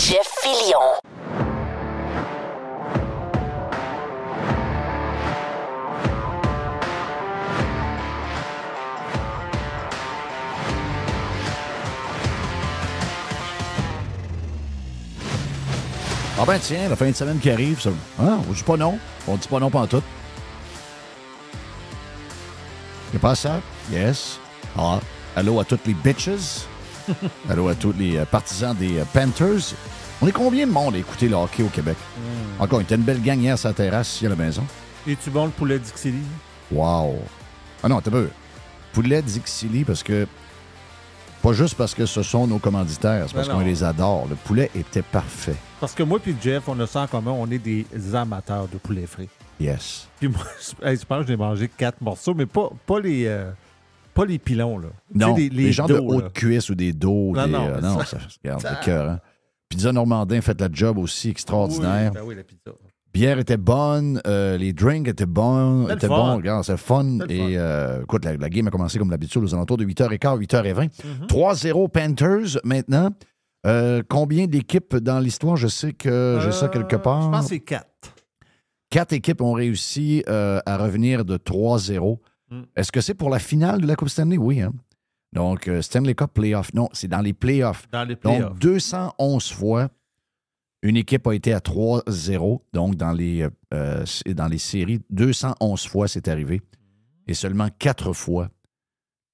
Jeff Fillion. Ah ben tiens, la fin de semaine qui arrive, ça. Hein? On dit pas non. On dit pas non pantoute. C'est pas ça? Yes. Ah, allô à toutes les bitches. Allô à tous les partisans des Panthers. On est combien de monde à écouter le hockey au Québec? Encore, il y a une belle gang hier sur la terrasse ici à la maison. Es-tu bon le poulet Dixili? Wow. Ah non, t'es peu. Poulet Dixili parce que... Pas juste parce que ce sont nos commanditaires, c'est parce qu'on les adore. Le poulet était parfait. Parce que moi et Jeff, on a ça en commun, on est des amateurs de poulet frit. Yes. Puis moi, je pense que j'ai mangé 4 morceaux, mais pas les pilons, là. Non, les les gens dos, de haute cuisse ou des dos. Non, ça regarde, c'est cœur. Hein? Pizza Normandin fait la job aussi extraordinaire. Oui, la pizza. Bière était bonne, les drinks étaient bons. Regarde, c'est fun. Et écoute, la game a commencé comme d'habitude aux alentours de 8h15, 8h20. 3-0 Panthers maintenant. Combien d'équipes dans l'histoire? Je sais que j'ai ça quelque part. Je pense que c'est 4. 4 équipes ont réussi à revenir de 3-0. Est-ce que c'est pour la finale de la Coupe Stanley? Oui, hein? Donc, Stanley Cup Playoff. Non, c'est dans les playoffs. Donc, 211 fois, une équipe a été à 3-0. Donc, dans les séries, 211 fois, c'est arrivé. Et seulement 4 fois,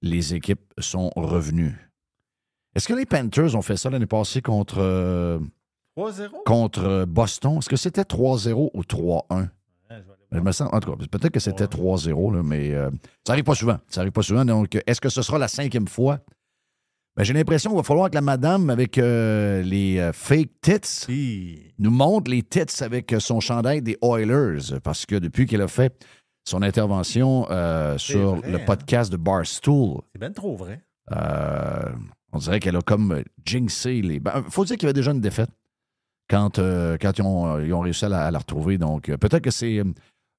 les équipes sont revenues. Est-ce que les Panthers ont fait ça l'année passée contre 3-0? Contre Boston? Est-ce que c'était 3-0 ou 3-1? Je me sens, en tout cas, peut-être que c'était 3-0, là, mais ça n'arrive pas souvent. Ça n'arrive pas souvent. Donc, est-ce que ce sera la 5e fois? Ben, j'ai l'impression qu'il va falloir que la madame, avec les fake tits, nous montre les tits avec son chandail des Oilers. Parce que depuis qu'elle a fait son intervention sur le podcast de Barstool... C'est bien trop vrai. On dirait qu'elle a comme jinxé les... faut dire qu'il y avait déjà une défaite quand ils ont réussi à la retrouver. Donc, peut-être que c'est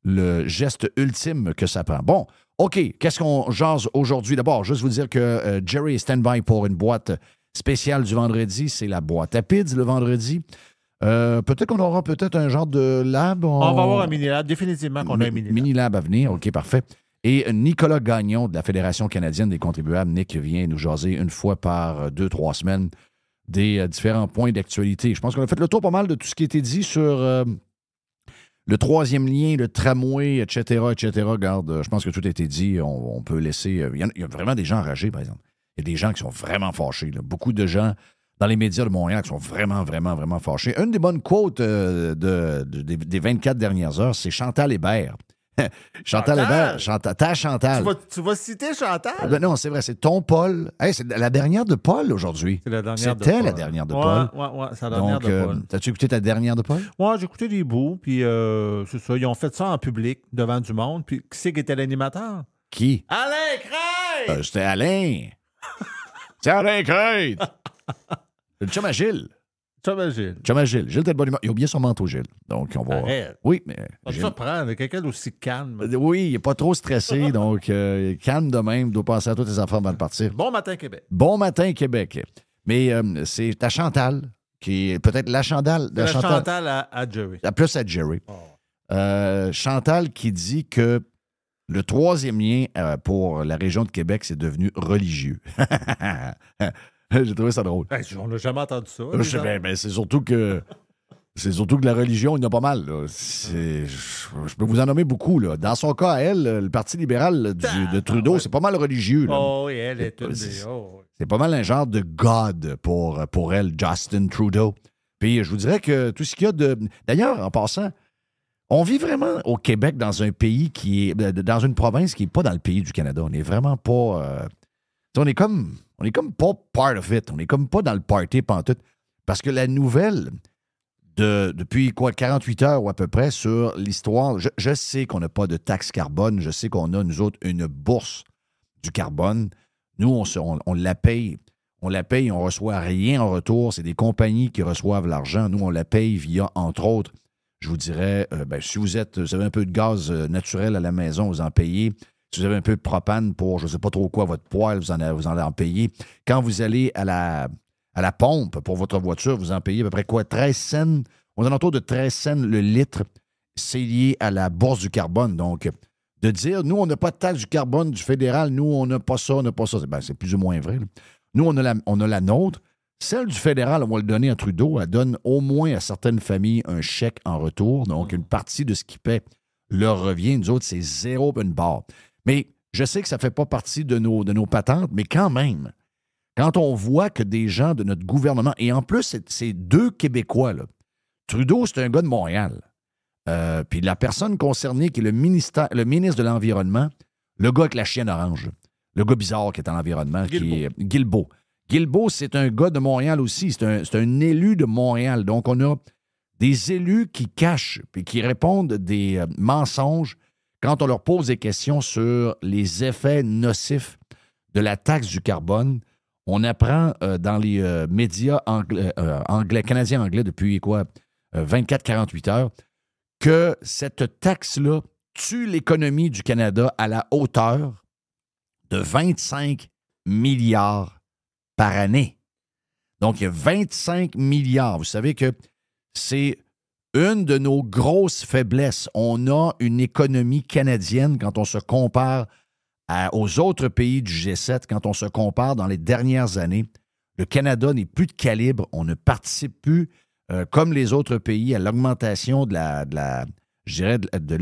le geste ultime que ça prend. Bon, OK, qu'est-ce qu'on jase aujourd'hui? D'abord, juste vous dire que Jerry est stand-by pour une boîte spéciale du vendredi. C'est la boîte à PIDS le vendredi. Peut-être qu'on aura peut-être un genre de lab. On va avoir un mini-lab. Définitivement qu'on a un mini-lab. Mini-lab à venir. OK, parfait. Et Nicolas Gagnon de la Fédération canadienne des contribuables, Nick, vient nous jaser une fois par 2-3 semaines des différents points d'actualité. Je pense qu'on a fait le tour pas mal de tout ce qui a été dit sur le troisième lien, le tramway, etc., etc. Regarde, je pense que tout a été dit. On peut laisser... Il y a vraiment des gens enragés, par exemple. Il y a des gens qui sont vraiment fâchés. Là. Beaucoup de gens dans les médias de Montréal qui sont vraiment, vraiment, vraiment fâchés. Une des bonnes quotes des 24 dernières heures, c'est Chantal Hébert. Chantal Hébert, Chantal. Tu vas citer Chantal? Non, c'est vrai, c'est ton Paul. Hey, c'est la dernière de Paul aujourd'hui. C'est la dernière de C'était Paul. la dernière de Paul. Ouais, c'est la dernière de Paul. T'as-tu écouté ta dernière de Paul? Ouais, j'ai écouté des bouts, puis c'est ça. Ils ont fait ça en public, devant du monde. Puis qui c'est qui était l'animateur? Qui? Alain Crête! C'était Alain. C'est Alain Crête! Le chum à Gilles. Chum à Gilles. Gilles était de bonne humeur. Il a oublié son manteau, Gilles. Donc, on va... Arrête. Oui, mais... Ça me surprend, quelqu'un d'aussi calme. Oui, il n'est pas trop stressé, donc calme de même. Il doit penser à tous les enfants avant de partir. Bon matin, Québec. Bon matin, Québec. Mais c'est ta Chantal, qui est peut-être la Chantal... La Chantal à Jerry. Plus à Jerry. Oh. Chantal qui dit que le troisième lien pour la région de Québec, c'est devenu religieux. J'ai trouvé ça drôle. On n'a jamais entendu ça. Mais c'est surtout que la religion, il y en a pas mal. Là. Je peux vous en nommer beaucoup. Là. Dans son cas, elle, le Parti libéral de Trudeau, c'est pas mal religieux. Là. Oh oui, elle est une c'est pas mal un genre de God pour elle, Justin Trudeau. Puis je vous dirais que tout ce qu'il y a de... D'ailleurs, en passant, on vit vraiment au Québec dans un pays qui est... dans une province qui n'est pas dans le pays du Canada. On n'est vraiment pas... on est comme pas part of it. On est comme pas dans le party pantoute. Parce que la nouvelle depuis 48 heures ou à peu près sur l'histoire, je sais qu'on n'a pas de taxe carbone. Je sais qu'on a, nous autres, une bourse du carbone. Nous, on la paye. On la paye, on ne reçoit rien en retour. C'est des compagnies qui reçoivent l'argent. Nous, on la paye via, entre autres, je vous dirais, si vous avez un peu de gaz naturel à la maison, vous en payez. Si vous avez un peu de propane pour je ne sais pas trop quoi, votre poêle, vous en payez. Quand vous allez à à la pompe pour votre voiture, vous en payez à peu près quoi? 13 cents? On est autour de 13 cents le litre. C'est lié à la bourse du carbone. Donc, de dire, nous, on n'a pas de taxe du carbone du fédéral, nous, on n'a pas ça, on n'a pas ça. Ben, c'est plus ou moins vrai. Là. Nous, on a la nôtre. Celle du fédéral, on va le donner à Trudeau. Elle donne au moins à certaines familles un chèque en retour. Donc, une partie de ce qui paie leur revient. Nous autres, c'est zéro une barre. Mais je sais que ça ne fait pas partie de nos patentes, mais quand même, quand on voit que des gens de notre gouvernement, et en plus, c'est deux Québécois, là. Trudeau, c'est un gars de Montréal. Puis la personne concernée, qui est le ministre de l'Environnement, le gars avec la chienne orange, le gars bizarre qui est en l'environnement, qui est Guilbeault. Guilbeault, c'est un gars de Montréal aussi. C'est un élu de Montréal. Donc, on a des élus qui cachent et qui répondent des mensonges quand on leur pose des questions sur les effets nocifs de la taxe du carbone. On apprend dans les médias canadiens anglais depuis 24-48 heures, que cette taxe-là tue l'économie du Canada à la hauteur de 25 milliards par année. Donc, il y a 25 milliards. Vous savez que c'est une de nos grosses faiblesses. On a une économie canadienne, quand on se compare aux autres pays du G7, quand on se compare dans les dernières années, le Canada n'est plus de calibre. On ne participe plus comme les autres pays, à l'augmentation de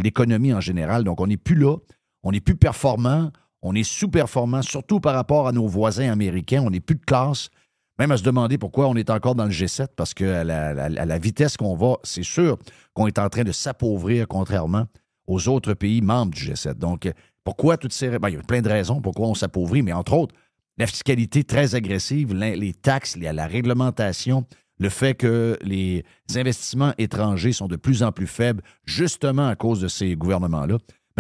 l'économie en général. Donc, on n'est plus là. On n'est plus performant. On est sous-performant, surtout par rapport à nos voisins américains. On n'est plus de classe. Même à se demander pourquoi on est encore dans le G7, parce qu'à la vitesse qu'on va, c'est sûr qu'on est en train de s'appauvrir, contrairement aux autres pays membres du G7. Donc, pourquoi toutes ces... il y a plein de raisons pourquoi on s'appauvrit, mais entre autres, la fiscalité très agressive, les taxes, la réglementation, le fait que les investissements étrangers sont de plus en plus faibles, justement à cause de ces gouvernements-là,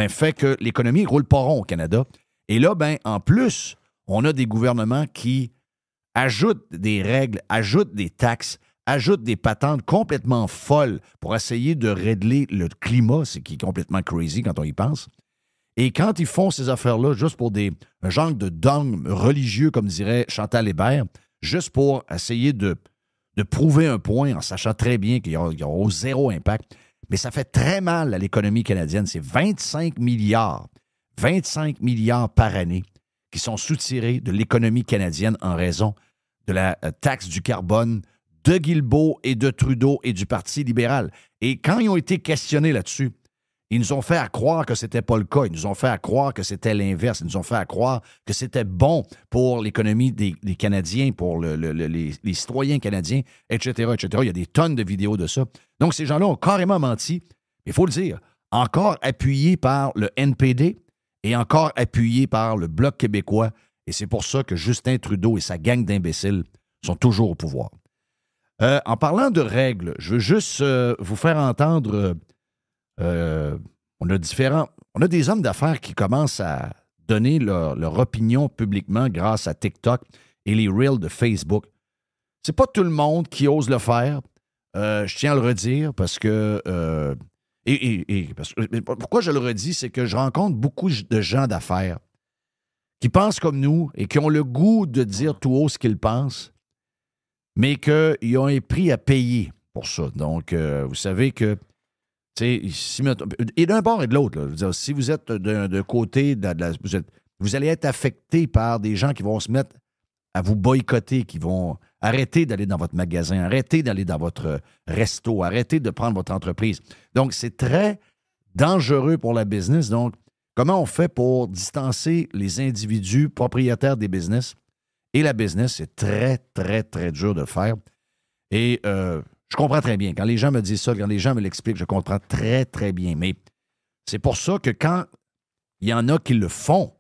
fait que l'économie ne roule pas rond au Canada. Et là, en plus, on a des gouvernements qui ajoutent des règles, ajoutent des taxes, ajoutent des patentes complètement folles pour essayer de régler le climat, ce qui est complètement crazy quand on y pense. Et quand ils font ces affaires-là, juste pour un genre de dogme religieux, comme dirait Chantal Hébert, juste pour essayer de prouver un point en sachant très bien qu'il y aura zéro impact. Mais ça fait très mal à l'économie canadienne. C'est 25 milliards par année qui sont soutirés de l'économie canadienne en raison de la taxe du carbone de Guilbeault et de Trudeau et du Parti libéral. Et quand ils ont été questionnés là-dessus, ils nous ont fait à croire que c'était pas le cas. Ils nous ont fait à croire que c'était l'inverse. Ils nous ont fait à croire que c'était bon pour l'économie des Canadiens, pour les citoyens canadiens, etc., etc. Il y a des tonnes de vidéos de ça. Donc, ces gens-là ont carrément menti. Il faut le dire, encore appuyés par le NPD et encore appuyés par le Bloc québécois. Et c'est pour ça que Justin Trudeau et sa gang d'imbéciles sont toujours au pouvoir. En parlant de règles, je veux juste vous faire entendre... on a des hommes d'affaires qui commencent à donner leur opinion publiquement grâce à TikTok et les Reels de Facebook. C'est pas tout le monde qui ose le faire. Je tiens à le redire parce que... pourquoi je le redis, c'est que je rencontre beaucoup de gens d'affaires qui pensent comme nous et qui ont le goût de dire tout haut ce qu'ils pensent, mais qu'ils ont un prix à payer pour ça. Donc, vous savez que et d'un bord et de l'autre, là, je veux dire, si vous êtes d'un côté, vous allez être affecté par des gens qui vont se mettre à vous boycotter, qui vont arrêter d'aller dans votre magasin, arrêter d'aller dans votre resto, arrêter de prendre votre entreprise. Donc, c'est très dangereux pour la business. Donc, comment on fait pour distancer les individus propriétaires des business et la business? C'est très, très, très dur de le faire. Et je comprends très bien. Quand les gens me disent ça, quand les gens me l'expliquent, je comprends très, très bien. Mais c'est pour ça que quand il y en a qui le font,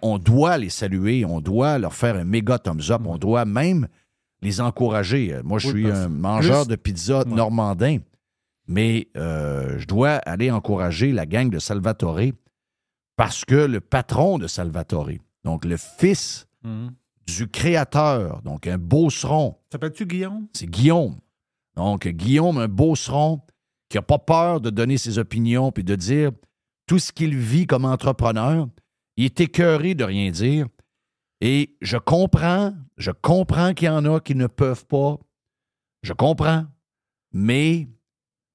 on doit les saluer, on doit leur faire un méga thumbs up, on doit même les encourager. Moi, je suis un mangeur de pizza normandin, mais je dois aller encourager la gang de Salvatore parce que le patron de Salvatore, donc le fils du créateur, donc un beauceron. S'appelles-tu Guillaume? C'est Guillaume. Donc, Guillaume, un beauceron qui n'a pas peur de donner ses opinions puis de dire tout ce qu'il vit comme entrepreneur. Il est écœuré de rien dire. Et je comprends je comprends qu'il y en a qui ne peuvent pas. Je comprends. Mais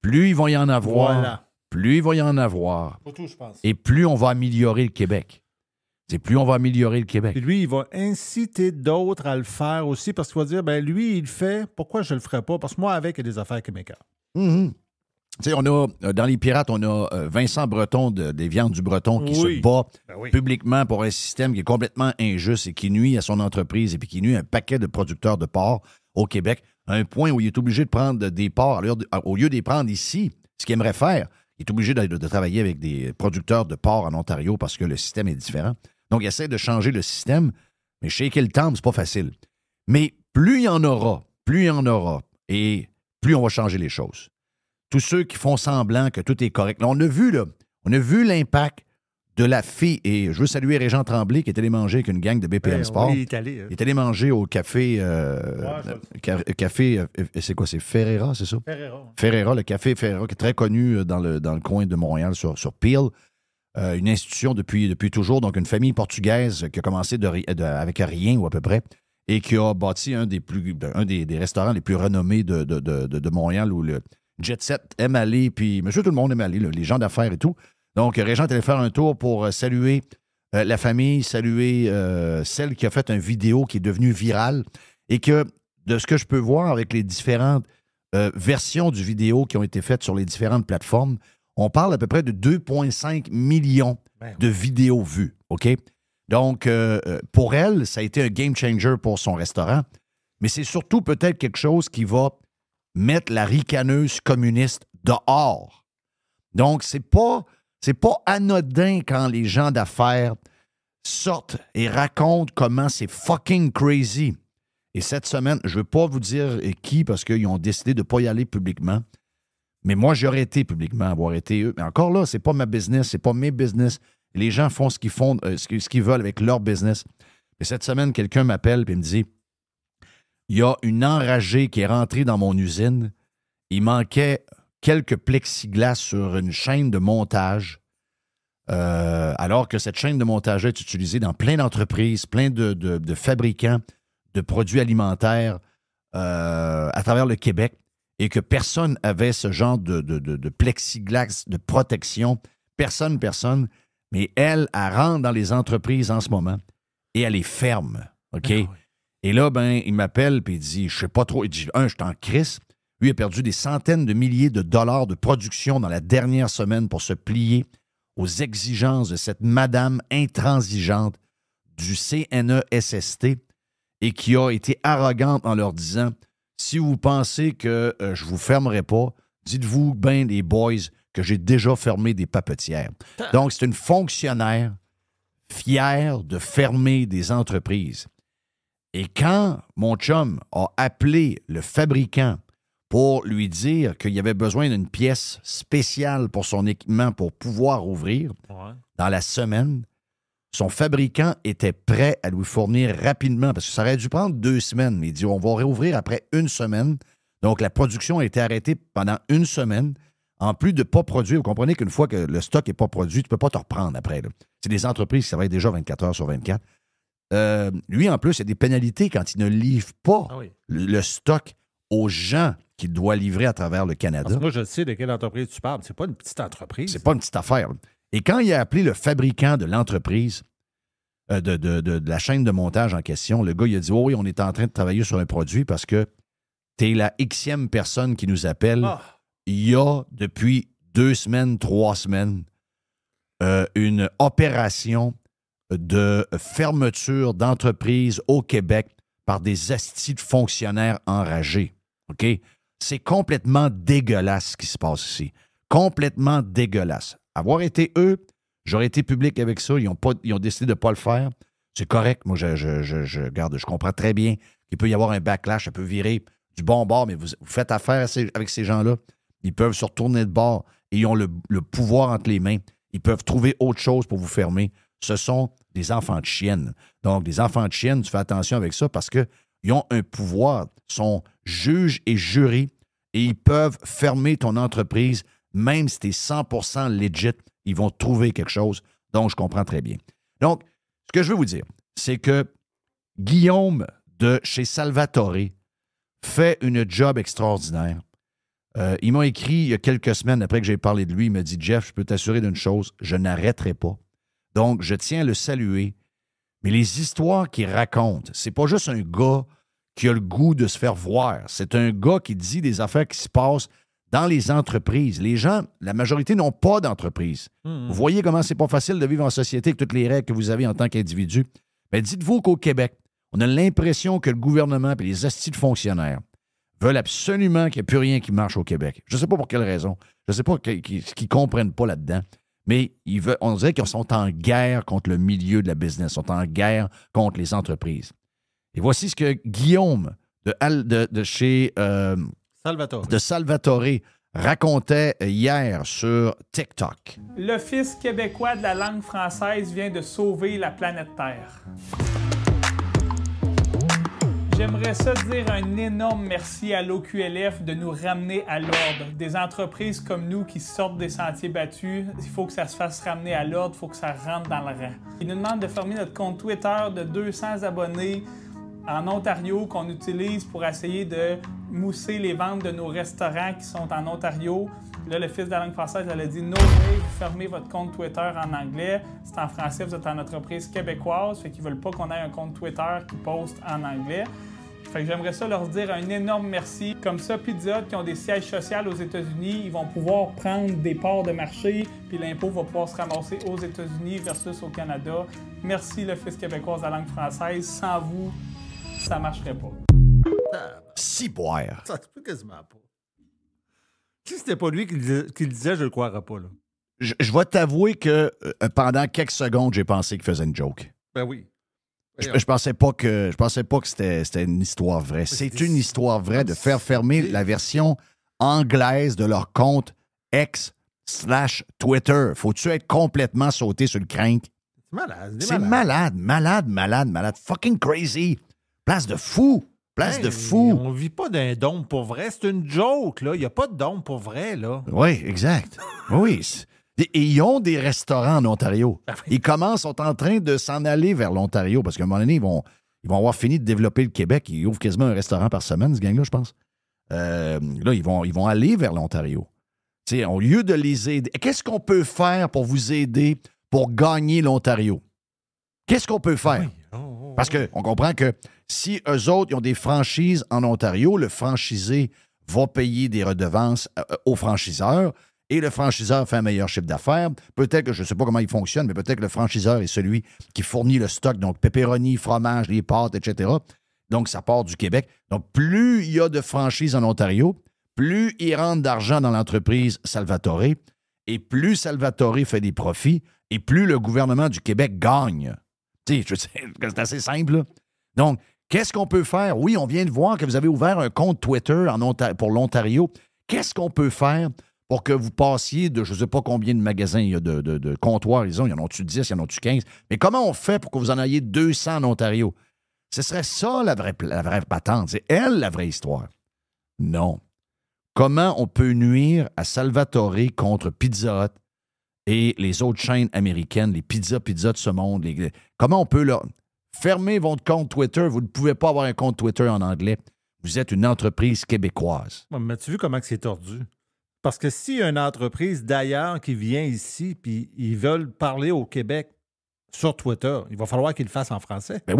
plus il va y en avoir, plus il va y en avoir, Pour tout, je pense. et plus on va améliorer le Québec. C'est plus on va améliorer le Québec. Puis lui, il va inciter d'autres à le faire aussi parce qu'il va dire, ben lui, il le fait, pourquoi je le ferais pas? Parce que moi, avec, il y a des affaires québécoises. Mm-hmm. Tu sais, on a, dans les Pirates, on a Vincent Breton des Viandes du Breton qui se bat publiquement pour un système qui est complètement injuste et qui nuit à son entreprise et puis qui nuit à un paquet de producteurs de porc au Québec, à un point où il est obligé de prendre des porcs, au lieu de les prendre ici, ce qu'il aimerait faire, il est obligé de travailler avec des producteurs de porc en Ontario parce que le système est différent. Donc, il essaie de changer le système, mais shaker le temple, c'est pas facile. Mais plus il y en aura, et plus on va changer les choses. Tous ceux qui font semblant que tout est correct. Là, on a vu l'impact de la fille, et je veux saluer Régent Tremblay qui est allé manger avec une gang de BPM Sport. Oui, il est allé. Il est allé manger au café, c'est quoi, c'est Ferreira, c'est ça? Ferreira, le café Ferreira, qui est très connu dans le coin de Montréal, sur Peel. Une institution depuis toujours, donc une famille portugaise qui a commencé avec rien ou à peu près, et qui a bâti un des restaurants les plus renommés de Montréal, où le Jet Set aime aller, puis monsieur tout le monde aime aller, les gens d'affaires et tout. Donc, Régent est allé faire un tour pour saluer la famille, saluer celle qui a fait une vidéo qui est devenue virale, et que, de ce que je peux voir avec les différentes versions du vidéo qui ont été faites sur les différentes plateformes, on parle à peu près de 2,5 millions de vidéos vues, OK? Donc, pour elle, ça a été un game changer pour son restaurant, mais c'est surtout peut-être quelque chose qui va mettre la ricaneuse communiste dehors. Donc, c'est pas anodin quand les gens d'affaires sortent et racontent comment c'est fucking crazy. Et cette semaine, je ne veux pas vous dire qui, parce qu'ils ont décidé de ne pas y aller publiquement. Mais moi, j'aurais été publiquement, avoir été eux. Mais encore là, c'est pas ma business, c'est pas mes business. Les gens font ce qu'ils veulent avec leur business. Et cette semaine, quelqu'un m'appelle et me dit, il y a une enragée qui est rentrée dans mon usine. Il manquait quelques plexiglas sur une chaîne de montage, alors que cette chaîne de montage est utilisée dans plein d'entreprises, plein de fabricants de produits alimentaires à travers le Québec, et que personne n'avait ce genre de plexiglas, de protection. Personne. Mais elle rentre dans les entreprises en ce moment et elle est ferme. OK? Oui. Et là, il m'appelle et il dit, je sais pas trop. Il dit, je suis en crise. Lui a perdu des centaines de milliers de dollars de production dans la dernière semaine pour se plier aux exigences de cette madame intransigeante du CNESST et qui a été arrogante en leur disant, si vous pensez que je ne vous fermerai pas, dites-vous bien, les boys, que j'ai déjà fermé des papetières. Donc, c'est une fonctionnaire fière de fermer des entreprises. Et quand mon chum a appelé le fabricant pour lui dire qu'il y avait besoin d'une pièce spéciale pour son équipement pour pouvoir ouvrir dans la semaine, son fabricant était prêt à lui fournir rapidement, parce que ça aurait dû prendre 2 semaines. Mais il dit, on va réouvrir après 1 semaine. Donc, la production a été arrêtée pendant 1 semaine. En plus de ne pas produire, vous comprenez qu'une fois que le stock n'est pas produit, tu ne peux pas te reprendre après. Là. C'est des entreprises qui travaillent déjà 24 heures sur 24. Lui, en plus, il y a des pénalités quand il ne livre pas le stock aux gens qu'il doit livrer à travers le Canada. Parce que moi, je sais de quelle entreprise tu parles. C'est pas une petite entreprise. C'est pas une petite affaire. Et quand il a appelé le fabricant de l'entreprise, de la chaîne de montage en question, le gars, il a dit, oui, on est en train de travailler sur un produit parce que tu es la Xème personne qui nous appelle. Il y a, depuis 2 semaines, 3 semaines, une opération de fermeture d'entreprise au Québec par des astis de fonctionnaires enragés. OK? C'est complètement dégueulasse ce qui se passe ici. Complètement dégueulasse. Avoir été eux, j'aurais été public avec ça. Ils ont décidé de ne pas le faire. C'est correct. Moi, je comprends très bien qu'il peut y avoir un backlash. Ça peut virer du bon bord, mais vous faites affaire avec ces gens-là. Ils peuvent se retourner de bord et ils ont le pouvoir entre les mains. Ils peuvent trouver autre chose pour vous fermer. Ce sont des enfants de chiennes. Donc, des enfants de chiennes, tu fais attention avec ça parce qu'ils ont un pouvoir, sont juges et jurys et ils peuvent fermer ton entreprise, même si tu es 100% legit, ils vont trouver quelque chose. Donc, je comprends très bien. Donc, ce que je veux vous dire, c'est que Guillaume de chez Salvatore fait une job extraordinaire. Ils m'ont écrit il y a quelques semaines après que j'ai parlé de lui. Il m'a dit, Jeff, je peux t'assurer d'une chose, je n'arrêterai pas. Donc, je tiens à le saluer. Mais les histoires qu'il raconte, c'est pas juste un gars qui a le goût de se faire voir. C'est un gars qui dit des affaires qui se passent dans les entreprises. Les gens, la majorité n'ont pas d'entreprise. Vous voyez comment c'est pas facile de vivre en société avec toutes les règles que vous avez en tant qu'individu. Mais dites-vous qu'au Québec, on a l'impression que le gouvernement et les hosties de fonctionnaires veulent absolument qu'il n'y ait plus rien qui marche au Québec. Je ne sais pas pour quelle raison. Je ne sais pas qu'ils ne comprennent pas là-dedans. Mais on dirait qu'ils sont en guerre contre le milieu de la business, sont en guerre contre les entreprises. Et voici ce que Guillaume de chez Salvatore racontait hier sur TikTok. L'Office québécois de la langue française vient de sauver la planète Terre. J'aimerais ça dire un énorme merci à l'OQLF de nous ramener à l'ordre. Des entreprises comme nous qui sortent des sentiers battus, il faut que ça se fasse ramener à l'ordre, il faut que ça rentre dans le rang. Ils nous demandent de fermer notre compte Twitter de 200 abonnés en Ontario qu'on utilise pour essayer de mousser les ventes de nos restaurants qui sont en Ontario. Là, l'Office de la langue française, elle a dit « No way, vous fermez votre compte Twitter en anglais. C'est en français, vous êtes en entreprise québécoise. » Fait qu'ils veulent pas qu'on ait un compte Twitter qui poste en anglais. Fait que j'aimerais ça leur dire un énorme merci. Comme ça, Pizza Hut, qui ont des sièges sociaux aux États-Unis, ils vont pouvoir prendre des parts de marché, puis l'impôt va pouvoir se ramasser aux États-Unis versus au Canada. Merci, l'Office québécois de la langue française. Sans vous, ça marcherait pas. Ciboire. Ça se peut quasiment pas. Si c'était pas lui qui le disait, je le croirais pas, là. Je vais t'avouer que pendant quelques secondes, j'ai pensé qu'il faisait une joke. Ben oui. Je pensais pas que c'était une histoire vraie. C'est une histoire vraie de faire fermer la version anglaise de leur compte X/Twitter. Faut-tu être complètement sauté sur le crank? C'est malade. Fucking crazy. Place de fou. De fou. On vit pas d'un dôme pour vrai. C'est une joke, là. Il n'y a pas de dôme pour vrai, là. Oui, exact. Oui. Et ils ont des restaurants en Ontario. Ils sont en train de s'en aller vers l'Ontario parce qu'à un moment donné, ils vont avoir fini de développer le Québec. Ils ouvrent quasiment un restaurant par semaine, ce gang-là, je pense. Là, ils vont aller vers l'Ontario. T'sais, au lieu de les aider, qu'est-ce qu'on peut faire pour vous aider pour gagner l'Ontario? Qu'est-ce qu'on peut faire? Parce qu'on comprend que si eux autres ils ont des franchises en Ontario, le franchisé va payer des redevances aux franchiseurs et le franchiseur fait un meilleur chiffre d'affaires. Peut-être que je ne sais pas comment il fonctionne, mais peut-être que le franchiseur est celui qui fournit le stock, donc pepperoni, fromage, les pâtes, etc. Donc, ça part du Québec. Donc, plus il y a de franchises en Ontario, plus il rentre d'argent dans l'entreprise Salvatore et plus Salvatore fait des profits et plus le gouvernement du Québec gagne. Tu sais, c'est assez simple, là. Donc, qu'est-ce qu'on peut faire? Oui, on vient de voir que vous avez ouvert un compte Twitter pour l'Ontario. Qu'est-ce qu'on peut faire pour que vous passiez de je ne sais pas combien de magasins il y a de comptoirs, ils en ont-tu 10, ils en ont-tu 15? Mais comment on fait pour que vous en ayez 200 en Ontario? Ce serait ça la vraie patente. C'est elle la vraie histoire. Non. Comment on peut nuire à Salvatore contre Pizza Hut et les autres chaînes américaines, les pizza de ce monde? Comment on peut leur fermer votre compte Twitter? Vous ne pouvez pas avoir un compte Twitter en anglais. Vous êtes une entreprise québécoise. Mais as-tu vu comment c'est tordu? Parce que s'il y a une entreprise d'ailleurs qui vient ici puis ils veulent parler au Québec sur Twitter, il va falloir qu'ils le fassent en français. Ben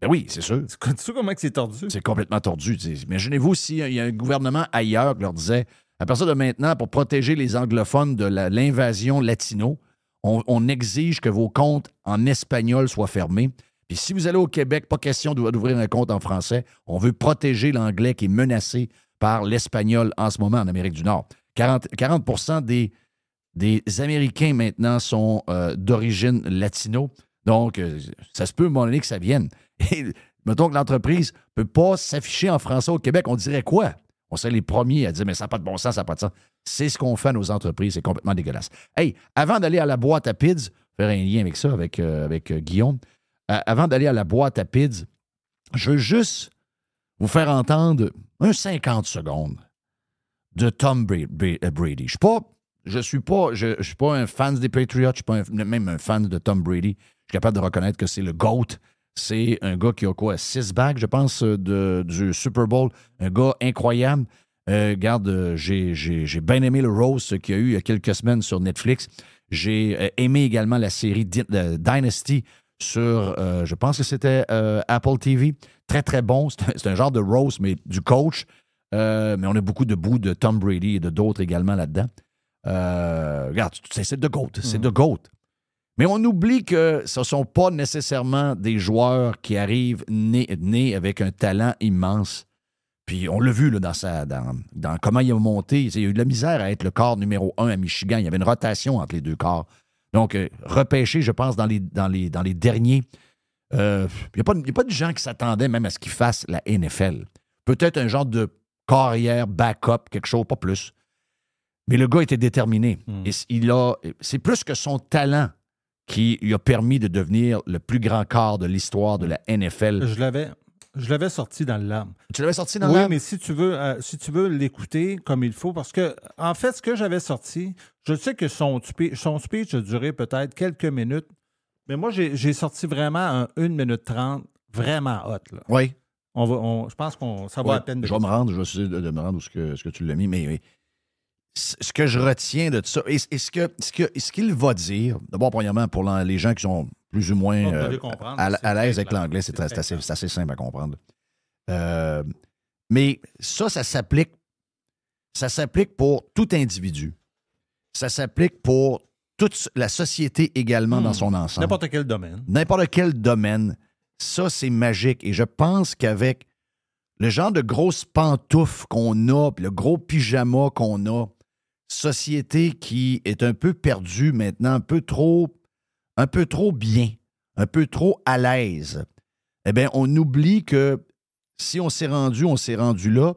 oui, c'est sûr. Tu sais comment c'est tordu? C'est complètement tordu. Imaginez-vous s'il y a un gouvernement ailleurs qui leur disait, à partir de maintenant, pour protéger les anglophones de l'invasion latino, on exige que vos comptes en espagnol soient fermés. Puis si vous allez au Québec, pas question d'ouvrir un compte en français. On veut protéger l'anglais qui est menacé par l'espagnol en ce moment en Amérique du Nord. 40% des Américains maintenant sont d'origine latino. Donc, ça se peut, à un moment donné, que ça vienne. Et mettons que l'entreprise ne peut pas s'afficher en français au Québec. On dirait quoi? On serait les premiers à dire, mais ça n'a pas de bon sens, ça n'a pas de sens. C'est ce qu'on fait à nos entreprises. C'est complètement dégueulasse. Hey, avant d'aller à la boîte à PIDS, faire un lien avec ça, avec Guillaume, avant d'aller à la boîte à PIDS, je veux juste vous faire entendre un 50 secondes de Tom Brady. Je suis pas un fan des Patriots, je ne suis pas même un fan de Tom Brady. Je suis capable de reconnaître que c'est le GOAT. C'est un gars qui a quoi? 6 bagues, je pense, du Super Bowl. Un gars incroyable. Regarde, j'ai bien aimé le roast qu'il y a eu il y a quelques semaines sur Netflix. J'ai aimé également la série Dynasty sur, je pense que c'était Apple TV. Très, très bon. C'est un genre de roast, mais du coach. Mais on a beaucoup de bouts de Tom Brady et de d'autres également là-dedans. Regarde, c'est de GOAT. C'est de GOAT. Mais on oublie que ce ne sont pas nécessairement des joueurs qui arrivent nés avec un talent immense. Puis on l'a vu là, dans comment il a monté. Il y a eu de la misère à être le corps numéro 1 à Michigan. Il y avait une rotation entre les deux corps. Donc, repêché, je pense, dans les derniers, il n'y a pas de gens qui s'attendaient même à ce qu'il fasse la NFL. Peut-être un genre de carrière, backup, quelque chose, pas plus. Mais le gars était déterminé. Et c'est plus que son talent qui lui a permis de devenir le plus grand quart de l'histoire de la NFL. Je l'avais sorti dans le lame. Tu l'avais sorti dans le lame? Oui, mais si tu veux l'écouter comme il faut, parce que, en fait, ce que j'avais sorti, je sais que son speech a duré peut-être quelques minutes, mais moi, j'ai sorti vraiment un 1 minute 30, vraiment hot. Là. Oui. Je pense que ça vaut la peine de... Je vais me essayer de me rendre où ce que tu l'as mis, mais ce que je retiens de tout ça, et ce qu'il va dire, d'abord, premièrement, pour les gens qui sont plus ou moins à l'aise avec l'anglais, c'est assez simple à comprendre. Mais ça s'applique pour tout individu. Ça s'applique pour toute la société également dans son ensemble. N'importe quel domaine. N'importe quel domaine. Ça, c'est magique. Et je pense qu'avec le genre de grosses pantoufles qu'on a, puis le gros pyjama qu'on a, société qui est un peu perdue maintenant, un peu trop bien, un peu trop à l'aise, eh bien, on oublie que si on s'est rendu là,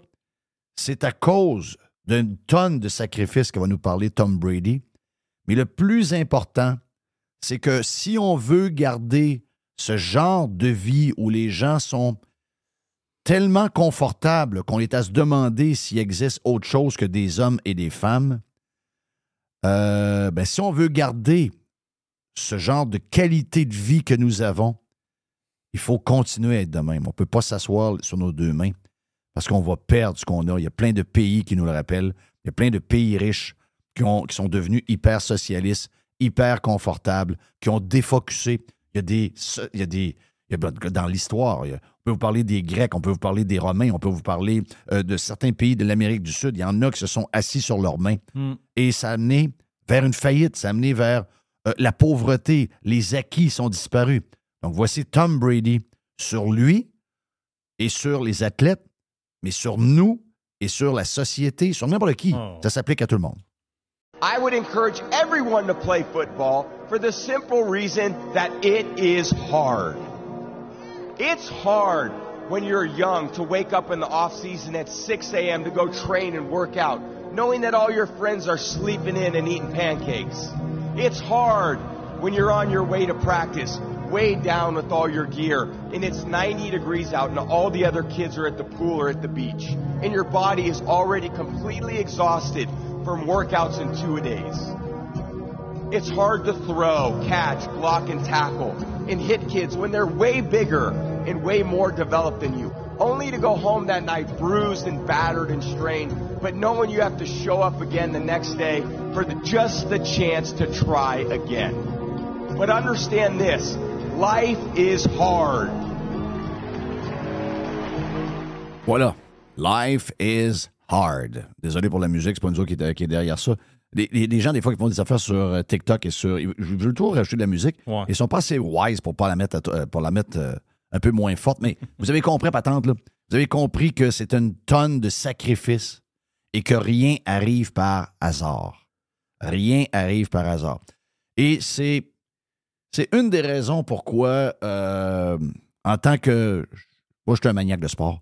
c'est à cause d'une tonne de sacrifices que va nous parler Tom Brady. Mais le plus important, c'est que si on veut garder ce genre de vie où les gens sont tellement confortables qu'on est à se demander s'il existe autre chose que des hommes et des femmes, si on veut garder ce genre de qualité de vie que nous avons, il faut continuer à être de même. On ne peut pas s'asseoir sur nos deux mains parce qu'on va perdre ce qu'on a. Il y a plein de pays qui nous le rappellent. Il y a plein de pays riches qui sont devenus hyper socialistes, hyper confortables, qui ont défocusé. Dans l'histoire, on peut vous parler des Grecs, on peut vous parler des Romains, on peut vous parler de certains pays de l'Amérique du Sud. Il y en a qui se sont assis sur leurs mains. Et ça a amené vers une faillite, ça a amené vers la pauvreté. Les acquis sont disparus. Donc, voici Tom Brady sur lui et sur les athlètes, mais sur nous et sur la société, sur n'importe qui. Ça s'applique à tout le monde. I would encourage everyone to play football for the simple reason that it is hard. It's hard when you're young to wake up in the off season at 6 a.m. to go train and work out, knowing that all your friends are sleeping in and eating pancakes. It's hard when you're on your way to practice, weighed down with all your gear, and it's 90 degrees out and all the other kids are at the pool or at the beach, and your body is already completely exhausted from workouts in 2 days. It's hard to throw, catch, block, and tackle, and hit kids when they're way bigger and way more developed than you, only to go home that night bruised and battered and strained, but knowing you have to show up again the next day for just the chance to try again. But understand this, life is hard. Voilà. Life is hard. Désolé pour la musique, c'est pas nous autres qui est derrière ça. Les gens, des fois, qui font des affaires sur TikTok et sur... Je veux toujours rajouter de la musique. Ouais. Ils sont pas assez wise pour la mettre un peu moins forte. Mais vous avez compris, patente, là. Vous avez compris que c'est une tonne de sacrifices et que rien arrive par hasard. Rien arrive par hasard. Et c'est une des raisons pourquoi, en tant que... Moi, je suis un maniaque de sport.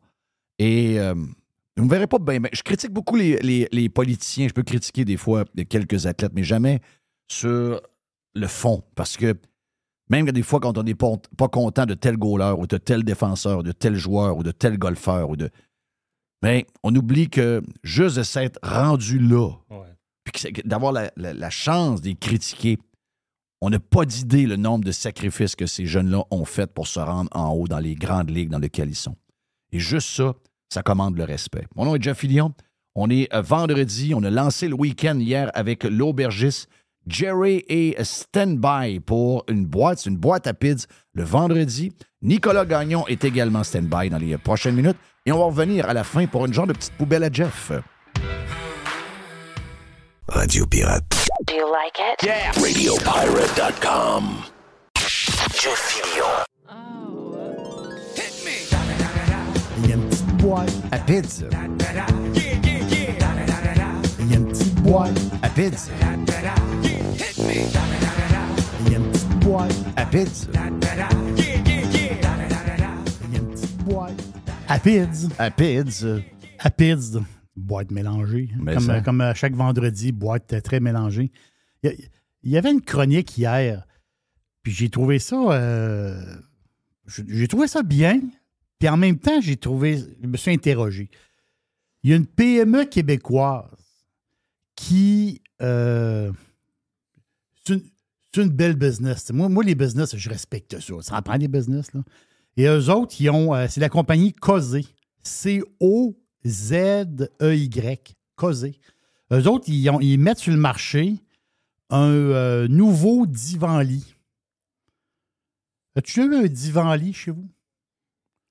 Et... vous ne me verrez pas bien. Je critique beaucoup les politiciens. Je peux critiquer des fois quelques athlètes, mais jamais sur le fond. Parce que même des fois, quand on n'est pas content de tel goaler ou de tel défenseur, de tel joueur ou de tel golfeur, mais on oublie que juste de s'être rendu là, puis d'avoir la chance de les critiquer, On n'a pas d'idée le nombre de sacrifices que ces jeunes-là ont fait pour se rendre en haut dans les grandes ligues dans lesquelles ils sont. Et juste ça, ça commande le respect. Mon nom est Jeff Fillion. On est vendredi. On a lancé le week-end hier avec l'aubergiste. Jerry est stand-by pour une boîte. C'est une boîte à pids le vendredi. Nicolas Gagnon est également stand-by dans les prochaines minutes. Et on va revenir à la fin pour une genre de petite poubelle à Jeff. Radio Pirate. Do you like it? Yeah. RadioPirate.com. Jeff Fillion. Il y a une petite boîte À pids. Il y a une petite boîte À pids. Il y a une petite boîte À pids. Il y a une petite boîte à Pids. À pids. À Pids. Boîte mélangée. Mais ça. Comme chaque vendredi, boîte très mélangée. Il y avait une chronique hier, puis j'ai trouvé ça bien, puis en même temps, je me suis interrogé. Il y a une PME québécoise qui... c'est une belle business. Moi, les business, je respecte ça. Ça en prend des business, là. Et eux autres, c'est la compagnie Cosé. C-O-Z-E-Y. Cosé. Eux autres, ils mettent sur le marché un nouveau divan-lit. As-tu eu un divan-lit chez vous?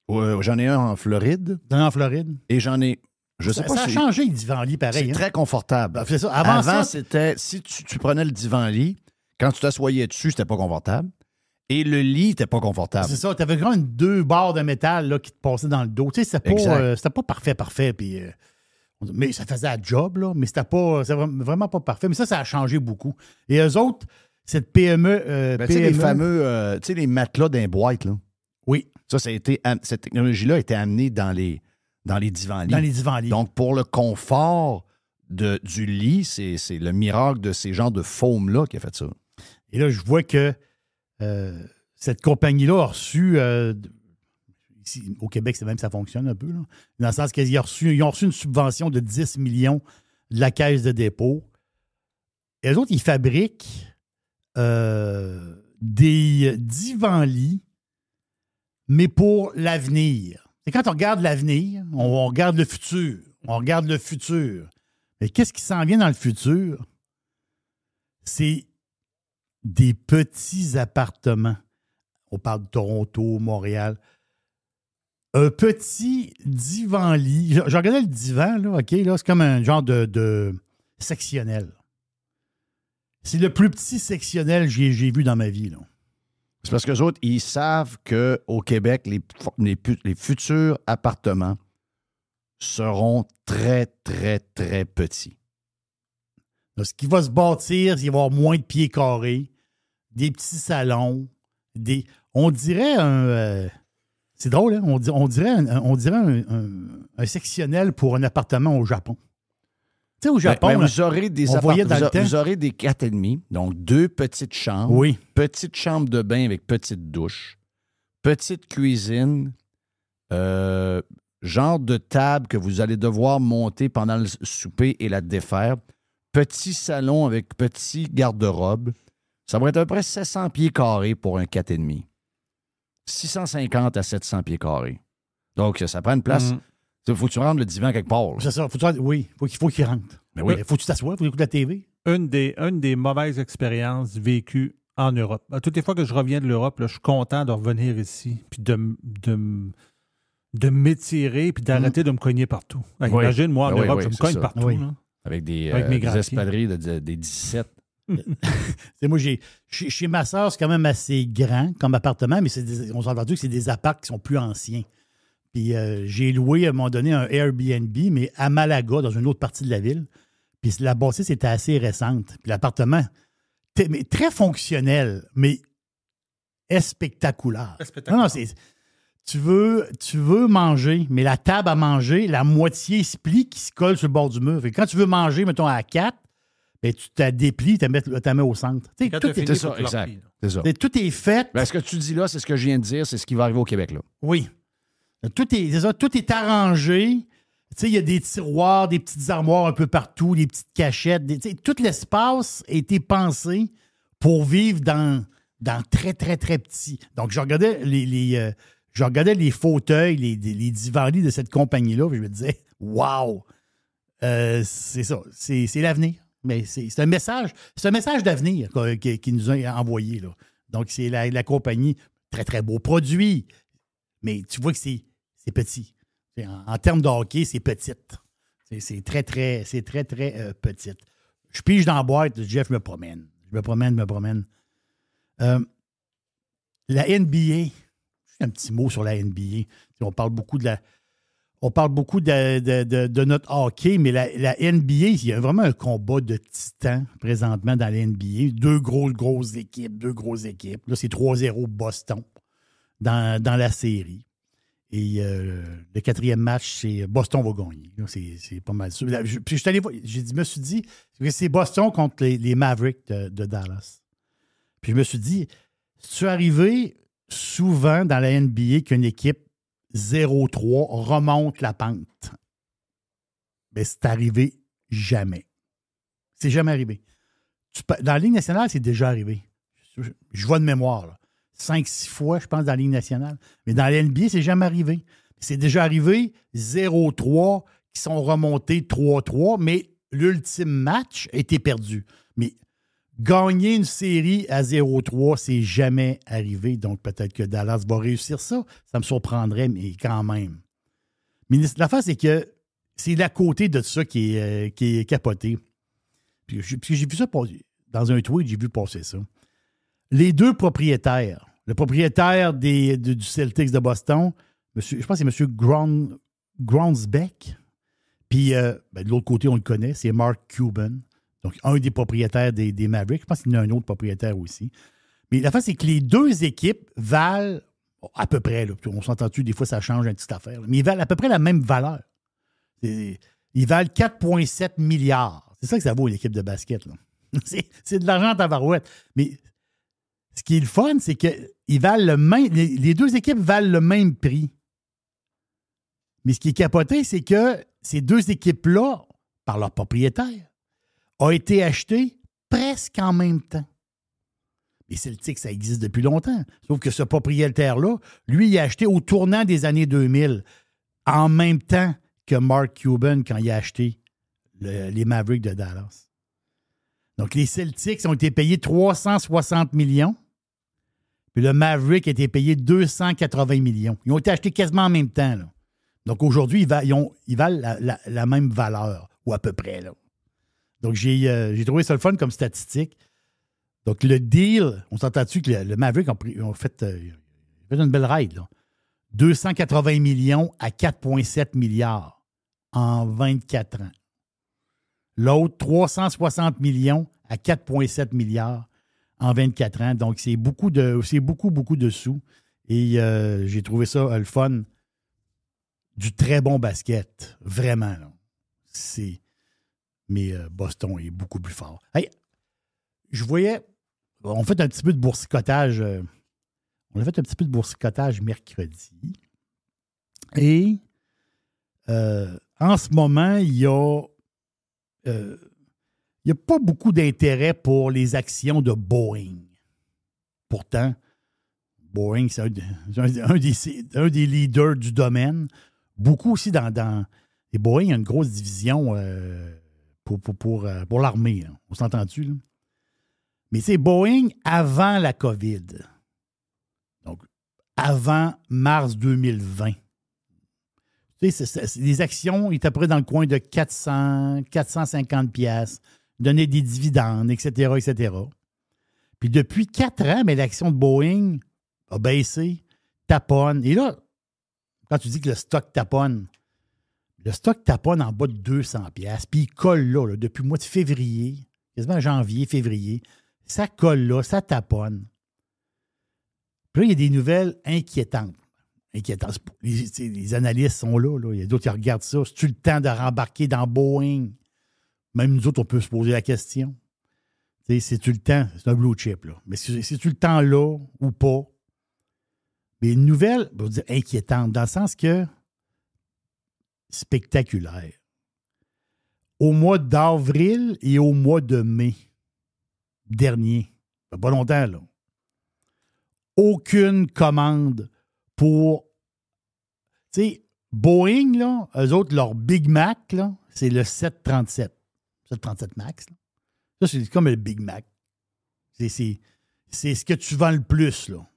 Ouais, j'en ai un en Floride En Floride? et j'en ai... Je sais Ça, pas ça a si... changé, le divan-lit, pareil. C'est hein? très confortable. C'est ça. Avant ça, c'était... Si tu prenais le divan-lit, quand tu t'assoyais dessus, c'était pas confortable. Et le lit n'était pas confortable. c'est ça. Tu avais comme 2 barres de métal là, qui te passaient dans le dos. Tu sais, c'était pas parfait. Puis, mais ça faisait la job, là. Mais c'était vraiment pas parfait. Mais ça a changé beaucoup. Et eux autres, cette PME... Tu sais, les PME fameux... tu sais, les matelas d'un boîte, là. Oui, Cette technologie-là a été amenée dans les divans-lits. dans les divans-lits. Donc, pour le confort du lit, c'est le miracle de ces genres de foam-là qui a fait ça. Et là, je vois que cette compagnie-là a reçu... ici, au Québec, c'est même ça fonctionne un peu, là. Dans le sens qu'ils ont reçu une subvention de 10 millions de la Caisse de dépôt. Et eux autres, ils fabriquent des divans-lits, mais pour l'avenir. Et quand on regarde l'avenir, on regarde le futur. On regarde le futur. Mais qu'est-ce qui s'en vient dans le futur? C'est des petits appartements. On parle de Toronto, Montréal. Un petit divan-lit. Je regardais le divan, là, OK? Là, c'est comme un genre de sectionnel. C'est le plus petit sectionnel que j'ai vu dans ma vie, là. C'est parce qu'eux autres, ils savent qu'au Québec, les futurs appartements seront très, très, très petits. Là, ce qui va se bâtir, il va y avoir moins de pieds carrés, des petits salons, on dirait un... c'est drôle, hein? On dirait un sectionnel pour un appartement au Japon. Tu sais, au Japon, là, vous aurez des on voyait dans le temps. vous aurez des 4,5, donc 2 petites chambres, oui, petite chambre de bain avec petite douche, petite cuisine, genre de table que vous allez devoir monter pendant le souper et la défaire, petit salon avec petit garde-robe. Ça va être à peu près 700 pieds carrés pour un 4,5. 650 à 700 pieds carrés. Donc, ça prend une place. Il faut que tu rentres le divan quelque part. Là. c'est ça. Oui, faut qu'il rentre. Mais oui. Faut que tu t'assoies, faut que tu écoutes la TV. Une des mauvaises expériences vécues en Europe. À toutes les fois que je reviens de l'Europe, là, je suis content de revenir ici puis de m'étirer puis d'arrêter de me cogner partout. Oui. Imagine, moi, en Oui, Europe, oui, je me c'est cogne ça. partout. Oui. Là. Avec des Avec mes grands espadrilles des 17. Moi, chez ma soeur, c'est quand même assez grand comme appartement, mais on s'en va dire que c'est des apparts qui sont plus anciens. Puis j'ai loué à un moment donné un Airbnb, mais à Malaga, dans une autre partie de la ville. Puis la bâtisse était assez récente. Puis l'appartement, mais très fonctionnel, mais spectaculaire. Non, tu veux manger, mais la table à manger, la moitié se plie qui se colle sur le bord du mur. Fait que quand tu veux manger, mettons, à 4, ben, tu t'as déplié, tu la mets au centre. Tu sais, Quand tout, t'as fini, C'est faut ça, que tu le exact. replies, là. C'est ça. tout est fait. Ben, ce que tu dis là, c'est ce que je viens de dire, c'est ce qui va arriver au Québec. Là. Oui. Tout est arrangé. Tu sais, il y a des tiroirs, des petites armoires un peu partout, des petites cachettes. Tout l'espace a été pensé pour vivre dans très, très, très petit. Donc, je regardais les fauteuils, les divans-lits de cette compagnie-là, puis je me disais, wow! C'est ça, c'est l'avenir. Mais c'est un message d'avenir qu'il nous a envoyé, là. Donc, c'est la compagnie, très, très beau produit, mais tu vois que c'est petit. En termes de hockey, c'est petite. C'est très, très petite. Je pige dans la boîte, Jeff, je me promène. La NBA, un petit mot sur la NBA. On parle beaucoup de notre hockey, mais la NBA, il y a vraiment un combat de titans présentement dans la NBA. Deux grosses équipes. Là, c'est 3-0 Boston dans la série. Et le quatrième match, c'est Boston va gagner. Là, c'est pas mal sûr. Puis je me suis dit que c'est Boston contre les Mavericks de Dallas. Puis je me suis dit, c'est arrivé souvent dans la NBA qu'une équipe 0-3 remonte la pente. Mais c'est arrivé jamais. C'est jamais arrivé. Dans la Ligue nationale, c'est déjà arrivé. Je vois de mémoire, là. 5-6 fois, je pense, dans la Ligue nationale. Mais dans la NBA, c'est jamais arrivé. C'est déjà arrivé 0-3 qui sont remontés 3-3, mais l'ultime match a été perdu. Mais gagner une série à 0-3, c'est jamais arrivé. Donc, peut-être que Dallas va réussir ça. Ça me surprendrait, mais quand même. Mais l'affaire, c'est que c'est l'à côté de ça qui est capoté. Puis j'ai vu ça passer. Dans un tweet, j'ai vu passer ça. Les deux propriétaires, le propriétaire du Celtics de Boston, je pense que c'est M. Gronsbeck, puis de l'autre côté, on le connaît, c'est Mark Cuban, donc un des propriétaires des Mavericks. Je pense qu'il y en a un autre propriétaire aussi. Mais la face, c'est que les deux équipes valent à peu près, là, on s'entend-tu, des fois ça change une petite affaire, là, mais ils valent à peu près la même valeur. Ils valent 4,7 milliards. C'est ça que ça vaut, l'équipe de basket, là. C'est de l'argent à tabarouette. Mais ce qui est le fun, c'est que les deux équipes valent le même prix. Mais ce qui est capoté, c'est que ces deux équipes-là, par leur propriétaire, ont été achetées presque en même temps. Mais Celtic, ça existe depuis longtemps. Sauf que ce propriétaire-là, lui, il a acheté au tournant des années 2000, en même temps que Mark Cuban quand il a acheté les Mavericks de Dallas. Donc, les Celtics ont été payés 360 millions. Puis le Maverick a été payé 280 millions. Ils ont été achetés quasiment en même temps, là. Donc, aujourd'hui, ils valent la même valeur, ou à peu près, là. Donc, j'ai trouvé ça le fun comme statistique. Donc, le deal, on s'entend-tu que le Maverick ont fait une belle ride, là. 280 millions à 4,7 milliards en 24 ans. L'autre, 360 millions à 4,7 milliards en 24 ans. Donc, c'est beaucoup de sous. Et j'ai trouvé ça le fun. Du très bon basket. Vraiment, là. Mais Boston est beaucoup plus fort. Hey, je voyais... On fait un petit peu de boursicotage. On a fait un petit peu de boursicotage mercredi. Et en ce moment, il y a pas beaucoup d'intérêt pour les actions de Boeing. Pourtant, Boeing, c'est un des leaders du domaine. Beaucoup aussi dans et Boeing a une grosse division pour l'armée. Hein. On s'entend-tu, là? Mais c'est Boeing avant la COVID. Donc, avant mars 2020. Tu sais, les actions étaient à peu près dans le coin de 450 piastres, donnaient des dividendes, etc., etc. Puis depuis 4 ans, mais l'action de Boeing a baissé, taponne. Et là, quand tu dis que le stock taponne en bas de 200 piastres, puis il colle là, depuis le mois de février, quasiment janvier, février, ça colle là, ça taponne. Puis là, il y a des nouvelles inquiétantes. Les analystes sont là. Il y a d'autres qui regardent ça. C'est-tu le temps de rembarquer dans Boeing? Même nous autres, on peut se poser la question. C'est-tu le temps? C'est un blue chip, là. Mais c'est-tu le temps là ou pas? Mais une nouvelle, on va dire inquiétante, dans le sens que spectaculaire. Au mois d'avril et au mois de mai dernier, fait pas longtemps, là. Aucune commande pour... Tu sais, Boeing, là, eux autres, leur Big Mac, là, c'est le 737. 737 MAX, là. Ça, c'est comme le Big Mac. C'est ce que tu vends le plus, là.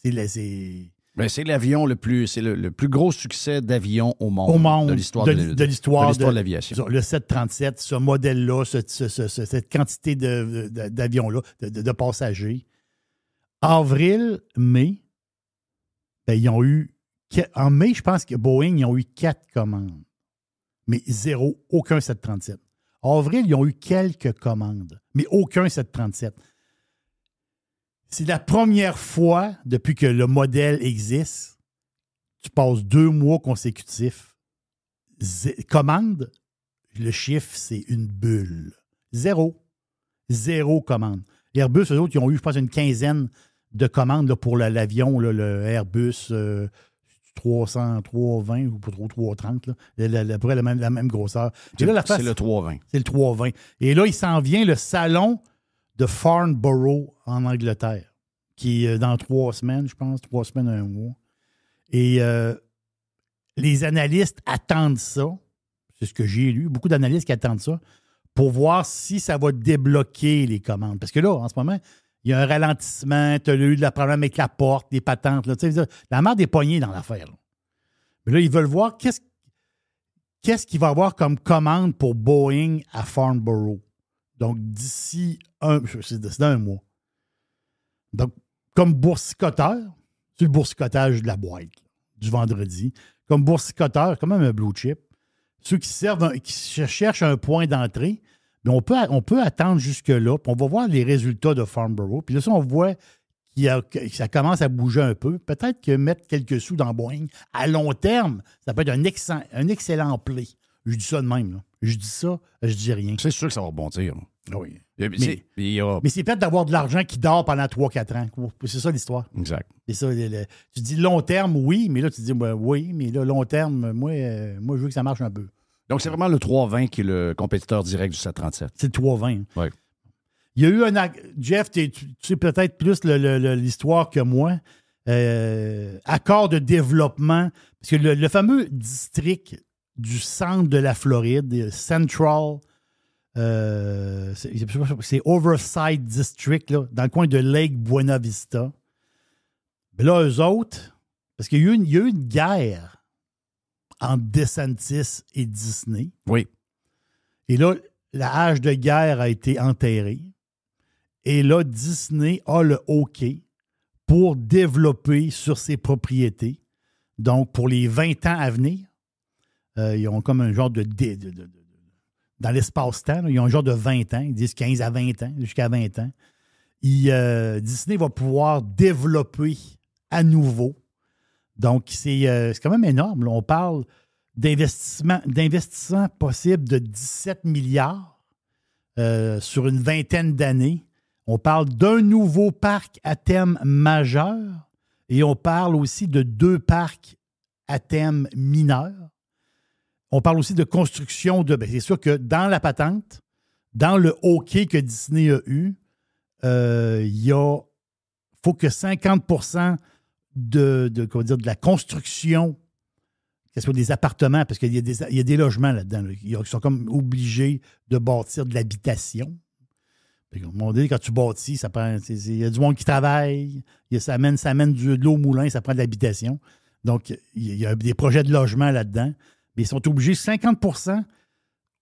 C'est l'avion le plus... C'est le plus gros succès d'avion au monde. Au monde. De l'histoire de l'aviation. Le 737, ce modèle-là, cette quantité d'avions-là, de passagers. Avril, mai, ben, ils ont eu... En mai, je pense que Boeing, ils ont eu 4 commandes. Mais zéro, aucun 737. Avril, ils ont eu quelques commandes, mais aucun 737. C'est la première fois depuis que le modèle existe, tu passes 2 mois consécutifs. Commande, le chiffre, c'est une bulle. Zéro. Zéro commande. Airbus, eux autres, ils ont eu, je pense, une quinzaine de commandes là, pour l'avion, là, le Airbus 320 ou pas trop 330, là, à peu près la même grosseur. C'est le 320. C'est le 320. Et là, il s'en vient le salon de Farnborough en Angleterre, qui est dans 3 semaines, je pense, 3 semaines, 1 mois. Et les analystes attendent ça. C'est ce que j'ai lu. Beaucoup d'analystes qui attendent ça pour voir si ça va débloquer les commandes. Parce que là, en ce moment, il y a un ralentissement, tu as eu de la problème avec la porte, des patentes. Là, la merde est poignée dans l'affaire. Là. Mais là, ils veulent voir qu'est-ce qu'il va y avoir comme commande pour Boeing à Farnborough. Donc, d'ici un mois. Donc, comme boursicoteur, c'est le boursicotage de la boîte du vendredi. Comme boursicoteur, comme même un blue chip. Ceux qui cherchent un point d'entrée, mais on peut attendre jusque-là, puis on va voir les résultats de Farnborough. Puis là, ça, on voit que ça commence à bouger un peu. Peut-être que mettre quelques sous dans Boeing, à long terme, ça peut être un excellent play. Je dis ça de même. Là. Je dis ça, je dis rien. C'est sûr que ça va rebondir. Oui. Mais c'est peut-être d'avoir de l'argent qui dort pendant 3-4 ans. C'est ça l'histoire. Exact. C'est ça. Tu dis long terme, oui, mais là, tu dis oui, mais là, long terme, moi, je veux que ça marche un peu. Donc, c'est vraiment le 320 qui est le compétiteur direct du 737. C'est le 320. Oui. Il y a eu Jeff, tu sais peut-être plus l'histoire que moi. Accord de développement. Parce que le fameux district du centre de la Floride, Central, c'est Oversight District, là, dans le coin de Lake Buena Vista. Mais là, eux autres, parce qu'il y a eu une guerre entre DeSantis et Disney. Oui. Et là, la hache de guerre a été enterrée. Et là, Disney a le OK pour développer sur ses propriétés. Donc, pour les 20 ans à venir, ils ont comme un genre dans l'espace-temps, ils ont un genre de 20 ans. Ils disent 15 à 20 ans, jusqu'à 20 ans. Disney va pouvoir développer à nouveau. Donc, c'est quand même énorme. Là. On parle d'investissement possible de 17 milliards sur une vingtaine d'années. On parle d'un nouveau parc à thème majeur et on parle aussi de 2 parcs à thème mineur. On parle aussi de construction de... c'est sûr que dans la patente, dans le OK que Disney a eu, faut que 50% de la construction, que ce soit des appartements, parce qu'il y a des logements là-dedans, là, ils sont comme obligés de bâtir de l'habitation. On dit, quand tu bâtis, ça prend. Il y a du monde qui travaille, ça amène de l'eau au moulin, ça prend de l'habitation. Donc, il y a des projets de logement là-dedans. Mais ils sont obligés, 50%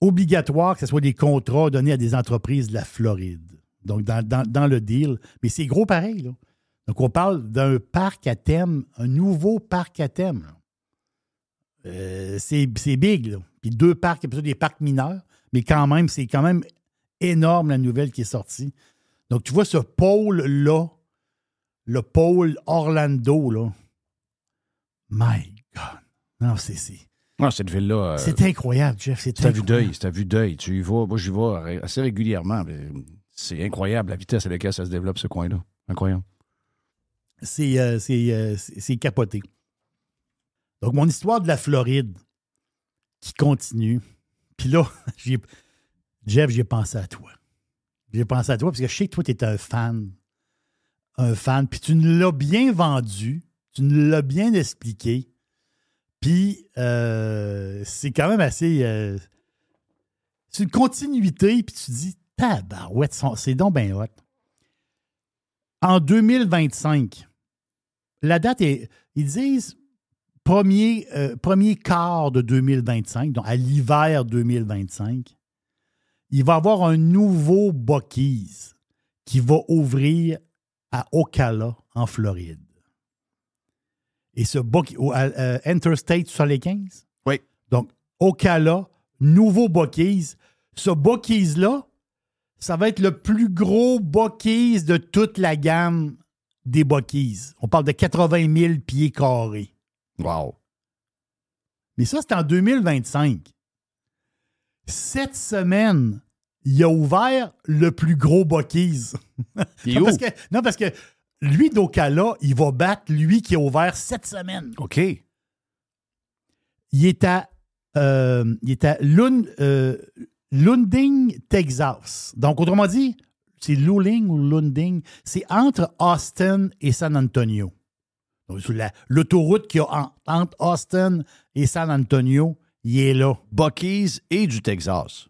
obligatoire, que ce soit des contrats donnés à des entreprises de la Floride. Donc, dans le deal. Mais c'est gros pareil, là. Donc, on parle d'un parc à thème, un nouveau parc à thème. C'est big, là. Puis 2 parcs, il y a des parcs mineurs, mais quand même, c'est quand même énorme la nouvelle qui est sortie. Donc, tu vois ce pôle-là, le pôle Orlando, là. My God. Non, Non, cette ville-là. C'est incroyable, Jeff. C'est à vue d'œil. Tu y vas. Moi, j'y vais assez régulièrement. Mais c'est incroyable la vitesse à laquelle ça se développe, ce coin-là. Incroyable. C'est capoté. Donc, mon histoire de la Floride qui continue. Puis là, Jeff, j'ai pensé à toi. J'ai pensé à toi parce que je sais que toi, tu es un fan un fan, puis tu nous l'as bien vendu, tu nous l'as bien expliqué, puis c'est quand même assez... c'est une continuité, puis tu te dis, tabarouette, c'est donc bien hot. En 2025, la date est... Ils disent premier quart de 2025, donc à l'hiver 2025, il va y avoir un nouveau Buc-ee's qui va ouvrir à Ocala, en Floride. Et ce Interstate 75? Oui. Donc, Ocala, nouveau Buc-ee's. Ce Buc-ee's-là, ça va être le plus gros Buc-ee's de toute la gamme des Buc-ee's. On parle de 80 000 pieds carrés. Wow. Mais ça, c'est en 2025. Cette semaine, il a ouvert le plus gros Buc-ee's. Non, parce que lui, d'Ocala, il va battre lui qui a ouvert cette semaine. OK. Il est à Lunding, Texas. Donc, autrement dit, c'est Luling ou Lunding. C'est entre Austin et San Antonio. Donc, sur l'autoroute qu'il y a entre Austin et San Antonio, il est là. Buc-ee's et du Texas.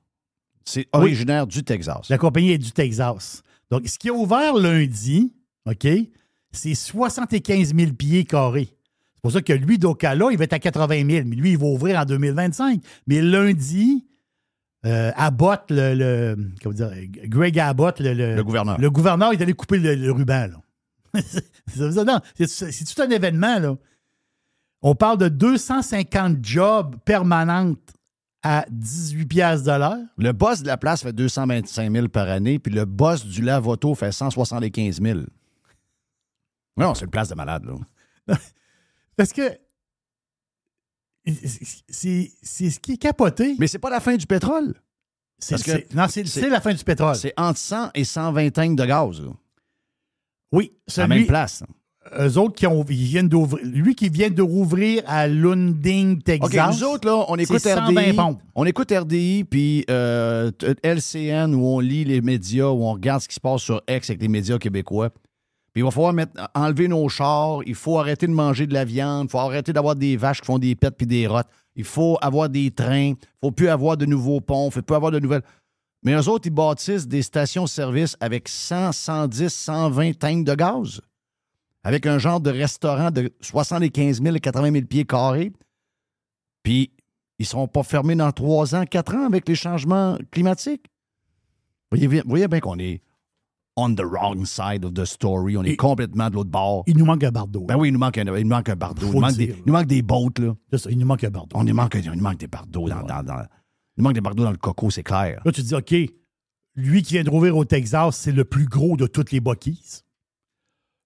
C'est originaire du Texas. La compagnie est du Texas. Donc, ce qui a ouvert lundi, OK, c'est 75 000 pieds carrés. C'est pour ça que lui, d'Ocala, il va être à 80 000. Mais lui, il va ouvrir en 2025. Mais lundi, Abbott, comment dire, Greg Abbott, le gouverneur. Le gouverneur, il est allé couper le ruban, là. C'est tout un événement, là. On parle de 250 jobs permanentes à 18 piastres de l'heure. Le boss de la place fait 225 000 par année, puis le boss du Lavoto fait 175 000. Non, c'est une place de malade, là. Parce que c'est ce qui est capoté. Mais c'est pas la fin du pétrole. C'est la fin du pétrole. C'est entre 100 et 120 tanks de gaz, là. Oui. À la même place. Eux autres ils viennent d'ouvrir. Lui qui vient de rouvrir à Lunding, Texas. OK, nous autres, là, on écoute RDI. On écoute RDI, puis LCN, où on lit les médias, où on regarde ce qui se passe sur X avec les médias québécois. Puis il va falloir enlever nos chars. Il faut arrêter de manger de la viande. Il faut arrêter d'avoir des vaches qui font des pets puis des rottes. Il faut avoir des trains. Il ne faut plus avoir de nouveaux ponts. Il ne faut plus avoir de nouvelles... Mais eux autres, ils bâtissent des stations-service avec 100, 110, 120 tanks de gaz. Avec un genre de restaurant de 75 000 et 80 000 pieds carrés. Puis, ils ne seront pas fermés dans 3 ans, 4 ans avec les changements climatiques. Vous voyez bien qu'on est on the wrong side of the story. On est complètement de l'autre bord. Il nous manque un bardeau. Ben oui, il nous manque un bardeau. Il nous manque des boats, là. C'est ça, il nous manque un bardeau. Il nous manque des bardeaux. Il nous manque des bardeaux dans le coco, c'est clair. Là, tu te dis, OK, lui qui vient de rouvrir au Texas, c'est le plus gros de toutes les Buc-ee's.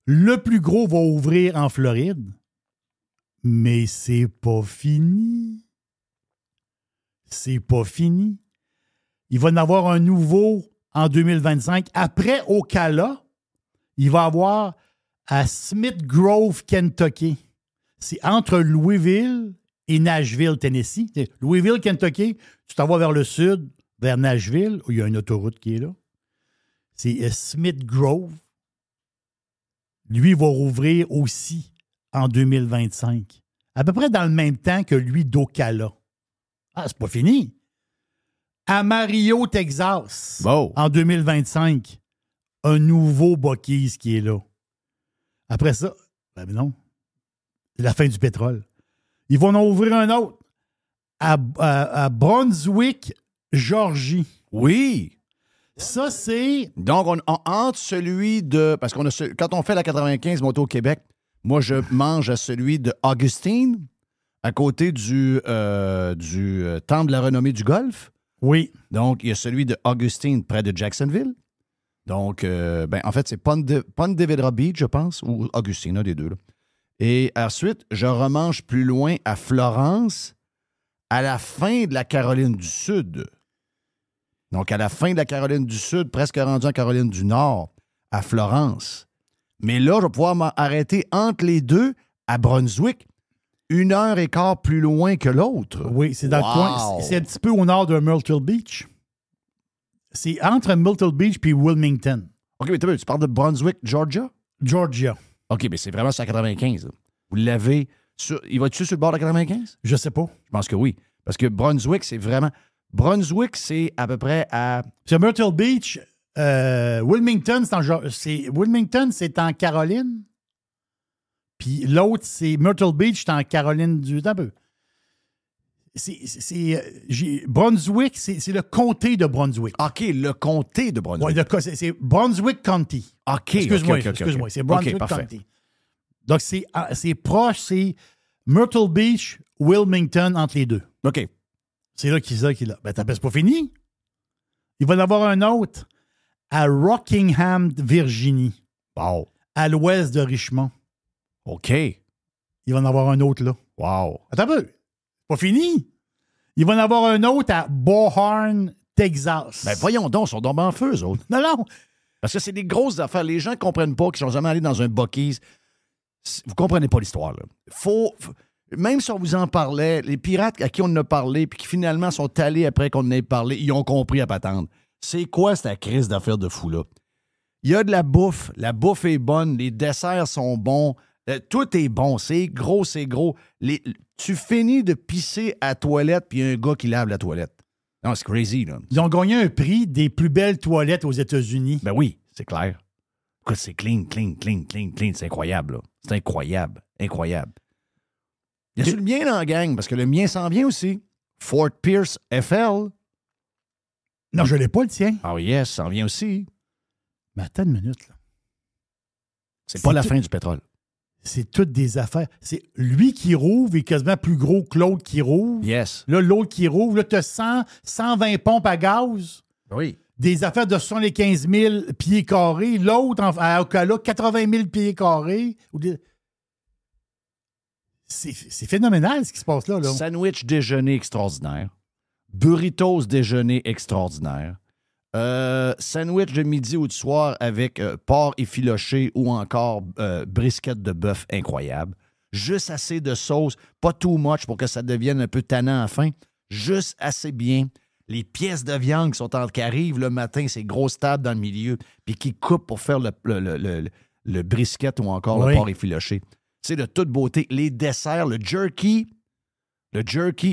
Le plus gros va ouvrir en Floride. Mais c'est pas fini. C'est pas fini. Il va en avoir un nouveau en 2025. Après Ocala, il va avoir à Smith Grove, Kentucky. C'est entre Louisville et Nashville, Tennessee. Louisville, Kentucky, tu t'en vas vers le sud, vers Nashville, où il y a une autoroute qui est là. C'est Smith Grove. Lui va rouvrir aussi en 2025. À peu près dans le même temps que lui d'Ocala. Ah, c'est pas fini. Amarillo, Texas, en 2025, un nouveau Buc-ee's qui est là. Après ça, ben non, c'est la fin du pétrole. Ils vont en ouvrir un autre à Brunswick, Georgie. Oui. Ça, c'est... Donc, entre celui de... Parce qu'on a quand on fait la 95 Moto Québec, moi, je mange à celui de Augustine, à côté du Temple de la renommée du golf. Oui. Donc, il y a celui de Augustine, près de Jacksonville. Donc, en fait, c'est Pontevedra Beach, je pense, ou Augustine, un des deux, là. Et ensuite, je remange plus loin à Florence, à la fin de la Caroline du Sud. Donc, à la fin de la Caroline du Sud, presque rendu en Caroline du Nord, à Florence. Mais là, je vais pouvoir m'arrêter entre les deux, à Brunswick, 1h15 plus loin que l'autre. Oui, c'est dans le coin. C'est un petit peu au nord de Myrtle Beach. C'est entre Myrtle Beach et Wilmington. OK, mais tu parles de Brunswick, Georgia? Georgia. OK, mais c'est vraiment sur la 95. Là. Vous l'avez sur... Il va-tu sur le bord de la 95? Je sais pas. Je pense que oui. Parce que Brunswick, c'est vraiment... Brunswick, c'est à peu près à... C'est Myrtle Beach. Wilmington, Wilmington, c'est en Caroline. Puis l'autre, c'est Myrtle Beach, c'est en Caroline du... Un peu. Brunswick, c'est le comté de Brunswick. OK, le comté de Brunswick. Oui, c'est Brunswick County. OK, Excuse-moi, OK. excuse-moi. C'est Brunswick parfait. County. Donc, c'est proche, c'est Myrtle Beach, Wilmington, entre les deux. OK. C'est là qu'il est là. Ben, c'est pas fini. Il va y en avoir un autre à Rockingham, Virginie, Wow. à l'ouest de Richmond. OK. Il va en avoir un autre là. Wow. Attends un peu. Pas fini. Il va en avoir un autre à Beauharn, Texas. Ben voyons donc, ils sont tombés en feu, eux autres. Non. Parce que c'est des grosses affaires. Les gens ne comprennent pas, qui sont jamais allés dans un Buc-ee's. Vous comprenez pas l'histoire, là. Même si on vous en parlait, les pirates à qui on en a parlé, puis qui finalement sont allés après qu'on en ait parlé, ils ont compris à patente. C'est quoi cette crise d'affaires de fou-là? Il y a de la bouffe est bonne, les desserts sont bons, tout est bon, c'est gros. Tu finis de pisser à la toilette, puis il y a un gars qui lave la toilette. Non, c'est crazy, là. Ils ont gagné un prix des plus belles toilettes aux États-Unis. Ben oui, c'est clair. Écoute, c'est clean. C'est incroyable, là. C'est incroyable. Il y a-tu le mien dans la gang? Parce que le mien s'en vient aussi. Fort Pierce FL. Non, je l'ai pas, le tien. Ah yes, ça s'en vient aussi. Mais attends une minute, là. C'est pas la fin du pétrole. C'est toutes des affaires. C'est lui qui rouvre est quasiment plus gros que l'autre qui rouvre. Yes. Là, l'autre qui rouvre, là, tu as 120 pompes à gaz. Oui. Des affaires de 75 000 pieds carrés. L'autre, à Ocala, 80 000 pieds carrés. C'est phénoménal ce qui se passe là. Sandwich déjeuner extraordinaire. Burritos déjeuner extraordinaire. Sandwich de midi ou de soir avec porc effiloché ou encore brisquette de bœuf incroyable. Juste assez de sauce, pas too much pour que ça devienne un peu tannant à la fin. Juste assez bien. Les pièces de viande qui arrivent le matin, ces grosses tables dans le milieu, puis qui coupent pour faire le brisquette ou encore le porc effiloché. C'est de toute beauté. Les desserts, le jerky.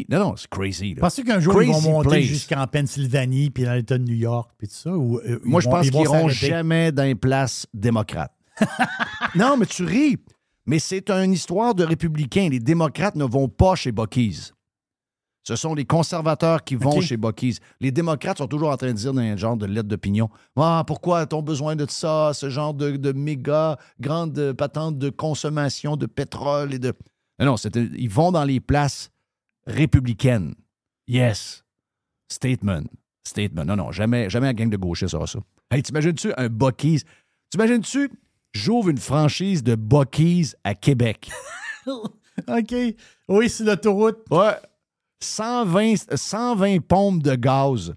Non, c'est crazy. Pensez qu'un jour, ils vont monter place. jusqu'en Pennsylvanie, puis dans l'État de New York, puis tout ça? Ou, moi, je pense qu'ils n'iront s'arrêter? jamais dans les places démocrates. Non, mais tu ris. Mais c'est une histoire de républicains. Les démocrates ne vont pas chez Buc-ee's. Ce sont les conservateurs qui vont chez Buc-ee's. Les démocrates sont toujours en train de dire dans un genre de lettre d'opinion, « Ah, pourquoi a-t-on besoin de ça, ce genre de méga grande patente de consommation de pétrole et de... » Non, ils vont dans les places républicaines. Yes. Statement. Non, jamais la gang de gauchistes aura ça. Hey, t'imagines-tu un Buc-ee's? T'imagines-tu, j'ouvre une franchise de Buc-ee's à Québec. OK. Oui, c'est l'autoroute. Ouais. 120 pompes de gaz,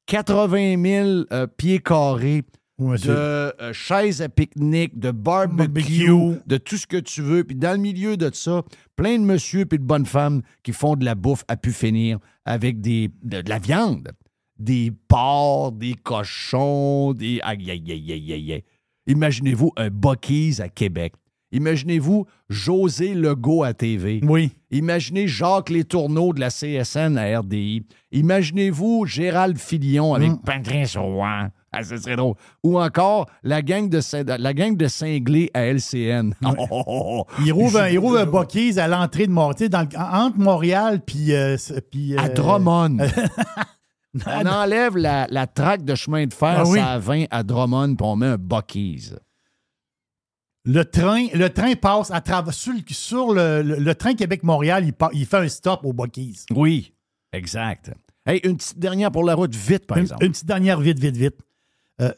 80 000 pieds carrés de chaises à pique-nique, de barbecue, de tout ce que tu veux. Puis dans le milieu de ça, plein de messieurs et de bonnes femmes qui font de la bouffe à pu finir avec de la viande. Des porcs, des cochons, des... Aïe. Imaginez-vous un Buc-ee's à Québec. Imaginez-vous José Legault à TV. Oui. Imaginez Jacques Létourneau de la CSN à RDI. Imaginez-vous Gérald Filion avec Patrice Roy. Ah, ce serait drôle. Ou encore la gang de cinglés à LCN. Il rouvre un Buc-ee's à l'entrée de Montréal, entre Montréal puis... à Drummond. On enlève la traque de chemin de fer, ça a 20 à Drummond, puis on met un Buc-ee's. Le train passe à travers sur le train Québec-Montréal, il fait un stop au Buc-ee's. Oui, exact. Hey, une petite dernière pour la route, vite, par exemple. Une petite dernière, vite.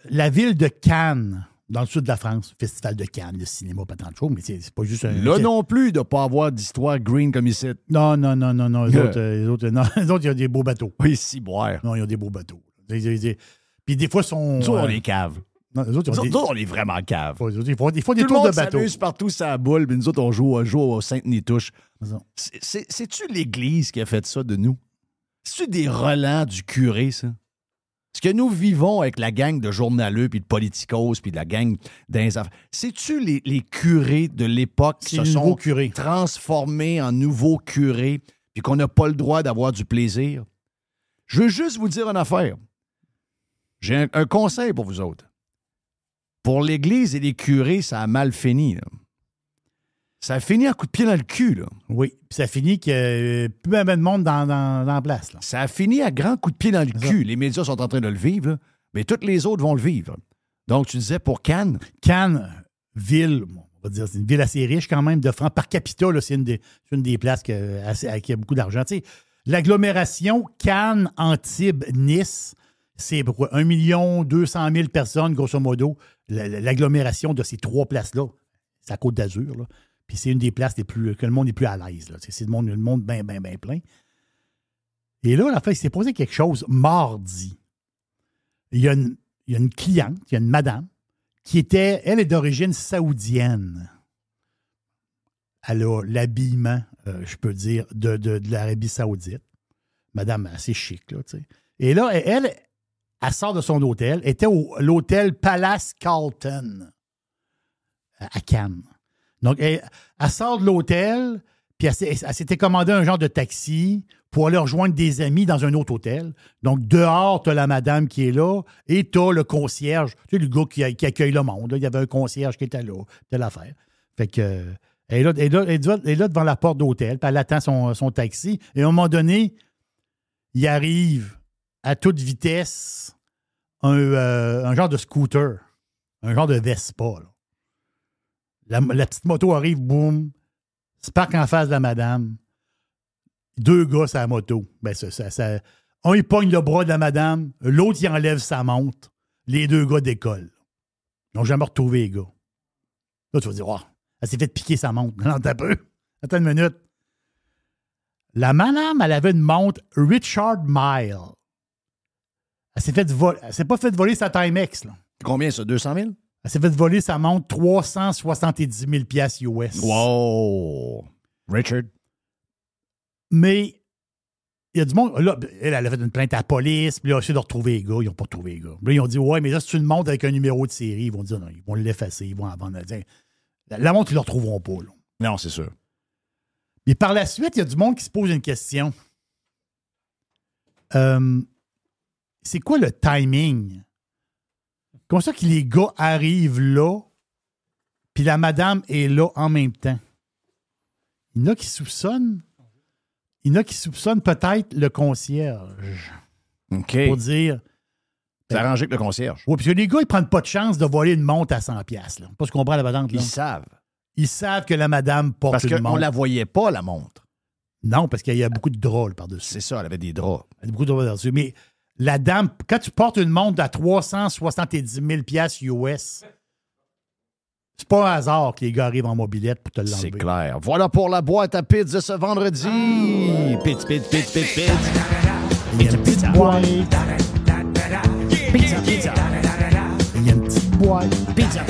La ville de Cannes, dans le sud de la France, Festival de Cannes, le cinéma, pas tant de choses, mais c'est pas juste un... Là non plus, de ne pas avoir d'histoire green comme ici. Non. Les autres, il y a des beaux bateaux. Oui, si, boire. Non, il y a des beaux bateaux. Puis des fois, sont... Nous autres, on est caves. Non, nous autres, on est vraiment caves. Ils font des tours de bateau. Tout le monde s'amuse partout sur la boule, puis nous autres, on joue au Sainte-Nitouche. C'est-tu l'Église qui a fait ça de nous? C'est-tu des relents du curé, ça? Ce que nous vivons avec la gang de journaleux, puis de politicos, puis de la gang des affaires, sais-tu les curés de l'époque qui se sont transformés en nouveaux curés, puis qu'on n'a pas le droit d'avoir du plaisir? Je veux juste vous dire une affaire. J'ai un conseil pour vous autres. Pour l'Église et les curés, ça a mal fini. Là. Ça a fini à coup de pied dans le cul. Là. Oui, puis ça finit qu'il n'y a plus même de monde dans la place. Là. Ça a fini à grands coups de pied dans le cul. Les médias sont en train de le vivre, là, mais tous les autres vont le vivre. Donc, tu disais pour Cannes. Cannes, ville, on va dire, c'est une ville assez riche quand même de francs. Par capita, là, c'est une des places qui a beaucoup d'argent. Tu sais, l'agglomération Cannes, Antibes, Nice, c'est 1 200 000 personnes, grosso modo. L'agglomération de ces trois places-là, c'est à Côte d'Azur, là. Puis c'est une des places que le monde est plus à l'aise. Là. C'est le monde bien plein. Et là, la fin, il s'est posé quelque chose mardi. Il y a une cliente, il y a une madame, elle est d'origine saoudienne. Elle a l'habillement, je peux dire, de l'Arabie saoudite. Madame assez chic, là, tu sais. Et là, elle sort de son hôtel, était l'hôtel Palace Carlton à Cannes. Donc, elle sort de l'hôtel, puis elle s'était commandé un genre de taxi pour aller rejoindre des amis dans un autre hôtel. Donc, dehors, tu as la madame qui est là et tu as le concierge, tu sais, le gars qui accueille le monde. Là. Il y avait un concierge qui était là, telle affaire. Fait que, elle est là devant la porte d'hôtel, puis elle attend son taxi. Et à un moment donné, il arrive à toute vitesse un genre de scooter, un genre de Vespa, là. La petite moto arrive, boum, se parque en face de la madame. 2 gars sur la moto. Ben, un, il pogne le bras de la madame, l'autre, il enlève sa montre. Les 2 gars décollent. Ils n'ont jamais retrouvé les gars. Là, tu vas dire, oh, elle s'est fait piquer sa montre. Non, attends une minute. La madame, elle avait une montre Richard Mille. Elle s'est pas fait voler sa Timex, là. Combien, ça? 200 000? Elle s'est fait voler sa montre 370 000 US. Wow! Richard. Mais il y a du monde. Là, elle a fait une plainte à la police, puis là, ils ont essayé de retrouver les gars. Ils n'ont pas retrouvé les gars. Là, ils ont dit, ouais, mais là, c'est une montre avec un numéro de série. Ils vont dire, non, ils vont l'effacer, ils vont en vendre. La montre, ils ne la retrouveront pas. Là. Non, c'est sûr. Mais par la suite, il y a du monde qui se pose une question. C'est quoi le timing? Comment ça que les gars arrivent là, puis la madame est là en même temps? Il y en a qui soupçonnent. Il y en a qui soupçonnent peut-être le concierge. OK. Pour dire... C'est arrangé avec le concierge. Oui, parce que les gars, ils prennent pas de chance de voler une montre à 100$. Là. Pas ce qu'on prend la patente. Là. Ils savent. Ils savent que la madame porte parce une montre. Parce qu'on la voyait pas, la montre. Non, parce qu'il y a beaucoup de draps par-dessus. C'est ça, elle avait des draps. Elle a beaucoup de draps par-dessus. Mais la dame, quand tu portes une montre à 370 000 US, c'est pas un hasard que les gars arrivent en mobilette pour te l'enlever. C'est clair. Voilà pour la boîte à pizza ce vendredi. Pizza. Il y a une petite boîte. Pizza. Il y a une petite boîte. Pizza.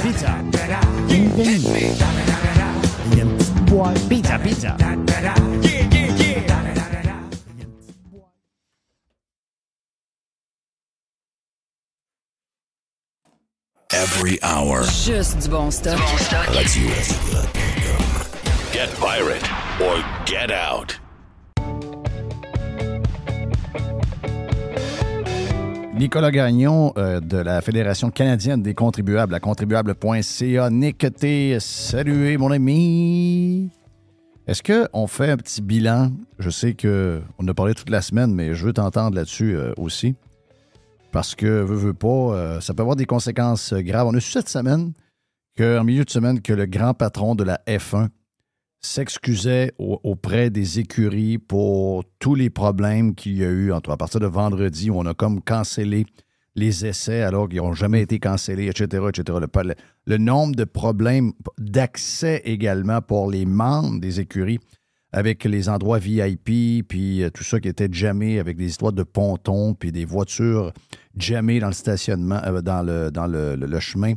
Ding, ding. Il y a une petite boîte. Pizza. Every hour. Juste du bon stock. Get pirate or get out. Nicolas Gagnon de la Fédération canadienne des contribuables à contribuable.ca. Nick, t'es salué, mon ami. Est-ce qu'on fait un petit bilan? Je sais qu'on a parlé toute la semaine, mais je veux t'entendre là-dessus aussi. Parce que, veux pas, ça peut avoir des conséquences graves. On a su cette semaine, en milieu de semaine, que le grand patron de la F1 s'excusait auprès des écuries pour tous les problèmes qu'il y a eu à partir de vendredi, où on a comme cancellé les essais alors qu'ils n'ont jamais été cancellés, etc., etc. Le nombre de problèmes d'accès également pour les membres des écuries avec les endroits VIP, puis tout ça qui était jammé avec des histoires de pontons, puis des voitures jammées dans le stationnement, dans le chemin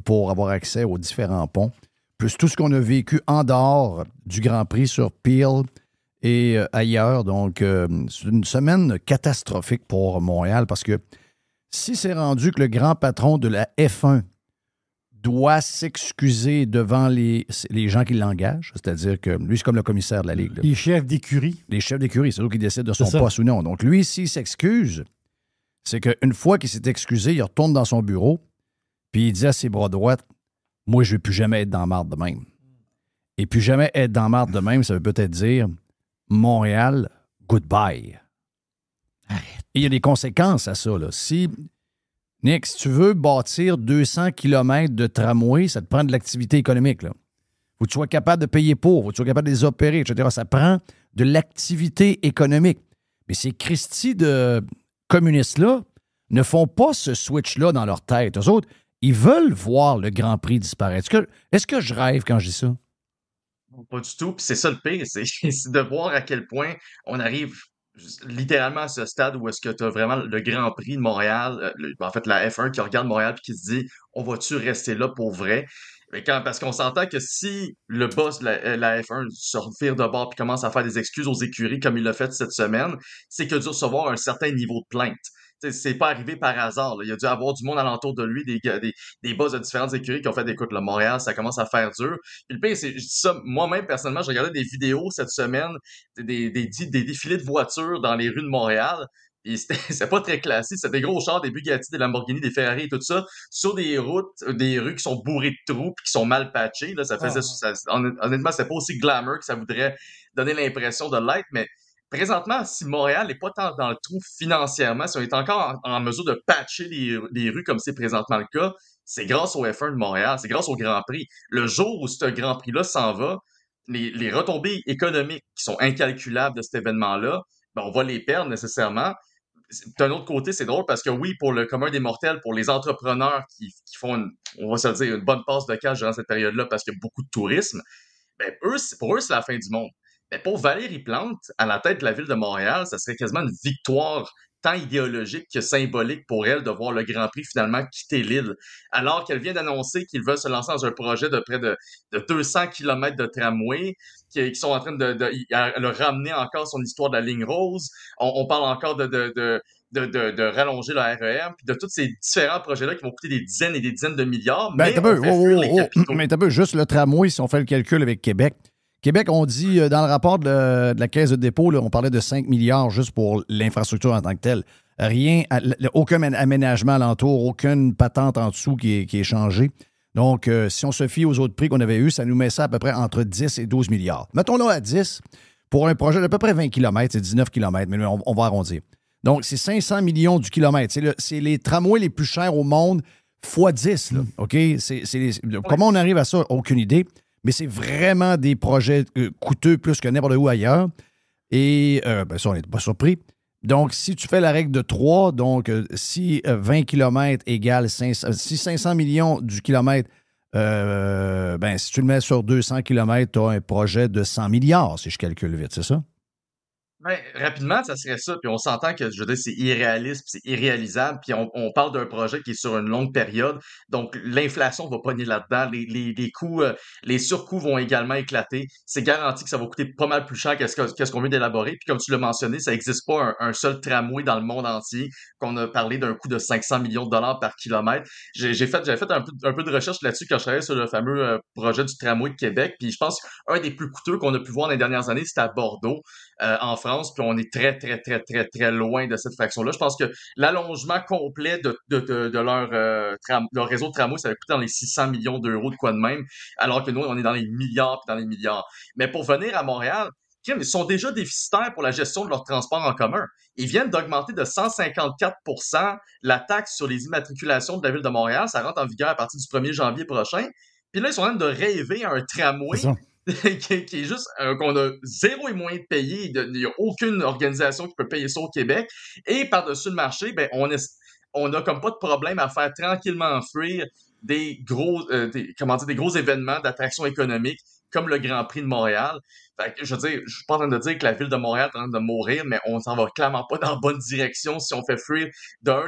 pour avoir accès aux différents ponts. Plus tout ce qu'on a vécu en dehors du Grand Prix sur Peel et ailleurs. Donc, c'est une semaine catastrophique pour Montréal parce que si c'est rendu que le grand patron de la F1 doit s'excuser devant les gens qui l'engagent, c'est-à-dire que lui, c'est comme le commissaire de la Ligue. Là. Les chefs d'écurie. Les chefs d'écurie, c'est eux qui décident de son ça. poste ou non. Donc, lui, s'il s'excuse, c'est qu'une fois qu'il s'est excusé, il retourne dans son bureau, puis il dit à ses bras droits, « Moi, je ne vais plus jamais être dans la marde de même. » Et plus jamais être dans la marde de même, ça veut peut-être dire « Montréal, goodbye. » Arrête. Et il y a des conséquences à ça. Là. Nick, si tu veux bâtir 200 km de tramway, ça te prend de l'activité économique. Là. Faut que tu sois capable de payer pour, faut que tu sois capable de les opérer, etc. Ça prend de l'activité économique. Mais ces Christy de communistes-là ne font pas ce switch-là dans leur tête. Eux autres, ils veulent voir le Grand Prix disparaître. Est-ce que je rêve quand je dis ça? Pas du tout. Puis c'est ça le pire, c'est de voir à quel point on arrive littéralement à ce stade où est-ce que tu as vraiment le Grand Prix de Montréal, en fait la F1 qui regarde Montréal et qui se dit on va-tu rester là pour vrai? Mais parce qu'on s'entend que si le boss de la F1 se vire de bord puis commence à faire des excuses aux écuries comme il l'a fait cette semaine, c'est qu'il a dû recevoir un certain niveau de plainte. T'sais, c'est pas arrivé par hasard. Là. Il a dû avoir du monde alentour de lui, des boss de différentes écuries qui ont fait écoute, le Montréal, ça commence à faire dur. Puis le pire, je dis ça, moi-même, personnellement, je regardais des vidéos cette semaine, des défilés de voitures dans les rues de Montréal. Puis c'était pas très classique. C'était des gros chars, des Bugatti, des Lamborghini, des Ferrari et tout ça, sur des routes, des rues qui sont bourrées de trous puis qui sont mal patchées. Là, ça faisait, honnêtement, c'était pas aussi glamour que ça voudrait donner l'impression de l'être, mais présentement, si Montréal n'est pas tant dans le trou financièrement, si on est encore en mesure de patcher les rues comme c'est présentement le cas, c'est grâce au F1 de Montréal, c'est grâce au Grand Prix. Le jour où ce Grand Prix-là s'en va, les retombées économiques qui sont incalculables de cet événement-là, ben on va les perdre nécessairement. D'un autre côté, c'est drôle parce que oui, pour le commun des mortels, pour les entrepreneurs qui font, on va se le dire, une bonne passe de cash durant cette période-là parce qu'il y a beaucoup de tourisme, ben pour eux, c'est la fin du monde. Mais pour Valérie Plante, à la tête de la ville de Montréal, ça serait quasiment une victoire tant idéologique que symbolique pour elle de voir le Grand Prix finalement quitter l'île. Alors qu'elle vient d'annoncer qu'ils veulent se lancer dans un projet de près de 200 km de tramway, qui sont en train de ramener encore son histoire de la ligne rose. On parle encore de rallonger le REM, puis de tous ces différents projets-là qui vont coûter des dizaines et des dizaines de milliards, Ben, mais on fait fuir les capitaux. Mais t'as peu, juste le tramway, si on fait le calcul avec Québec. Québec, on dit, dans le rapport de la Caisse de dépôt, là, on parlait de 5 milliards juste pour l'infrastructure en tant que telle. Rien, aucun aménagement alentour, aucune patente en dessous qui est changée. Donc, si on se fie aux autres prix qu'on avait eus, ça nous met ça à peu près entre 10 et 12 milliards. Mettons-le à 10 pour un projet d'à peu près 20 km, c'est 19 km, mais on va arrondir. Donc, c'est 500 millions du kilomètre. C'est les tramways les plus chers au monde fois 10. Là, OK? Comment on arrive à ça? Aucune idée. Mais c'est vraiment des projets coûteux plus que n'importe où ailleurs. Et ça, on n'est pas surpris. Donc, si tu fais la règle de 3, donc si 20 km égale 500, si 500 millions du kilomètre, si tu le mets sur 200 km, tu as un projet de 100 milliards, si je calcule vite, c'est ça? Ben, rapidement, ça serait ça. Puis on s'entend que, je veux dire, c'est irréaliste, puis c'est irréalisable. Puis on parle d'un projet qui est sur une longue période. Donc, l'inflation va pogner là-dedans. Les coûts, les surcoûts vont également éclater. C'est garanti que ça va coûter pas mal plus cher qu'est-ce qu'on vient d'élaborer. Puis comme tu l'as mentionné, ça n'existe pas un seul tramway dans le monde entier qu'on a parlé d'un coût de 500 millions de dollars par kilomètre. J'avais fait un peu de recherche là-dessus quand je travaillais sur le fameux projet du tramway de Québec. Puis je pense qu'un des plus coûteux qu'on a pu voir dans les dernières années, c'était à Bordeaux. En France, puis on est très, très, très, très, très loin de cette fraction-là. Je pense que l'allongement complet de leur réseau de tramway, ça va coûter dans les 600 millions d'euros, de quoi de même, alors que nous, on est dans les milliards puis dans les milliards. Mais pour venir à Montréal, ils sont déjà déficitaires pour la gestion de leur transport en commun. Ils viennent d'augmenter de 154% la taxe sur les immatriculations de la ville de Montréal. Ça rentre en vigueur à partir du 1er janvier prochain. Puis là, ils sont en train de rêver à un tramway qui est juste qu'on a zéro et moyen de payer. Il n'y a aucune organisation qui peut payer ça au Québec. Et par-dessus le marché, ben on a comme pas de problème à faire tranquillement fuir des gros événements d'attraction économique comme le Grand Prix de Montréal. Fait que, je veux dire, je suis pas en train de dire que la ville de Montréal est en train de mourir, mais on s'en va clairement pas dans la bonne direction si on fait fuir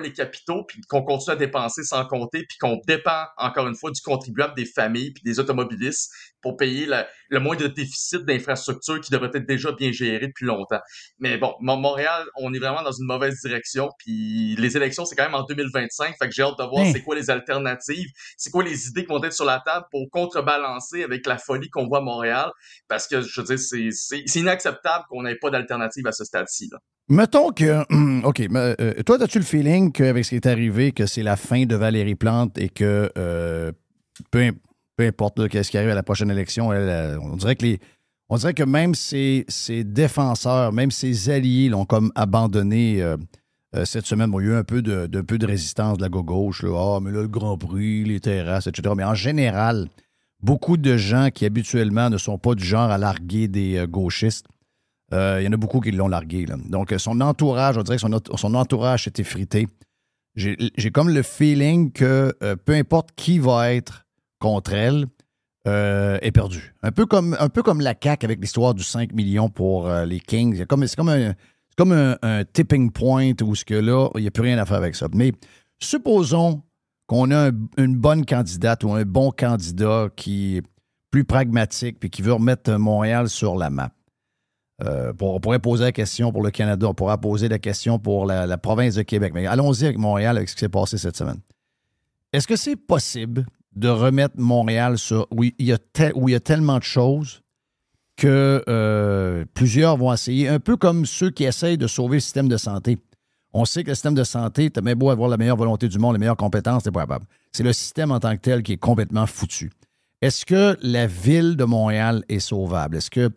les capitaux, puis qu'on continue à dépenser sans compter, puis qu'on dépend, encore une fois, du contribuable des familles puis des automobilistes pour payer le moindre déficit d'infrastructures qui devrait être déjà bien géré depuis longtemps. Mais bon, Montréal, on est vraiment dans une mauvaise direction, puis les élections, c'est quand même en 2025, fait que j'ai hâte de voir c'est quoi les alternatives, c'est quoi les idées qui vont être sur la table pour contrebalancer avec la folie qu'on voit à Montréal, parce que, je veux dire, c'est inacceptable qu'on n'ait pas d'alternative à ce stade-ci, là. Mettons que, OK, toi, as-tu le feeling qu'avec ce qui est arrivé, que c'est la fin de Valérie Plante et que peu importe là, qu'est-ce qui arrive à la prochaine élection, on dirait que même ses défenseurs, même ses alliés l'ont comme abandonné cette semaine. Bon, il y a eu un peu de résistance de la gauche. Là. Ah, mais là, le Grand Prix, les terrasses, etc. Mais en général, beaucoup de gens qui habituellement ne sont pas du genre à larguer des gauchistes, il y en a beaucoup qui l'ont largué. Là. Donc, son entourage, on dirait que son entourage s'est effrité. J'ai comme le feeling que peu importe qui va être contre elle, est perdu. Un peu comme la CAQ avec l'histoire du 5 millions pour les Kings. C'est comme un tipping point où ce que là, il n'y a plus rien à faire avec ça. Mais supposons qu'on a une bonne candidate ou un bon candidat qui est plus pragmatique et qui veut remettre Montréal sur la map. On pourrait poser la question pour le Canada, on pourrait poser la question pour la province de Québec. Mais allons-y avec Montréal, avec ce qui s'est passé cette semaine. Est-ce que c'est possible de remettre Montréal où il y a tellement de choses que plusieurs vont essayer, un peu comme ceux qui essayent de sauver le système de santé. On sait que le système de santé, tu as bien beau avoir la meilleure volonté du monde, les meilleures compétences, c'est pas capable. C'est le système en tant que tel qui est complètement foutu. Est-ce que la ville de Montréal est sauvable? Est-ce que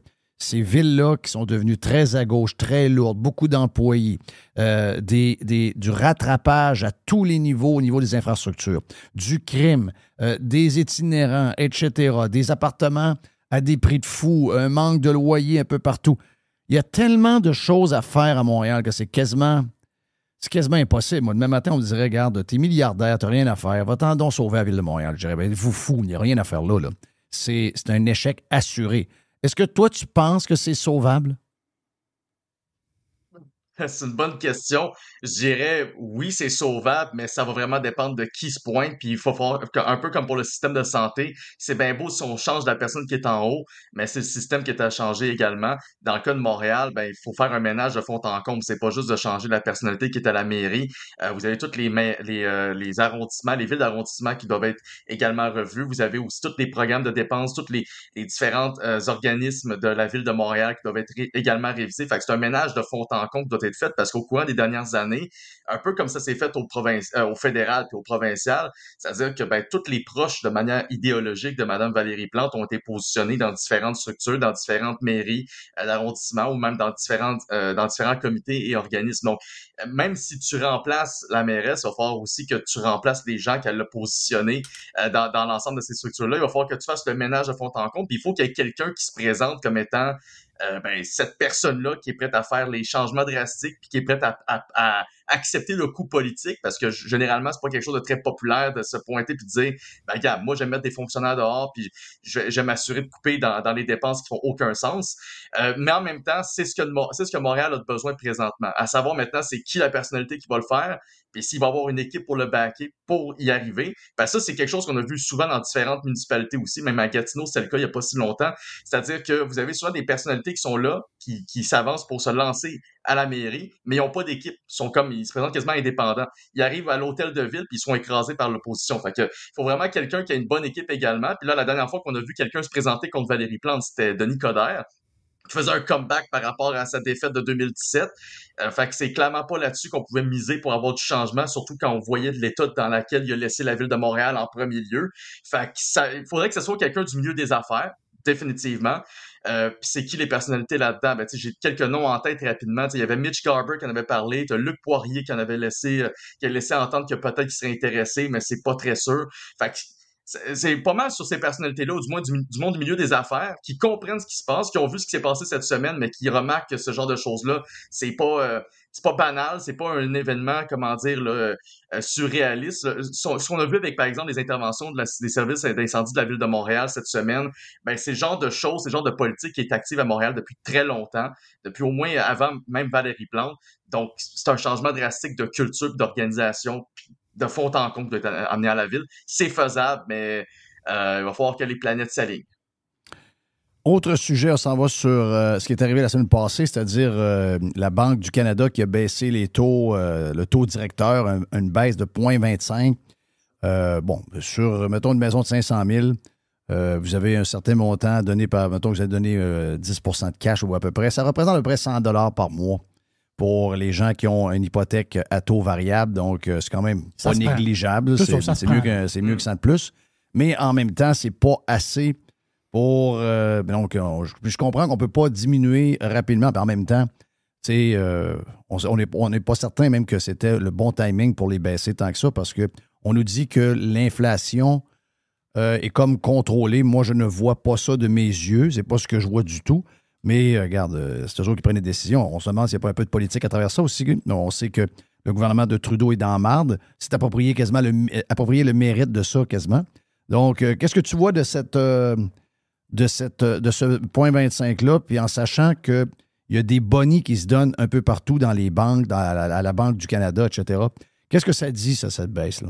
ces villes-là qui sont devenues très à gauche, très lourdes, beaucoup d'employés, du rattrapage à tous les niveaux, au niveau des infrastructures, du crime, des itinérants, etc., des appartements à des prix de fou, un manque de loyer un peu partout. Il y a tellement de choses à faire à Montréal que c'est quasiment impossible. Moi, demain matin, on me dirait, regarde, t'es milliardaire, t'as rien à faire, va-t'en donc sauver la ville de Montréal. Je dirais, ben, vous fou, il n'y a rien à faire là. C'est un échec assuré. Est-ce que toi, tu penses que c'est sauvable? C'est une bonne question. Je dirais oui, c'est sauvable, mais ça va vraiment dépendre de qui se pointe. Puis il faut faire un peu comme pour le système de santé. C'est bien beau si on change la personne qui est en haut, mais c'est le système qui est à changer également. Dans le cas de Montréal, ben il faut faire un ménage de fond en comble. C'est pas juste de changer la personnalité qui est à la mairie. Vous avez toutes les arrondissements, les villes d'arrondissement qui doivent être également revues. Vous avez aussi tous les programmes de dépenses, tous les différents organismes de la ville de Montréal qui doivent être également révisés. Fait que c'est un ménage de fond en comble qui doit être fait parce qu'au courant des dernières années, un peu comme ça s'est fait au fédéral puis au provincial, c'est-à-dire que ben tous les proches de manière idéologique de Mme Valérie Plante ont été positionnés dans différentes structures, dans différentes mairies d'arrondissement ou même dans différents comités et organismes. Donc, même si tu remplaces la mairesse, il va falloir aussi que tu remplaces les gens qu'elle a positionnés dans l'ensemble de ces structures-là. Il va falloir que tu fasses le ménage de fond en comble, puis il faut qu'il y ait quelqu'un qui se présente comme étant cette personne-là qui est prête à faire les changements drastiques puis qui est prête à accepter le coût politique parce que généralement, c'est pas quelque chose de très populaire de se pointer puis de dire ben regarde, moi, j'aime mettre des fonctionnaires dehors puis je vais m'assurer de couper dans les dépenses qui font aucun sens. Mais en même temps, c'est ce que Montréal a besoin présentement. À savoir maintenant, c'est qui la personnalité qui va le faire puis s'il va avoir une équipe pour le backer, pour y arriver. Ben ça, c'est quelque chose qu'on a vu souvent dans différentes municipalités aussi. Même à Gatineau, c'était le cas il y a pas si longtemps. C'est-à-dire que vous avez souvent des personnalités qui sont là, qui s'avancent pour se lancer à la mairie, mais ils n'ont pas d'équipe. Ils se présentent quasiment indépendants. Ils arrivent à l'hôtel de ville puis ils sont écrasés par l'opposition. Fait que faut vraiment quelqu'un qui a une bonne équipe également. Puis là, la dernière fois qu'on a vu quelqu'un se présenter contre Valérie Plante, c'était Denis Coderre, qui faisait un comeback par rapport à sa défaite de 2017. Fait que c'est clairement pas là-dessus qu'on pouvait miser pour avoir du changement, surtout quand on voyait de l'état dans lequel il a laissé la ville de Montréal en premier lieu. Fait que il faudrait que ce soit quelqu'un du milieu des affaires, définitivement. Puis c'est qui les personnalités là-dedans? Ben, j'ai quelques noms en tête rapidement. Il y avait Mitch Garber qui en avait parlé, t'as Luc Poirier qui a laissé entendre que peut-être qu'il serait intéressé, mais c'est pas très sûr. Fait que c'est pas mal sur ces personnalités-là, ou du moins du monde du milieu des affaires, qui comprennent ce qui se passe, qui ont vu ce qui s'est passé cette semaine, mais qui remarquent que ce genre de choses-là, c'est pas c'est pas banal, c'est pas un événement, comment dire, là, surréaliste. Là. Ce qu'on a vu avec, par exemple, les interventions des services d'incendie de la Ville de Montréal cette semaine, ben, c'est le genre de choses, c'est le genre de politique qui est active à Montréal depuis très longtemps, depuis au moins avant même Valérie Plante. Donc, c'est un changement drastique de culture, d'organisation, de fond en comble qui doit être amené à la ville. C'est faisable, mais il va falloir que les planètes s'alignent. Autre sujet, on s'en va sur ce qui est arrivé la semaine passée, c'est-à-dire la Banque du Canada qui a baissé les taux, le taux directeur, une baisse de 0,25. Bon, sur, mettons, une maison de 500 000, vous avez un certain montant donné par, mettons que vous avez donné 10 de cash ou à peu près. Ça représente à peu près 100 $ par mois pour les gens qui ont une hypothèque à taux variable. Donc, c'est quand même pas négligeable. C'est mieux que 100 de plus. Mais en même temps, c'est pas assez pour... donc, je comprends qu'on ne peut pas diminuer rapidement, mais en même temps, on n'est pas certain même que c'était le bon timing pour les baisser tant que ça, parce qu'on nous dit que l'inflation est comme contrôlée. Moi, je ne vois pas ça de mes yeux. C'est pas ce que je vois du tout. Mais regarde, c'est toujours qui prennent des décisions. On se demande s'il n'y a pas un peu de politique à travers ça aussi. On sait que le gouvernement de Trudeau est dans la marde. C'est approprié le mérite de ça quasiment. Donc, qu'est-ce que tu vois de ce 0,25-là, puis en sachant qu'il y a des bonis qui se donnent un peu partout dans les banques, à la Banque du Canada, etc. Qu'est-ce que ça dit, ça, cette baisse-là?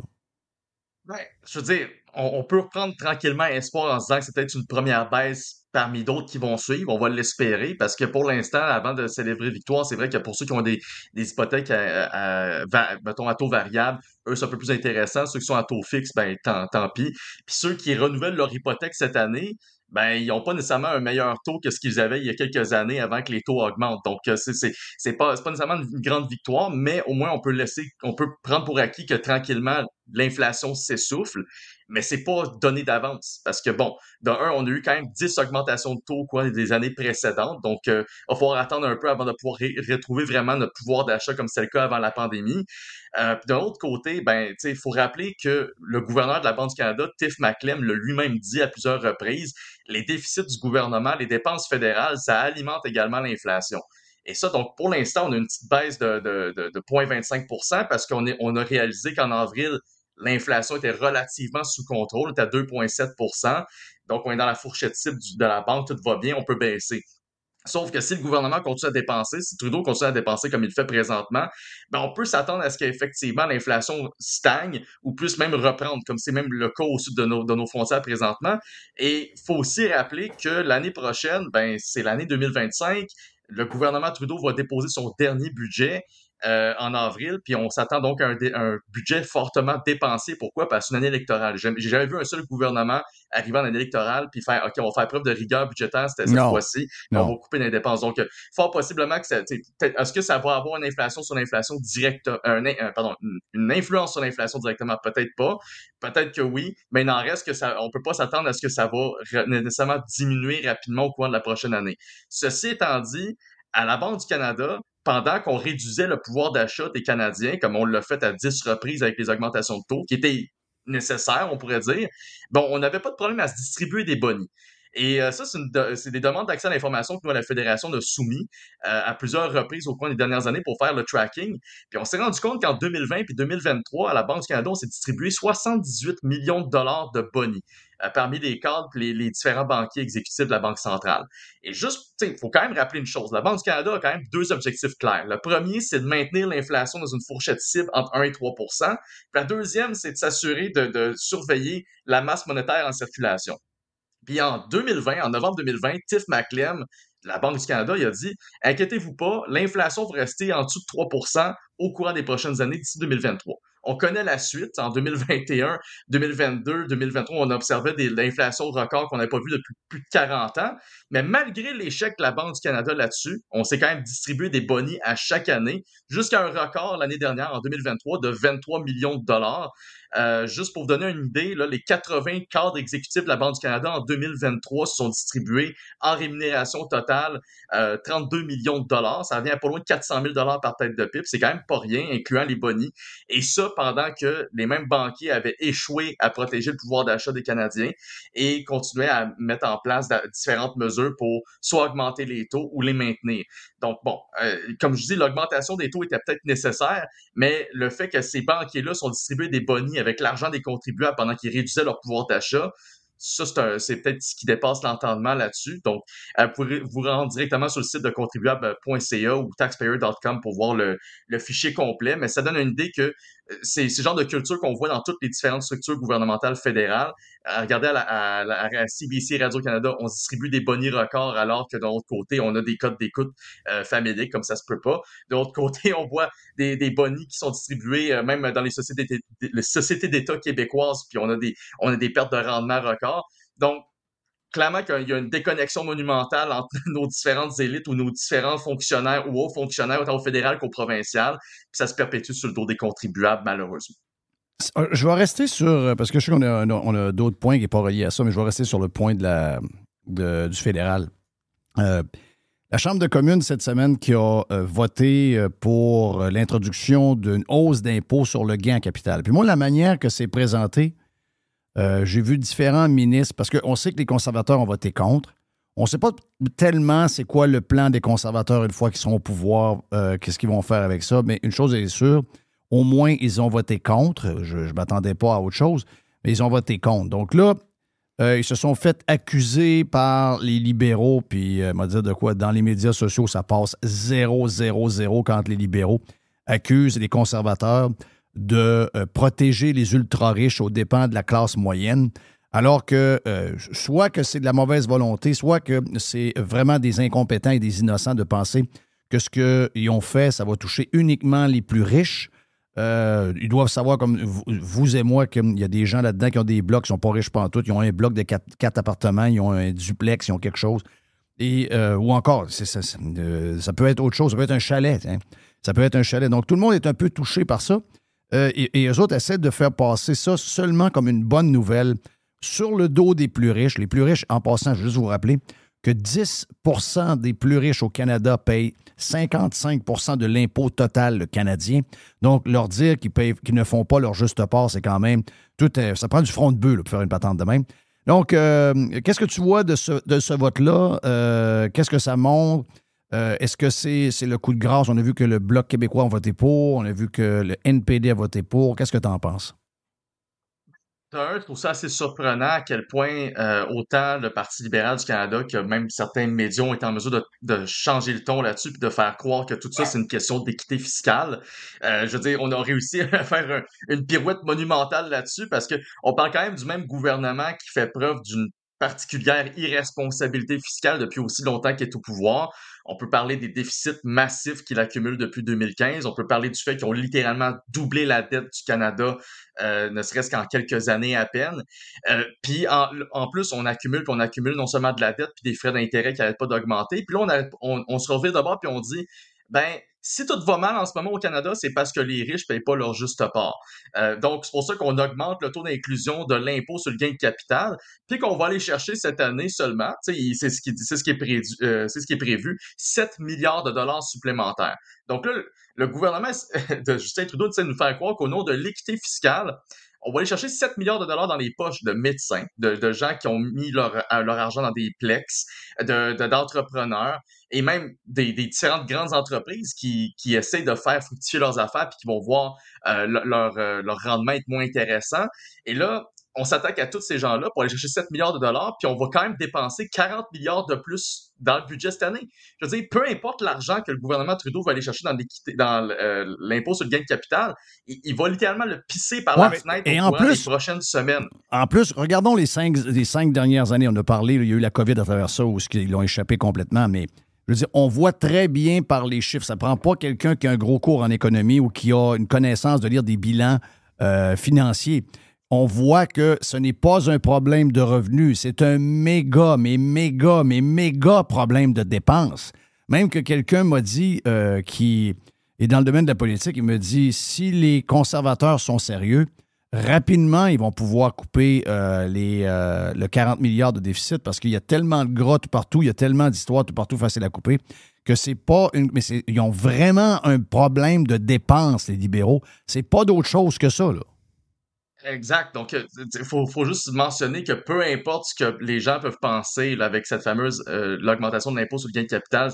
Ben, je veux dire, on peut reprendre tranquillement espoir en se disant que c'est peut-être une première baisse parmi d'autres qui vont suivre. On va l'espérer parce que pour l'instant, avant de célébrer victoire, c'est vrai que pour ceux qui ont des hypothèques mettons, à taux variable, eux, c'est un peu plus intéressant. Ceux qui sont à taux fixe, ben, tant pis. Puis ceux qui renouvellent leur hypothèque cette année, ben, ils n'ont pas nécessairement un meilleur taux que ce qu'ils avaient il y a quelques années avant que les taux augmentent. Donc, c'est pas nécessairement une grande victoire, mais au moins, on peut prendre pour acquis que tranquillement, l'inflation s'essouffle, mais c'est pas donné d'avance. Parce que bon, on a eu quand même 10 augmentations de taux au cours des années précédentes. Donc, il va falloir attendre un peu avant de pouvoir retrouver vraiment notre pouvoir d'achat comme c'était le cas avant la pandémie. Puis d'un autre côté, ben, il faut rappeler que le gouverneur de la Banque du Canada, Tiff Macklem, l'a lui-même dit à plusieurs reprises, les déficits du gouvernement, les dépenses fédérales, ça alimente également l'inflation. Et ça, donc, pour l'instant, on a une petite baisse de 0,25 parce qu'on a réalisé qu'en avril, l'inflation était relativement sous contrôle, on était à 2,7 %. Donc, on est dans la fourchette cible de la banque, tout va bien, on peut baisser. Sauf que si le gouvernement continue à dépenser, si Trudeau continue à dépenser comme il le fait présentement, ben on peut s'attendre à ce qu'effectivement l'inflation stagne ou puisse même reprendre, comme c'est même le cas au sud de nos frontières présentement. Et il faut aussi rappeler que l'année prochaine, ben c'est l'année 2025, le gouvernement Trudeau va déposer son dernier budget en avril, puis on s'attend donc à un budget fortement dépensier. Pourquoi? Parce que c'est une année électorale. J'ai jamais vu un seul gouvernement arriver en année électorale puis faire OK, on va faire preuve de rigueur budgétaire cette fois-ci, on va couper les dépenses. Donc, fort possiblement que est-ce que ça va avoir une inflation sur l'inflation directe, une influence sur l'inflation directement? Peut-être pas. Peut-être que oui, mais il n'en reste que ça, on peut pas s'attendre à ce que ça va nécessairement diminuer rapidement au cours de la prochaine année. Ceci étant dit, à la Banque du Canada, pendant qu'on réduisait le pouvoir d'achat des Canadiens, comme on l'a fait à 10 reprises avec les augmentations de taux, qui étaient nécessaires, on pourrait dire, bon, on n'avait pas de problème à se distribuer des bonis. Et ça, c'est des demandes d'accès à l'information que nous, à la Fédération, a soumis à plusieurs reprises au cours des dernières années pour faire le tracking. Puis on s'est rendu compte qu'en 2020 puis 2023, à la Banque du Canada, on s'est distribué 78 millions de dollars de bonis parmi les cadres et les différents banquiers exécutifs de la Banque centrale. Et juste, il faut quand même rappeler une chose. La Banque du Canada a quand même deux objectifs clairs. Le premier, c'est de maintenir l'inflation dans une fourchette cible entre 1 et 3 %. Puis la deuxième, c'est de s'assurer de surveiller la masse monétaire en circulation. Puis en novembre 2020, Tiff Macklem, de la Banque du Canada, il a dit « Inquiétez-vous pas, l'inflation va rester en dessous de 3 % au courant des prochaines années d'ici 2023. » On connaît la suite. En 2021, 2022, 2023, on observait l'inflation record qu'on n'avait pas vu depuis plus de 40 ans. Mais malgré l'échec de la Banque du Canada là-dessus, on s'est quand même distribué des bonis à chaque année, jusqu'à un record l'année dernière, en 2023, de 23 millions de dollars. Juste pour vous donner une idée, là, les 80 cadres exécutifs de la Banque du Canada en 2023 se sont distribués en rémunération totale 32 millions de dollars. Ça revient à pas loin de 400 000 $ par tête de pipe. C'est quand même pas rien, incluant les bonis. Et ça, pendant que les mêmes banquiers avaient échoué à protéger le pouvoir d'achat des Canadiens et continuaient à mettre en place différentes mesures pour soit augmenter les taux ou les maintenir. Donc, bon, comme je dis, l'augmentation des taux était peut-être nécessaire, mais le fait que ces banquiers-là sont distribués des bonis avec l'argent des contribuables pendant qu'ils réduisaient leur pouvoir d'achat, ça, c'est peut-être ce qui dépasse l'entendement là-dessus. Donc, vous pourrez vous rendre directement sur le site de contribuable.ca ou taxpayer.com pour voir le fichier complet, mais ça donne une idée que c'est ce genre de culture qu'on voit dans toutes les différentes structures gouvernementales fédérales. Regardez à CBC Radio-Canada, on distribue des bonnets records alors que de l'autre côté, on a des codes d'écoute familiers, comme ça se peut pas. De l'autre côté, on voit des bonnets qui sont distribués même dans les sociétés d'État québécoises, puis on a des pertes de rendement records. Donc, clairement qu'il y a une déconnexion monumentale entre nos différentes élites ou nos différents fonctionnaires ou hauts fonctionnaires, autant au fédéral qu'au provincial, puis ça se perpétue sur le dos des contribuables, malheureusement. Je vais rester sur, parce que je sais qu'on a d'autres points qui n'est pas reliés à ça, mais je vais rester sur le point du fédéral. La Chambre de communes, cette semaine, qui a voté pour l'introduction d'une hausse d'impôt sur le gain en capital. Puis moi, la manière que c'est présenté, j'ai vu différents ministres, parce qu'on sait que les conservateurs ont voté contre. On ne sait pas tellement c'est quoi le plan des conservateurs une fois qu'ils sont au pouvoir, qu'est-ce qu'ils vont faire avec ça, mais une chose est sûre, au moins ils ont voté contre. Je ne m'attendais pas à autre chose, mais ils ont voté contre. Donc là, ils se sont fait accuser par les libéraux, puis m'a dit de quoi, dans les médias sociaux, ça passe 0-0-0 quand les libéraux accusent les conservateurs de protéger les ultra-riches aux dépens de la classe moyenne, alors que soit que c'est de la mauvaise volonté, soit que c'est vraiment des incompétents et des innocents de penser que ce qu'ils ont fait, ça va toucher uniquement les plus riches. Ils doivent savoir, comme vous et moi, qu'il y a des gens là-dedans qui ont des blocs qui ne sont pas riches pantoute. Ils ont un bloc de 4 appartements, ils ont un duplex, ils ont quelque chose. Ou encore, ça peut être autre chose, ça peut être un chalet. Hein. Ça peut être un chalet. Donc, tout le monde est un peu touché par ça. Et eux autres essaient de faire passer ça seulement comme une bonne nouvelle sur le dos des plus riches. Les plus riches, en passant, je veux juste vous rappeler que 10 des plus riches au Canada payent 55 de l'impôt total canadien. Donc, leur dire qu'ils ne font pas leur juste part, c'est quand même ça prend du front de bœuf pour faire une patente de même. Donc, qu'est-ce que tu vois de ce vote-là? Qu'est-ce que ça montre? Est-ce que c'est le coup de grâce? On a vu que le Bloc québécois a voté pour, on a vu que le NPD a voté pour. Qu'est-ce que tu en penses? Je trouve ça assez surprenant à quel point autant le Parti libéral du Canada que même certains médias ont été en mesure de changer le ton là-dessus et de faire croire que tout ça, c'est une question d'équité fiscale. Je veux dire, on a réussi à faire une pirouette monumentale là-dessus parce que on parle quand même du même gouvernement qui fait preuve d'une particulière irresponsabilité fiscale depuis aussi longtemps qu'il est au pouvoir. On peut parler des déficits massifs qu'il accumule depuis 2015. On peut parler du fait qu'ils ont littéralement doublé la dette du Canada, ne serait-ce qu'en quelques années à peine. Puis en plus, on accumule non seulement de la dette puis des frais d'intérêt qui n'arrêtent pas d'augmenter. Puis là, on se revient d'abord puis on dit, ben si tout va mal en ce moment au Canada, c'est parce que les riches ne payent pas leur juste part. Donc, c'est pour ça qu'on augmente le taux d'inclusion de l'impôt sur le gain de capital, puis qu'on va aller chercher cette année seulement, c'est ce qui est prévu, 7 milliards de dollars supplémentaires. Donc là, le gouvernement de Justin Trudeau essaie de nous faire croire qu'au nom de l'équité fiscale, on va aller chercher 7 milliards de dollars dans les poches de médecins, de gens qui ont mis leur argent dans des plex, d'entrepreneurs, et même des différentes grandes entreprises qui essayent de faire fructifier leurs affaires puis qui vont voir leur rendement être moins intéressant. Et là, on s'attaque à tous ces gens-là pour aller chercher 7 milliards de dollars, puis on va quand même dépenser 40 milliards de plus dans le budget cette année. Je veux dire, peu importe l'argent que le gouvernement Trudeau va aller chercher dans l'impôt sur le gain de capital, il va littéralement le pisser par la fenêtre au courant des prochaines semaines. En plus, regardons les 5 dernières années. On a parlé, il y a eu la COVID à travers ça, où ils l'ont échappé complètement, mais je veux dire, on voit très bien par les chiffres. Ça ne prend pas quelqu'un qui a un gros cours en économie ou qui a une connaissance de lire des bilans financiers. On voit que ce n'est pas un problème de revenus, c'est un méga problème de dépenses. Même que quelqu'un m'a dit, qui est dans le domaine de la politique, il me dit, si les conservateurs sont sérieux, rapidement, ils vont pouvoir couper le 40 milliards de déficit parce qu'il y a tellement de gras tout partout, il y a tellement d'histoires tout partout faciles à couper, que c'est pas une. Mais ils ont vraiment un problème de dépenses, les libéraux. C'est pas d'autre chose que ça, là. Exact. Donc, faut juste mentionner que peu importe ce que les gens peuvent penser là, avec cette fameuse l'augmentation de l'impôt sur le gain de capital,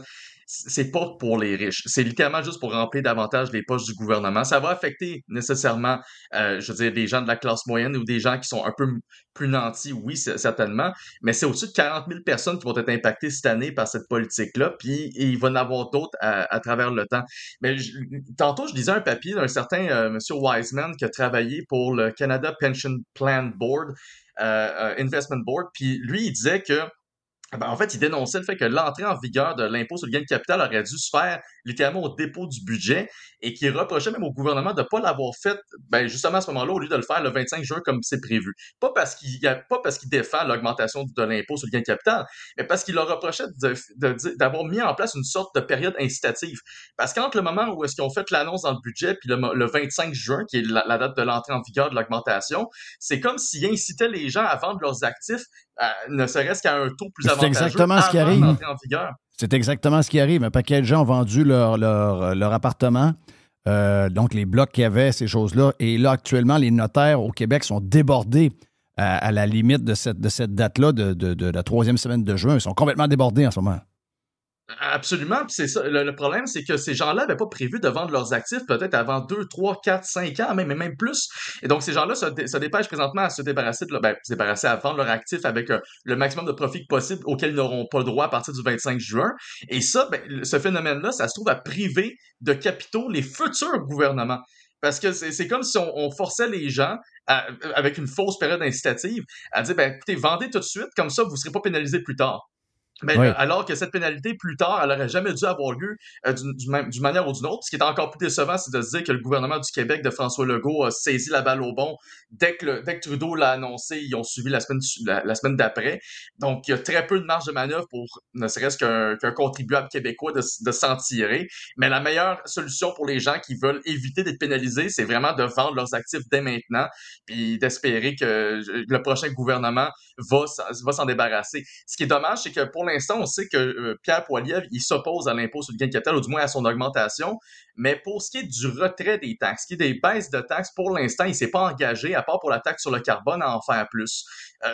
c'est pas pour les riches. C'est littéralement juste pour remplir davantage les poches du gouvernement. Ça va affecter nécessairement, je veux dire, des gens de la classe moyenne ou des gens qui sont un peu plus nantis, oui, certainement, mais c'est au-dessus de 40 000 personnes qui vont être impactées cette année par cette politique-là, puis il va y en avoir d'autres à travers le temps. Mais tantôt, je lisais un papier d'un certain Monsieur Wiseman qui a travaillé pour le Canada Pension Plan Board, Investment Board, puis lui, il disait que en fait, il dénonçait le fait que l'entrée en vigueur de l'impôt sur le gain de capital aurait dû se faire littéralement au dépôt du budget et qu'il reprochait même au gouvernement de ne pas l'avoir fait justement à ce moment-là au lieu de le faire le 25 juin comme c'est prévu. Pas parce qu'il défend l'augmentation de l'impôt sur le gain de capital, mais parce qu'il leur reprochait d'avoir mis en place une sorte de période incitative. Parce qu'entre le moment où est-ce qu'ils ont fait l'annonce dans le budget puis le 25 juin, qui est la date de l'entrée en vigueur de l'augmentation, c'est comme s'ils incitaient les gens à vendre leurs actifs ne serait-ce qu'à un taux plus avantageux exactement ce qui avant arrive. d'entrer en vigueur. C'est exactement ce qui arrive. Un paquet de gens ont vendu leur appartement, donc les blocs qu'il y avait, ces choses-là. Et là, actuellement, les notaires au Québec sont débordés à la limite de cette date-là, de la troisième semaine de juin. Ils sont complètement débordés en ce moment. Absolument, puis c'est ça. Le problème, c'est que ces gens-là n'avaient pas prévu de vendre leurs actifs peut-être avant 2, 3, 4, 5 ans, même plus. Et donc, ces gens-là se dépêchent présentement à se débarrasser à vendre leurs actifs avec le maximum de profit possible auquel ils n'auront pas le droit à partir du 25 juin. Et ça, ce phénomène-là, ça se trouve à priver de capitaux les futurs gouvernements. Parce que c'est comme si on forçait les gens, avec une fausse période incitative, à dire, écoutez, vendez tout de suite, comme ça, vous ne serez pas pénalisés plus tard. Mais Oui. alors que cette pénalité, plus tard, elle aurait jamais dû avoir lieu d'une manière ou d'une autre. Ce qui est encore plus décevant, c'est de se dire que le gouvernement du Québec de François Legault a saisi la balle au bon. Dès que Trudeau l'a annoncé, ils ont suivi la semaine d'après. Donc, il y a très peu de marge de manœuvre pour ne serait-ce qu'un contribuable québécois de s'en tirer. Mais la meilleure solution pour les gens qui veulent éviter d'être pénalisés, c'est vraiment de vendre leurs actifs dès maintenant puis d'espérer que le prochain gouvernement va s'en débarrasser. Ce qui est dommage, c'est que pour l'instant, on sait que Pierre Poilievre, il s'oppose à l'impôt sur le gain de capital, ou du moins à son augmentation. Mais pour ce qui est du retrait des taxes, ce qui est des baisses de taxes, pour l'instant, il ne s'est pas engagé, à part pour la taxe sur le carbone, à en faire plus.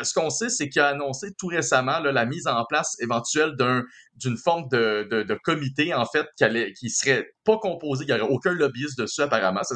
Ce qu'on sait, c'est qu'il a annoncé tout récemment la mise en place éventuelle d'une forme de comité, en fait, qui serait pas composé, il n'y aurait aucun lobbyiste dessus, apparemment. Ça,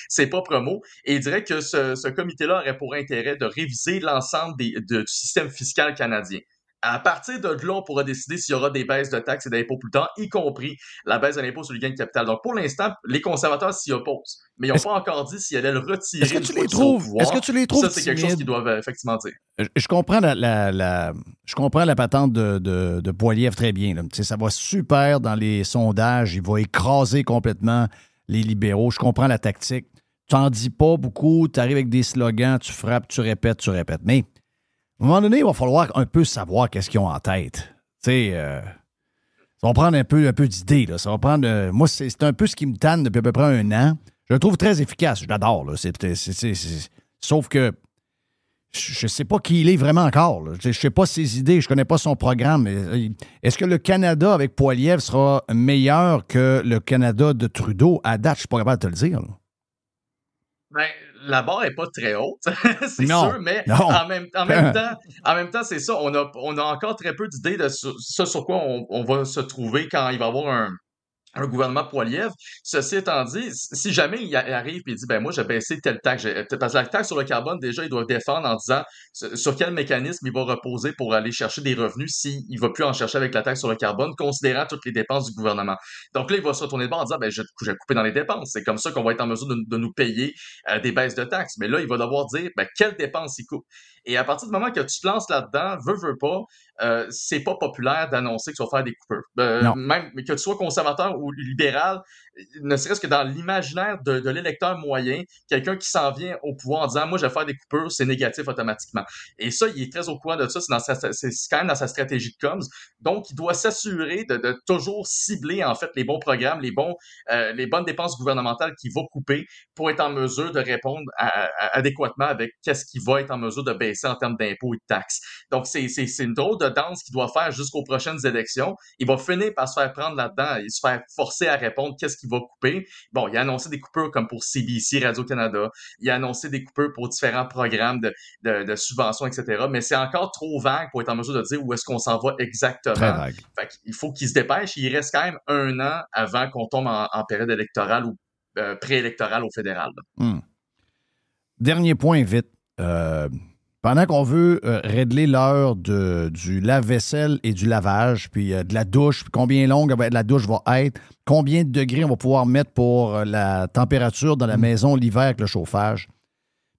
c'est pas promo. Et il dirait que ce comité-là aurait pour intérêt de réviser l'ensemble du système fiscal canadien. À partir de là, on pourra décider s'il y aura des baisses de taxes et d'impôts plus tard, y compris la baisse de l'impôt sur le gain de capital. Donc, pour l'instant, les conservateurs s'y opposent. Mais ils n'ont pas encore dit s'ils allaient le retirer. Est-ce que tu les trouves Ça, c'est quelque chose qu'ils doivent effectivement dire. Je comprends je comprends la patente de Poilievre très bien. Là. Ça va super dans les sondages. Il va écraser complètement les libéraux. Je comprends la tactique. Tu n'en dis pas beaucoup. Tu arrives avec des slogans. Tu frappes, tu répètes. Mais à un moment donné, il va falloir un peu savoir qu'est-ce qu'ils ont en tête. Ça va prendre un peu d'idées. Ça va prendre. Moi, c'est un peu ce qui me tanne depuis à peu près 1 an. Je le trouve très efficace. Je l'adore. Sauf que je ne sais pas qui il est vraiment encore. Là. Je ne sais pas ses idées. Je ne connais pas son programme. Est-ce que le Canada avec Poilievre sera meilleur que le Canada de Trudeau? À date, je ne suis pas capable de te le dire. Là. La barre n'est pas très haute, c'est sûr, mais en même temps, c'est ça. On a encore très peu d'idées de sur quoi on va se trouver quand il va y avoir un gouvernement Poilievre. Ceci étant dit, si jamais il arrive et il dit, moi, j'ai baissé telle taxe, parce que la taxe sur le carbone, déjà, il doit défendre en disant sur quel mécanisme il va reposer pour aller chercher des revenus s'il ne va plus en chercher avec la taxe sur le carbone, considérant toutes les dépenses du gouvernement. Donc là, il va se retourner de bord en disant, je vais couper dans les dépenses. C'est comme ça qu'on va être en mesure de nous payer des baisses de taxes. Mais là, il va devoir dire, quelles dépenses il coupe. Et à partir du moment que tu te lances là-dedans, veux pas, c'est pas populaire d'annoncer que tu vas faire des coupures. Même que tu sois conservateur ou libéral, ne serait-ce que dans l'imaginaire de l'électeur moyen, quelqu'un qui s'en vient au pouvoir en disant « Moi, je vais faire des coupures », c'est négatif automatiquement. Et ça, il est très au courant de ça, c'est quand même dans sa stratégie de comms. Donc, il doit s'assurer de toujours cibler, en fait, les bons programmes, les bonnes dépenses gouvernementales qu'il va couper pour être en mesure de répondre adéquatement avec qu'est-ce qu'il va être en mesure de baisser en termes d'impôts et de taxes. Donc, c'est une drôle de danse qu'il doit faire jusqu'aux prochaines élections. Il va finir par se faire prendre là-dedans et se faire forcer à répondre qu'est-ce qu'il va couper. Bon, il a annoncé des coupures comme pour CBC, Radio-Canada. Il a annoncé des coupures pour différents programmes de subventions, etc. Mais c'est encore trop vague pour être en mesure de dire où est-ce qu'on s'en va exactement. Très vague. Fait qu'il faut qu'il se dépêche. Il reste quand même 1 an avant qu'on tombe en période électorale ou préélectorale au fédéral. Dernier point, vite. Pendant qu'on veut régler l'heure du lave-vaisselle et du lavage, puis de la douche, puis combien longue la douche va être, combien de degrés on va pouvoir mettre pour la température dans la maison l'hiver avec le chauffage,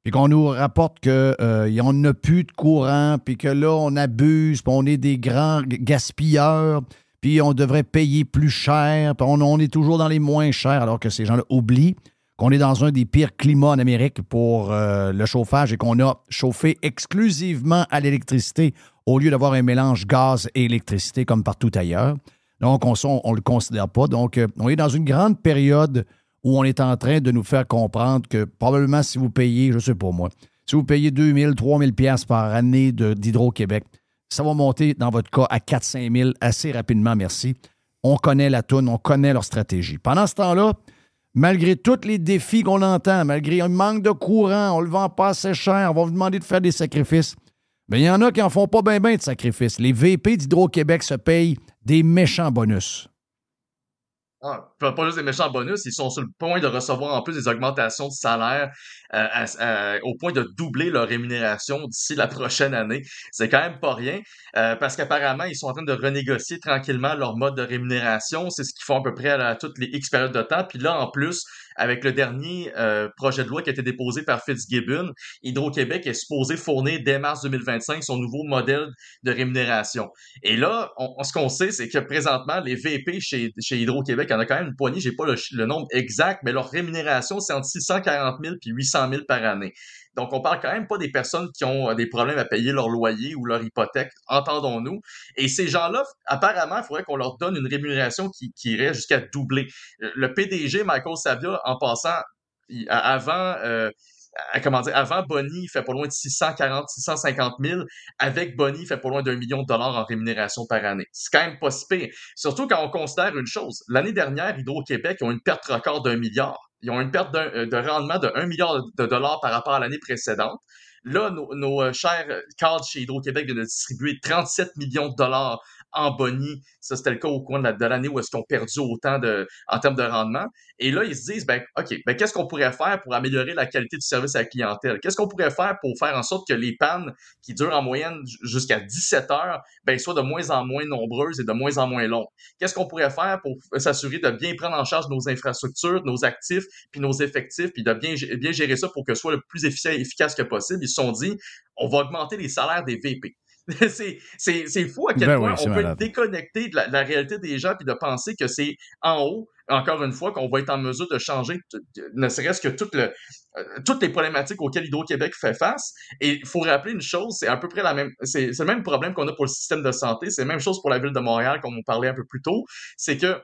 puis qu'on nous rapporte qu'on n'a plus de courant, puis que là, on abuse, puis on est des grands gaspilleurs, puis on devrait payer plus cher, puis on est toujours dans les moins chers, alors que ces gens-là oublient qu'on est dans un des pires climats en Amérique pour le chauffage et qu'on a chauffé exclusivement à l'électricité au lieu d'avoir un mélange gaz et électricité comme partout ailleurs. Donc, on ne le considère pas. Donc, on est dans une grande période où on est en train de nous faire comprendre que probablement si vous payez, je ne sais pas moi, si vous payez 2 000, 3 000 $ par année d'Hydro-Québec, ça va monter dans votre cas à 4-5 000 assez rapidement, merci. On connaît la toune, on connaît leur stratégie. Pendant ce temps-là, malgré tous les défis qu'on entend, malgré un manque de courant, on le vend pas assez cher, on va vous demander de faire des sacrifices. Bien, il y en a qui en font pas bien de sacrifices. Les VP d'Hydro-Québec se payent des méchants bonus. Pas juste des méchants bonus, ils sont sur le point de recevoir en plus des augmentations de salaire au point de doubler leur rémunération d'ici la prochaine année. C'est quand même pas rien, parce qu'apparemment, ils sont en train de renégocier tranquillement leur mode de rémunération. C'est ce qu'ils font à peu près à toutes les X périodes de temps. Puis là, en plus, avec le dernier projet de loi qui a été déposé par Fitzgibbon, Hydro-Québec est supposé fournir dès mars 2025 son nouveau modèle de rémunération. Et là, ce qu'on sait, c'est que présentement, les VP chez Hydro-Québec, il y en a quand même une poignée, j'ai pas le nombre exact, mais leur rémunération, c'est entre 640 000 puis 800 000 par année. Donc, on parle quand même pas des personnes qui ont des problèmes à payer leur loyer ou leur hypothèque, entendons-nous. Et ces gens-là, apparemment, il faudrait qu'on leur donne une rémunération qui irait jusqu'à doubler. Le PDG, Michael Savia, en passant, avant Bonnie, il fait pas loin de 650 000. Avec Bonnie, il fait pas loin d'1 million de dollars en rémunération par année. C'est quand même pas si pire. Surtout quand on considère une chose. L'année dernière, Hydro-Québec ont une perte record d'1 milliard. Ils ont une perte de rendement de 1 milliard de dollars par rapport à l'année précédente. Là, nos chers cadres chez Hydro-Québec viennent de distribuer 37 millions de dollars en boni. Ça, c'était le cas au coin de l'année où est-ce qu'ils ont perdu autant en termes de rendement. Et là, ils se disent, OK, qu'est-ce qu'on pourrait faire pour améliorer la qualité du service à la clientèle? Qu'est-ce qu'on pourrait faire pour faire en sorte que les pannes qui durent en moyenne jusqu'à 17 heures, soient de moins en moins nombreuses et de moins en moins longues? Qu'est-ce qu'on pourrait faire pour s'assurer de bien prendre en charge nos infrastructures, nos actifs, puis nos effectifs, puis de bien gérer ça pour que ce soit le plus efficace que possible? Ils se sont dit, on va augmenter les salaires des VP. c'est fou à quel point on peut être déconnecté de la réalité des gens puis de penser que c'est en haut, encore une fois, qu'on va être en mesure de changer ne serait-ce que toutes les problématiques auxquelles Hydro-Québec fait face. Et il faut rappeler une chose, c'est à peu près c'est le même problème qu'on a pour le système de santé, c'est la même chose pour la ville de Montréal, comme on parlait un peu plus tôt, c'est que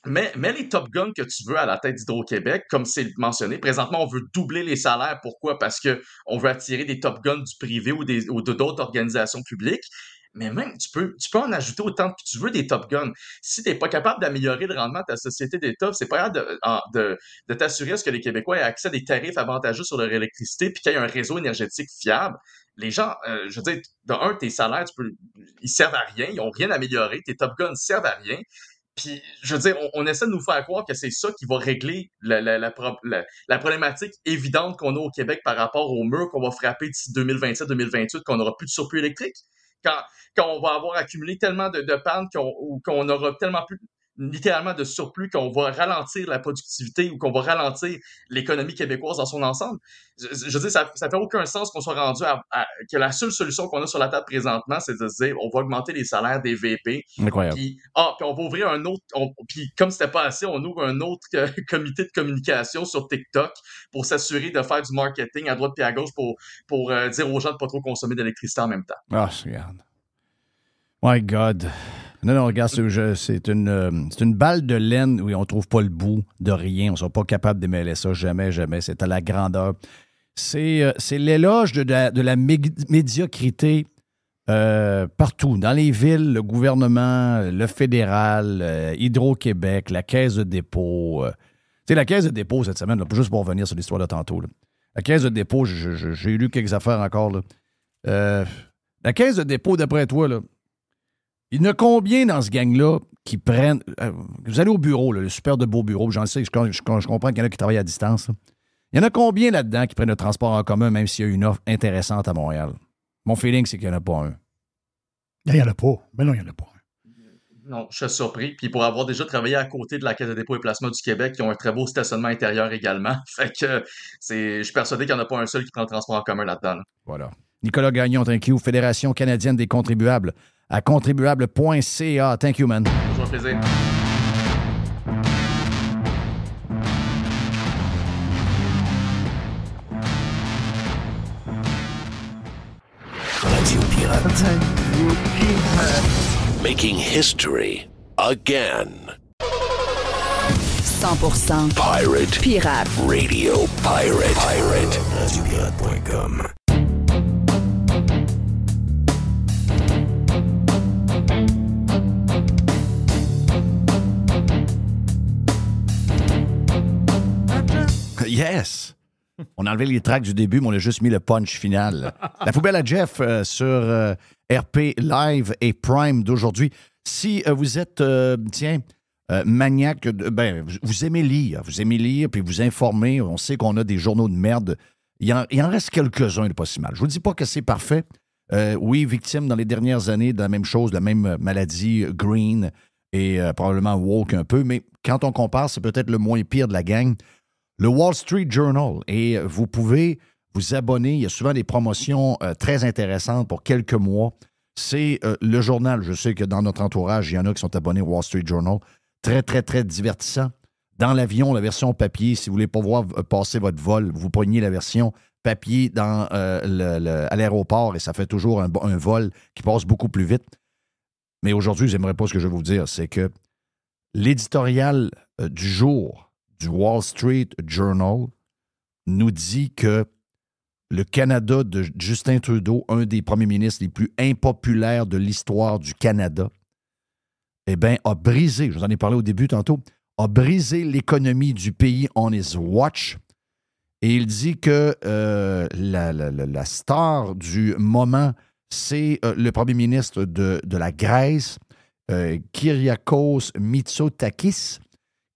mais les Top Guns que tu veux à la tête d'Hydro-Québec, comme c'est mentionné, présentement, on veut doubler les salaires. Pourquoi? Parce que on veut attirer des Top Guns du privé ou d'autres organisations publiques. Mais même, tu peux en ajouter autant que tu veux des Top Guns. Si t'es pas capable d'améliorer le rendement de ta société d'État, c'est pas grave de t'assurer à ce que les Québécois aient accès à des tarifs avantageux sur leur électricité puis qu'il y ait un réseau énergétique fiable. Les gens, je veux dire, tes salaires, ils servent à rien, ils ont rien amélioré, tes Top Guns servent à rien. Puis, je veux dire, on essaie de nous faire croire que c'est ça qui va régler la problématique évidente qu'on a au Québec par rapport au mur qu'on va frapper d'ici 2027-2028, qu'on n'aura plus de surplus électrique. Quand on va avoir accumulé tellement de pannes qu'on aura tellement plus littéralement de surplus, qu'on va ralentir la productivité ou qu'on va ralentir l'économie québécoise dans son ensemble. Je veux dire, ça fait aucun sens qu'on soit rendu que la seule solution qu'on a sur la table présentement, c'est de se dire, on va augmenter les salaires des VP. Incroyable. Puis on va ouvrir un autre, puis comme c'était pas assez, on ouvre un autre comité de communication sur TikTok pour s'assurer de faire du marketing à droite et à gauche pour dire aux gens de pas trop consommer d'électricité en même temps. Ah, regarde. My God. Non, regarde, c'est une balle de laine où on ne trouve pas le bout de rien. On ne sera pas capable d'émêler ça. Jamais, jamais. C'est à la grandeur. C'est l'éloge de la médiocrité partout. Dans les villes, le gouvernement, le fédéral, Hydro-Québec, la Caisse de dépôt. Tu sais, la Caisse de dépôt cette semaine, là, juste pour revenir sur l'histoire de tantôt. Là. La Caisse de dépôt, j'ai lu quelques affaires encore. Là. La Caisse de dépôt, d'après toi, là, il y en a combien dans ce gang-là qui prennent... vous allez au bureau, là, le super de beau bureau, j'en sais, je comprends qu'il y en a qui travaillent à distance. Là. Il y en a combien là-dedans qui prennent le transport en commun, même s'il y a une offre intéressante à Montréal? Mon feeling, c'est qu'il n'y en a pas un. Il n'y en a pas. Mais non, il n'y en a pas un. Non, je suis surpris. Puis pour avoir déjà travaillé à côté de la Caisse de dépôt et placement du Québec, qui ont un très beau stationnement intérieur également. Fait que je suis persuadé qu'il n'y en a pas un seul qui prend le transport en commun là-dedans. Là. Voilà. Nicolas Gagnon, thank you. Fédération canadienne des contribuables. À contribuable.ca. Thank you, man. Toujours un plaisir. Radio Pirate. Making history again. 100% Pirate Radio. Pirate. RadioPirate.com. Yes! On a enlevé les tracks du début, mais on a juste mis le punch final. La poubelle à Jeff sur RP Live et Prime d'aujourd'hui. Si vous êtes, maniaque, vous aimez lire puis vous informer. On sait qu'on a des journaux de merde. Il en reste quelques-uns de pas si mal. Je vous dis pas que c'est parfait. Oui, victime dans les dernières années de la même chose, de la même maladie, green et probablement woke un peu, mais quand on compare, c'est peut-être le moins pire de la gang. Le Wall Street Journal, et vous pouvez vous abonner. Il y a souvent des promotions très intéressantes pour quelques mois. C'est le journal. Je sais que dans notre entourage, il y en a qui sont abonnés au Wall Street Journal. Très, très, très divertissant. Dans l'avion, la version papier, si vous voulez pas voir passer votre vol, vous preniez la version papier à l'aéroport et ça fait toujours un vol qui passe beaucoup plus vite. Mais aujourd'hui, je n'aimerais pas ce que je vais vous dire. C'est que l'éditorial du jour du Wall Street Journal nous dit que le Canada de Justin Trudeau, un des premiers ministres les plus impopulaires de l'histoire du Canada, eh bien, a brisé, je vous en ai parlé au début tantôt, a brisé l'économie du pays on his watch. Et il dit que la star du moment, c'est le premier ministre de la Grèce, Kyriakos Mitsotakis,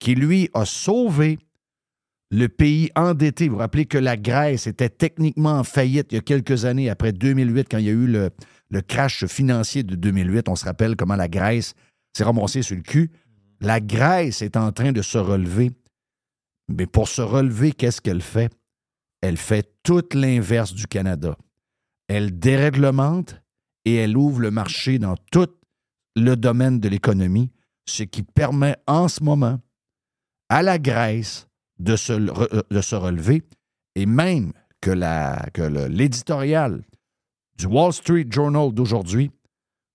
qui, lui, a sauvé le pays endetté. Vous vous rappelez que la Grèce était techniquement en faillite il y a quelques années, après 2008, quand il y a eu le crash financier de 2008. On se rappelle comment la Grèce s'est ramassée sur le cul. La Grèce est en train de se relever. Mais pour se relever, qu'est-ce qu'elle fait? Elle fait tout l'inverse du Canada. Elle déréglemente et elle ouvre le marché dans tout le domaine de l'économie, ce qui permet en ce moment à la Grèce de se relever, et même que l'éditorial du Wall Street Journal d'aujourd'hui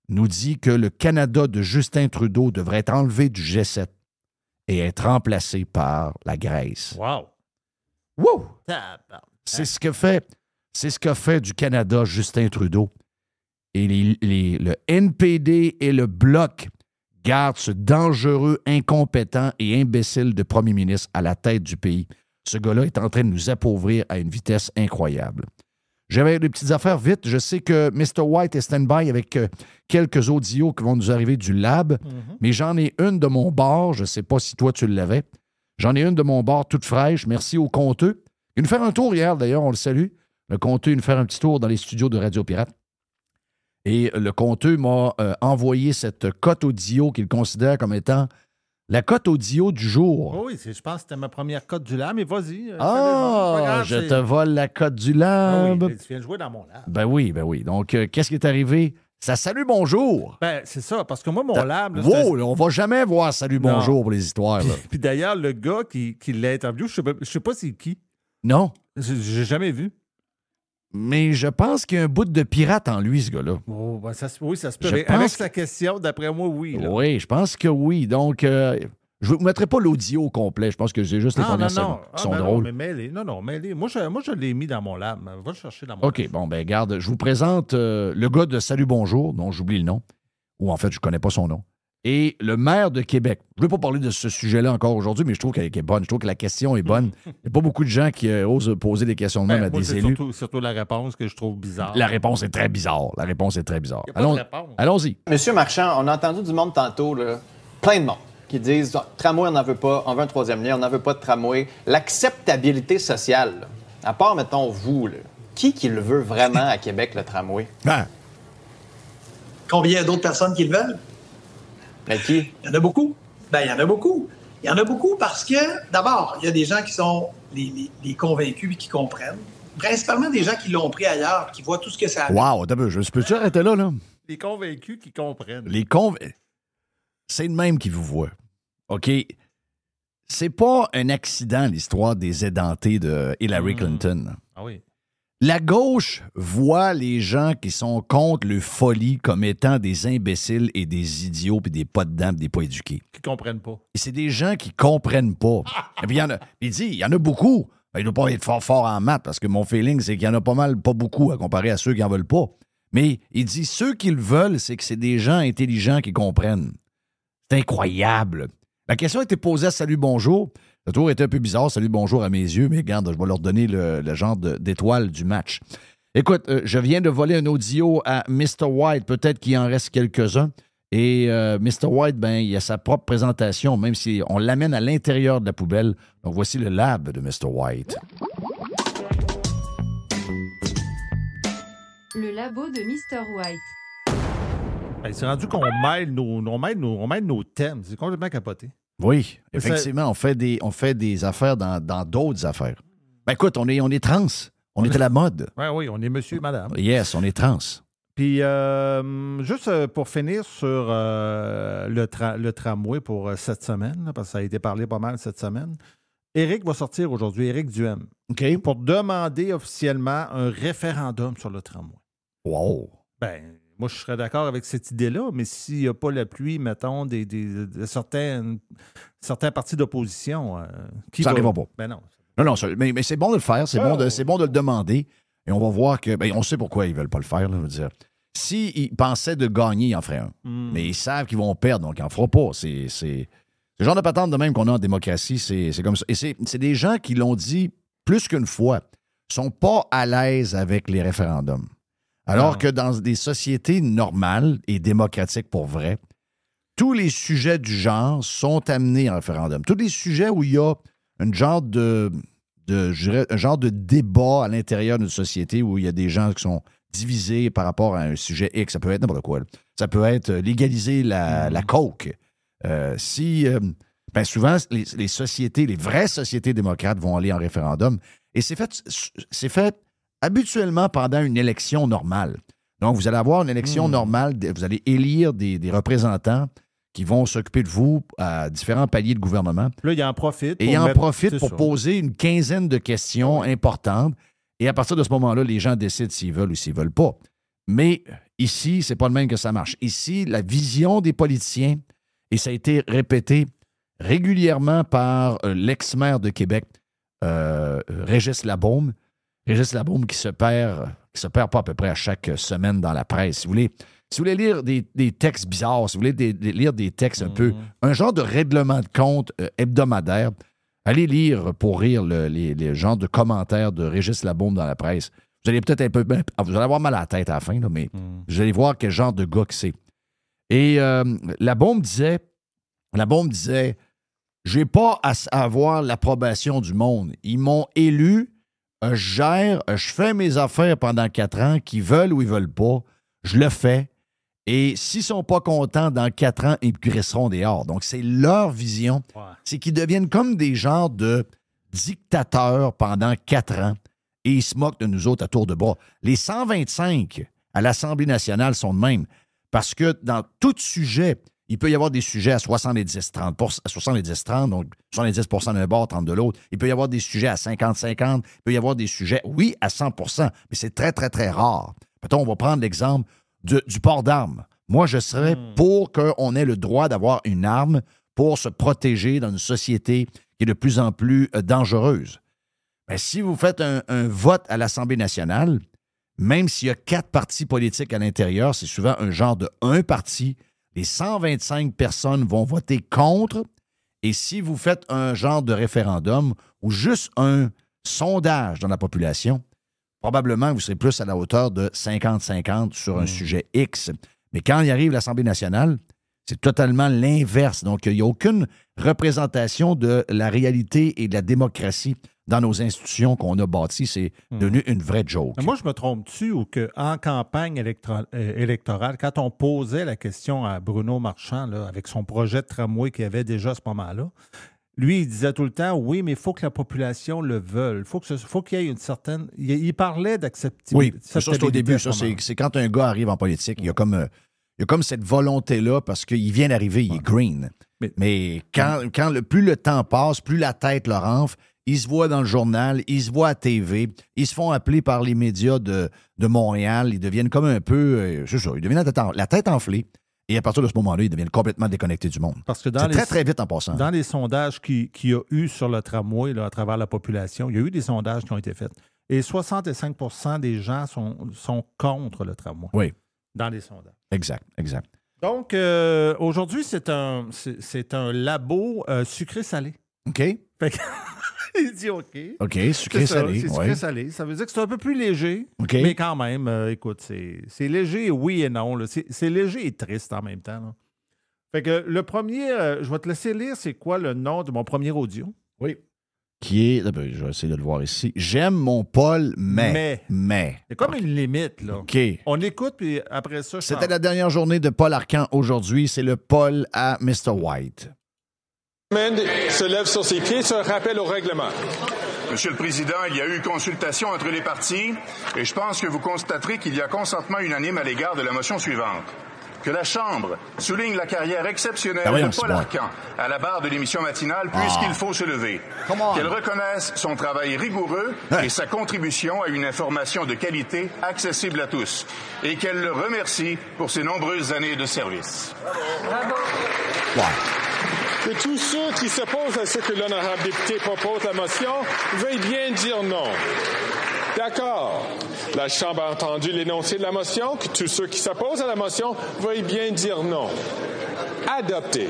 nous dit que le Canada de Justin Trudeau devrait être enlevé du G7 et être remplacé par la Grèce. Wow! Wouh! C'est ce que fait du Canada Justin Trudeau. Et le NPD et le Bloc garde ce dangereux, incompétent et imbécile de premier ministre à la tête du pays. Ce gars-là est en train de nous appauvrir à une vitesse incroyable. J'avais des petites affaires vite. Je sais que Mr. White est stand-by avec quelques audios qui vont nous arriver du lab, mais j'en ai une de mon bord. Je ne sais pas si toi, tu l'avais. J'en ai une de mon bord toute fraîche. Merci au Conteux. Il nous fait un tour hier, d'ailleurs, on le salue. Le Conteux, il nous fait un petit tour dans les studios de Radio Pirate. Et le Conteux m'a envoyé cette cote audio qu'il considère comme étant La cote audio du jour. Oui, je pense que c'était ma première cote du lab, mais vas-y. Je te vole la cote du lab. Tu viens de jouer dans mon lab. Ben oui. Donc, qu'est-ce qui est arrivé? Ça salue bonjour. Ben, c'est ça, parce que moi, mon lab... Là, on va jamais voir salut bonjour pour les histoires. Là. Puis d'ailleurs, le gars qui l'a interviewé, je sais pas c'est qui. Non. J'ai jamais vu. Mais je pense qu'il y a un bout de pirate en lui, ce gars-là. Oh, ben ça se peut. Avec sa question, d'après moi, oui. Là. Oui, je pense que oui. Donc, je ne vous mettrai pas l'audio au complet. Je pense que c'est juste les premières secondes qui sont drôles. Non, mêlez. Moi, je l'ai mis dans mon lab. Va le chercher dans mon lab. OK, bon, ben garde. Je vous présente le gars de Salut Bonjour, dont j'oublie le nom. Ou en fait, je ne connais pas son nom. Et le maire de Québec. Je ne vais pas parler de ce sujet-là encore aujourd'hui, mais je trouve qu'elle est bonne. Je trouve que la question est bonne. Il n'y a pas beaucoup de gens qui osent poser des questions de même à des élus. Surtout la réponse que je trouve bizarre. La réponse est très bizarre. Allons-y. Monsieur Marchand, on a entendu du monde tantôt, là, plein de monde, qui disent tramway, on n'en veut pas, on veut un troisième lien, on n'en veut pas de tramway. L'acceptabilité sociale, là, à part, mettons, vous, là, qui le veut vraiment à Québec, le tramway? Ben. Combien d'autres personnes qui le veulent? Mais qui? Il y en a beaucoup. Ben, il y en a beaucoup. Il y en a beaucoup parce que, d'abord, il y a des gens qui sont les convaincus et qui comprennent. Principalement des gens qui l'ont pris ailleurs, qui voient tout ce que ça a. Wow, peux-tu arrêter là? Les convaincus qui comprennent. C'est le même qui vous voit. OK? C'est pas un accident, l'histoire des édentés de Hillary Clinton. Ah oui. La gauche voit les gens qui sont contre le folie comme étant des imbéciles et des idiots puis des pas dedans, des pas éduqués. Qui comprennent pas. Et c'est des gens qui comprennent pas. Et puis il y en a beaucoup. Ben, il ne doit pas être fort en maths parce que mon feeling, c'est qu'il y en a pas beaucoup à comparer à ceux qui n'en veulent pas. Mais il dit ceux qui le veulent, c'est que c'est des gens intelligents qui comprennent. C'est incroyable. La question a été posée à Salut Bonjour. Le tour était un peu bizarre, Salut Bonjour à mes yeux, mais regarde, je vais leur donner le genre d'étoile du match. Écoute, je viens de voler un audio à Mr. White, peut-être qu'il en reste quelques-uns. Et Mr. White, ben, il a sa propre présentation, même si on l'amène à l'intérieur de la poubelle. Donc voici le lab de Mr. White. Le labo de Mr. White. Ben, c'est rendu qu'on mêle nos thèmes. C'est complètement capoté. Oui, effectivement, on fait des affaires dans d'autres affaires. Ben écoute, on est trans. On est à la mode. Oui, on est monsieur et madame. Yes, on est trans. Puis, juste pour finir sur le tramway pour cette semaine, là, parce que ça a été parlé pas mal cette semaine, Éric va sortir aujourd'hui, Éric Duhem, pour demander officiellement un référendum sur le tramway. Wow! Ben, moi, je serais d'accord avec cette idée-là, mais s'il n'y a pas l'appui, mettons, de certains partis d'opposition, ça n'arrivera pas. Ben non. Non, mais c'est bon de le faire, c'est bon de le demander, et on va voir que, ben, on sait pourquoi ils ne veulent pas le faire, là, je veux dire. S'ils pensaient de gagner, ils en feraient un. Mais ils savent qu'ils vont perdre, donc ils n'en feront pas. C'est le genre de patente de même qu'on a en démocratie, c'est comme ça. Et c'est des gens qui l'ont dit plus qu'une fois, sont pas à l'aise avec les référendums. Alors que dans des sociétés normales et démocratiques pour vrai, tous les sujets du genre sont amenés en référendum. Tous les sujets où il y a un genre de débat à l'intérieur d'une société où il y a des gens qui sont divisés par rapport à un sujet X. Ça peut être n'importe quoi. Ça peut être légaliser la coke. Souvent, les sociétés, les vraies sociétés démocrates vont aller en référendum. Et c'est fait habituellement pendant une élection normale. Donc, vous allez avoir une élection normale, vous allez élire des représentants qui vont s'occuper de vous à différents paliers de gouvernement. Là, il en profite. Et il en profite pour poser une quinzaine de questions importantes. Et à partir de ce moment-là, les gens décident s'ils veulent ou s'ils ne veulent pas. Mais ici, c'est pas le même que ça marche. Ici, la vision des politiciens, et ça a été répété régulièrement par l'ex-maire de Québec, Régis Labaume. Régis Labaume qui se perd pas à peu près à chaque semaine dans la presse. Si vous voulez lire des textes bizarres, si vous voulez lire des textes un genre de règlement de compte hebdomadaire, allez lire pour rire les genres de commentaires de Régis Labaume dans la presse. Vous allez peut-être vous allez avoir mal à la tête à la fin, là, mais vous allez voir quel genre de gars que c'est. Et Labaume disait, j'ai pas à avoir l'approbation du monde. Ils m'ont élu. Je fais mes affaires pendant 4 ans, qu'ils veulent ou ils veulent pas, je le fais. Et s'ils ne sont pas contents, dans 4 ans, ils resteront dehors. Donc, c'est leur vision. Ouais. C'est qu'ils deviennent comme des genres de dictateurs pendant 4 ans et ils se moquent de nous autres à tour de bras. Les 125 à l'Assemblée nationale sont de même parce que dans tout sujet, il peut y avoir des sujets à 70-30, donc 70 d'un bord, 30 de l'autre. Il peut y avoir des sujets à 50-50. Il peut y avoir des sujets, oui, à 100 mais c'est très, très, très rare. Mettons, on va prendre l'exemple du port d'armes. Moi, je serais pour qu'on ait le droit d'avoir une arme pour se protéger dans une société qui est de plus en plus dangereuse. Mais si vous faites un vote à l'Assemblée nationale, même s'il y a 4 partis politiques à l'intérieur, c'est souvent un genre de un parti. Les 125 personnes vont voter contre. Et si vous faites un genre de référendum ou juste un sondage dans la population, probablement vous serez plus à la hauteur de 50-50 sur un sujet X. Mais quand il arrive l'Assemblée nationale, c'est totalement l'inverse. Donc, il n'y a aucune représentation de la réalité et de la démocratie dans nos institutions qu'on a bâties. C'est devenu une vraie joke. Mais moi, je me trompe-tu ou qu'en campagne électorale, quand on posait la question à Bruno Marchand, là, avec son projet de tramway qu'il avait déjà à ce moment-là, lui, il disait tout le temps, oui, mais il faut que la population le veuille. Faut qu'il y ait une certaine... Il parlait d'acceptabilité. Oui, ça, c'est au début. Ça, c'est quand un gars arrive en politique, il y a comme cette volonté-là parce qu'il vient d'arriver, il est green. Mais quand plus le temps passe, plus la tête leur enfle, ils se voient dans le journal, ils se voient à TV, ils se font appeler par les médias de Montréal, ils deviennent comme un peu, c'est ça, ils deviennent la tête enflée. Et à partir de ce moment-là, ils deviennent complètement déconnectés du monde. Parce que c'est très, très vite en passant. Dans les sondages qu'il y a eu sur le tramway là, à travers la population, il y a eu des sondages qui ont été faits. Et 65 des gens sont contre le tramway. Oui. Dans les sondages. Exact. Donc, aujourd'hui, c'est un labo sucré-salé. OK. Fait que il dit OK. OK, sucré-salé. C'est sucré-salé. Ça veut dire que c'est un peu plus léger. OK. Mais quand même, écoute, c'est léger, oui et non. Là. C'est léger et triste en même temps. Là. Fait que le premier, je vais te laisser lire, c'est quoi le nom de mon premier audio? Oui. Qui est, je vais essayer de le voir ici. J'aime mon Paul, mais. C'est comme une limite, là. OK. On écoute, puis après ça, C'était la dernière journée de Paul Arcand aujourd'hui. C'est le Paul à Mr. White. Se lève sur ses pieds, c'est un rappel au règlement. Monsieur le Président, il y a eu consultation entre les partis et je pense que vous constaterez qu'il y a consentement unanime à l'égard de la motion suivante. Que la Chambre souligne la carrière exceptionnelle de Paul Arcand à la barre de l'émission matinale puisqu'il faut se lever. Qu'elle reconnaisse son travail rigoureux et sa contribution à une information de qualité accessible à tous. Et qu'elle le remercie pour ses nombreuses années de service. Bravo. Que tous ceux qui s'opposent à ce que l'honorable député propose la motion veuillent bien dire non. D'accord. La Chambre a entendu l'énoncé de la motion, que tous ceux qui s'opposent à la motion veuillent bien dire non. Adopté.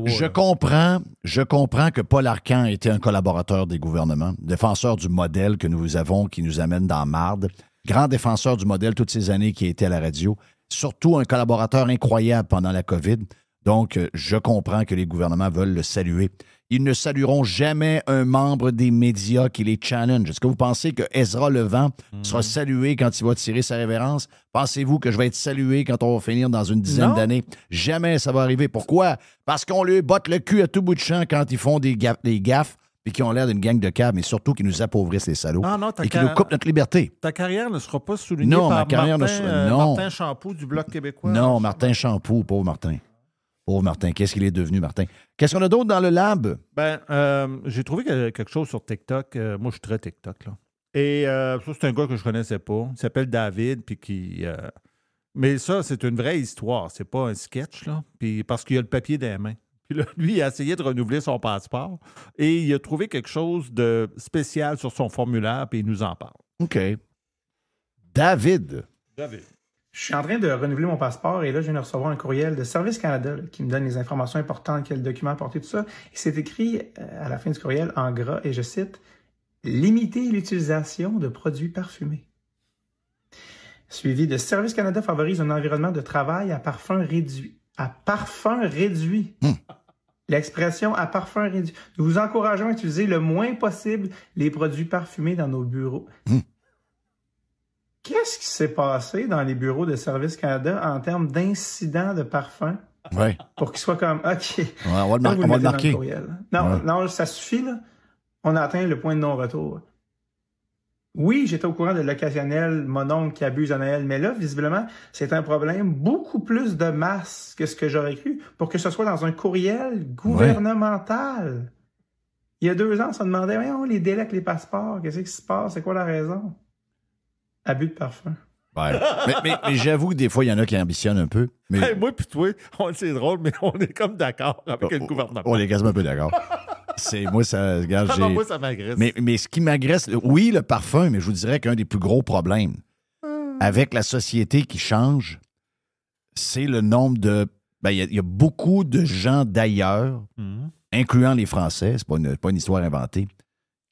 Je comprends que Paul Arcand était un collaborateur des gouvernements, défenseur du modèle que nous avons, qui nous amène dans marde, grand défenseur du modèle toutes ces années qui a été à la radio, surtout un collaborateur incroyable pendant la COVID. Donc, je comprends que les gouvernements veulent le saluer. Ils ne salueront jamais un membre des médias qui les challenge. Est-ce que vous pensez que Ezra Levant sera salué quand il va tirer sa révérence? Pensez-vous que je vais être salué quand on va finir dans une dizaine d'années? Jamais ça va arriver. Pourquoi? Parce qu'on lui botte le cul à tout bout de champ quand ils font des gaffes et qui ont l'air d'une gang de caves, mais surtout qui nous appauvrissent les salauds et qui nous coupent notre liberté. Ta carrière ne sera pas soulignée par Martin Champoux du Bloc québécois? Non, Martin Champoux, pauvre Martin. Pauvre Martin, qu'est-ce qu'il est devenu, Martin? Qu'est-ce qu'on a d'autre dans le lab? J'ai trouvé quelque chose sur TikTok. Moi, je suis très TikTok, là. Et ça, c'est un gars que je connaissais pas. Il s'appelle David, puis qui... Mais ça, c'est une vraie histoire. C'est pas un sketch, là. Puis parce qu'il a le papier dans les mains. Puis là, lui, il a essayé de renouveler son passeport et il a trouvé quelque chose de spécial sur son formulaire, puis il nous en parle. OK. David. Je suis en train de renouveler mon passeport et là, je viens de recevoir un courriel de Service Canada là, qui me donne les informations importantes, quel document apporter, tout ça. Et c'est écrit à la fin du courriel en gras, et je cite, « Limiter l'utilisation de produits parfumés ». Suivi de Service Canada favorise un environnement de travail à parfum réduit. À parfum réduit. L'expression « à parfum réduit ». Nous vous encourageons à utiliser le moins possible les produits parfumés dans nos bureaux. Qu'est-ce qui s'est passé dans les bureaux de Service Canada en termes d'incidents de parfum? Ouais. Pour qu'il soit comme, OK. Ouais, on va le marquer. Non, ça suffit, là. On a atteint le point de non-retour. Oui, j'étais au courant de l'occasionnel mononcle qui abuse à Noël, mais là, visiblement, c'est un problème beaucoup plus de masse que ce que j'aurais cru pour que ce soit dans un courriel gouvernemental. Il y a 2 ans, on se demandait, voyons, les délais avec les passeports, qu'est-ce qui se passe? C'est quoi la raison? Abus de parfum. Ouais. mais j'avoue que des fois, il y en a qui ambitionnent un peu. Mais... Hey, moi puis toi, c'est drôle, mais on est comme d'accord avec le gouvernement. On est quasiment un peu d'accord. Moi, ça, regarde, moi, ça m'agresse. Mais ce qui m'agresse, oui, le parfum, mais je vous dirais qu'un des plus gros problèmes avec la société qui change, c'est le nombre de... il y a beaucoup de gens d'ailleurs, incluant les Français, c'est pas une histoire inventée,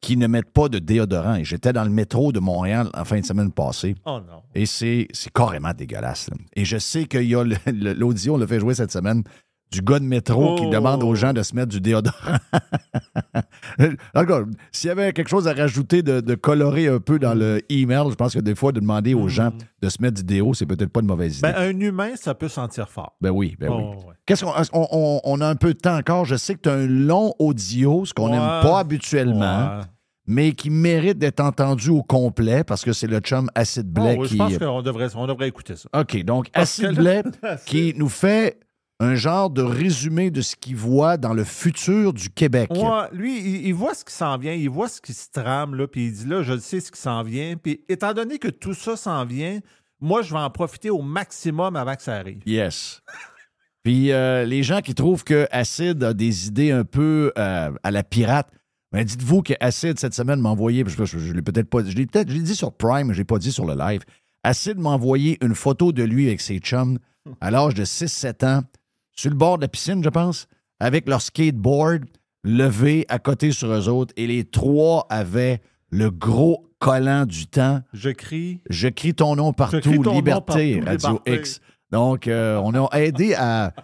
qui ne mettent pas de déodorant. Et j'étais dans le métro de Montréal en fin de semaine passée. Oh non. Et c'est carrément dégueulasse. Là. Et je sais qu'il y a l'audio, on l'a fait jouer cette semaine, du gars de métro qui demande aux gens de se mettre du déodorant. Encore, s'il y avait quelque chose à rajouter de colorer un peu dans le email, je pense que des fois, de demander aux gens de se mettre du déo, c'est peut-être pas une mauvaise idée. Un humain, ça peut sentir fort. Oui. Qu'est-ce qu'on a un peu de temps encore? Je sais que tu as un long audio, ce qu'on n'aime pas habituellement, mais qui mérite d'être entendu au complet parce que c'est le chum Acid Blais qui... Je pense qu'on devrait écouter ça. OK, donc Acid Blais qui nous fait un genre de résumé de ce qu'il voit dans le futur du Québec. Ouais, lui, il voit ce qui s'en vient, il voit ce qui se trame, là, puis il dit, là, je sais ce qui s'en vient. Puis, étant donné que tout ça s'en vient, moi, je vais en profiter au maximum avant que ça arrive. Yes. Puis, les gens qui trouvent que Acid a des idées un peu à la pirate, ben, dites-vous que Acid, cette semaine, m'a envoyé, je l'ai peut-être pas dit, je l'ai dit sur Prime, mais je l'ai pas dit sur le live. Acid m'a envoyé une photo de lui avec ses chums à l'âge de 6-7 ans, sur le bord de la piscine, je pense, avec leur skateboard levé à côté sur eux autres. Et les 3 avaient le gros collant du temps. Je crie ton nom partout, Liberté, Radio X. Donc, on a aidé à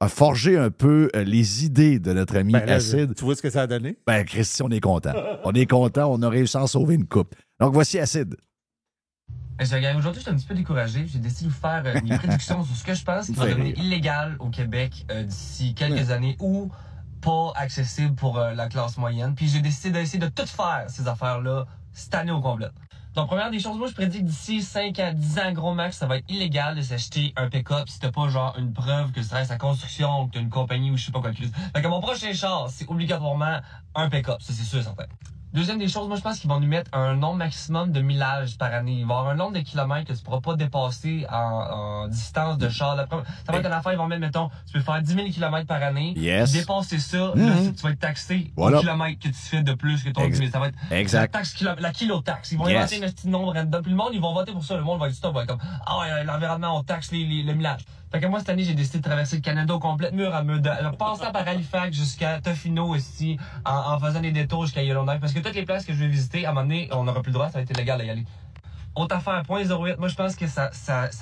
forger un peu les idées de notre ami Acid. Tu vois ce que ça a donné? Christy, on est content. On a réussi à en sauver une coupe. Donc, voici Acid. Aujourd'hui, je suis un petit peu découragé. J'ai décidé de vous faire des prédictions sur ce que je pense qui va devenir illégal au Québec d'ici quelques années ou pas accessible pour la classe moyenne. Puis j'ai décidé d'essayer de tout faire ces affaires-là cette année au complet. Donc, première des choses, moi, je prédis que d'ici 5 à 10 ans, gros max, ça va être illégal de s'acheter un pick-up si t'as pas, genre, une preuve que ça reste à construction ou que t'as une compagnie ou je sais pas quoi de plus. Fait que mon prochain char, c'est obligatoirement un pick-up. Ça, c'est sûr et certain. Deuxième des choses, moi, je pense qu'ils vont nous mettre un nombre maximum de millages par année. Il va y avoir un nombre de kilomètres que tu pourras pas dépasser en distance de char. Ça va être une affaire, ils vont mettre, mettons, tu peux faire 10 000 kilomètres par année. Yes. Dépasser ça, là, tu vas être taxé au kilomètre que tu fais de plus que ton 10 000. Ça va être la kilotaxe. Ils vont inventer un petit nombre random. Puis le monde, ils vont voter pour ça. Le monde va être stop, va être comme, l'environnement, on taxe le millage. Fait que moi, cette année, j'ai décidé de traverser le Canada au complet, mur à mur, passant par Halifax jusqu'à Tofino ici, en faisant des détours jusqu'à Yellowknife. Parce que toutes les places que je vais visiter, à un moment donné, on n'aura plus le droit, ça va être illégal d'y aller. Autre affaire, 0.08, moi je pense que ça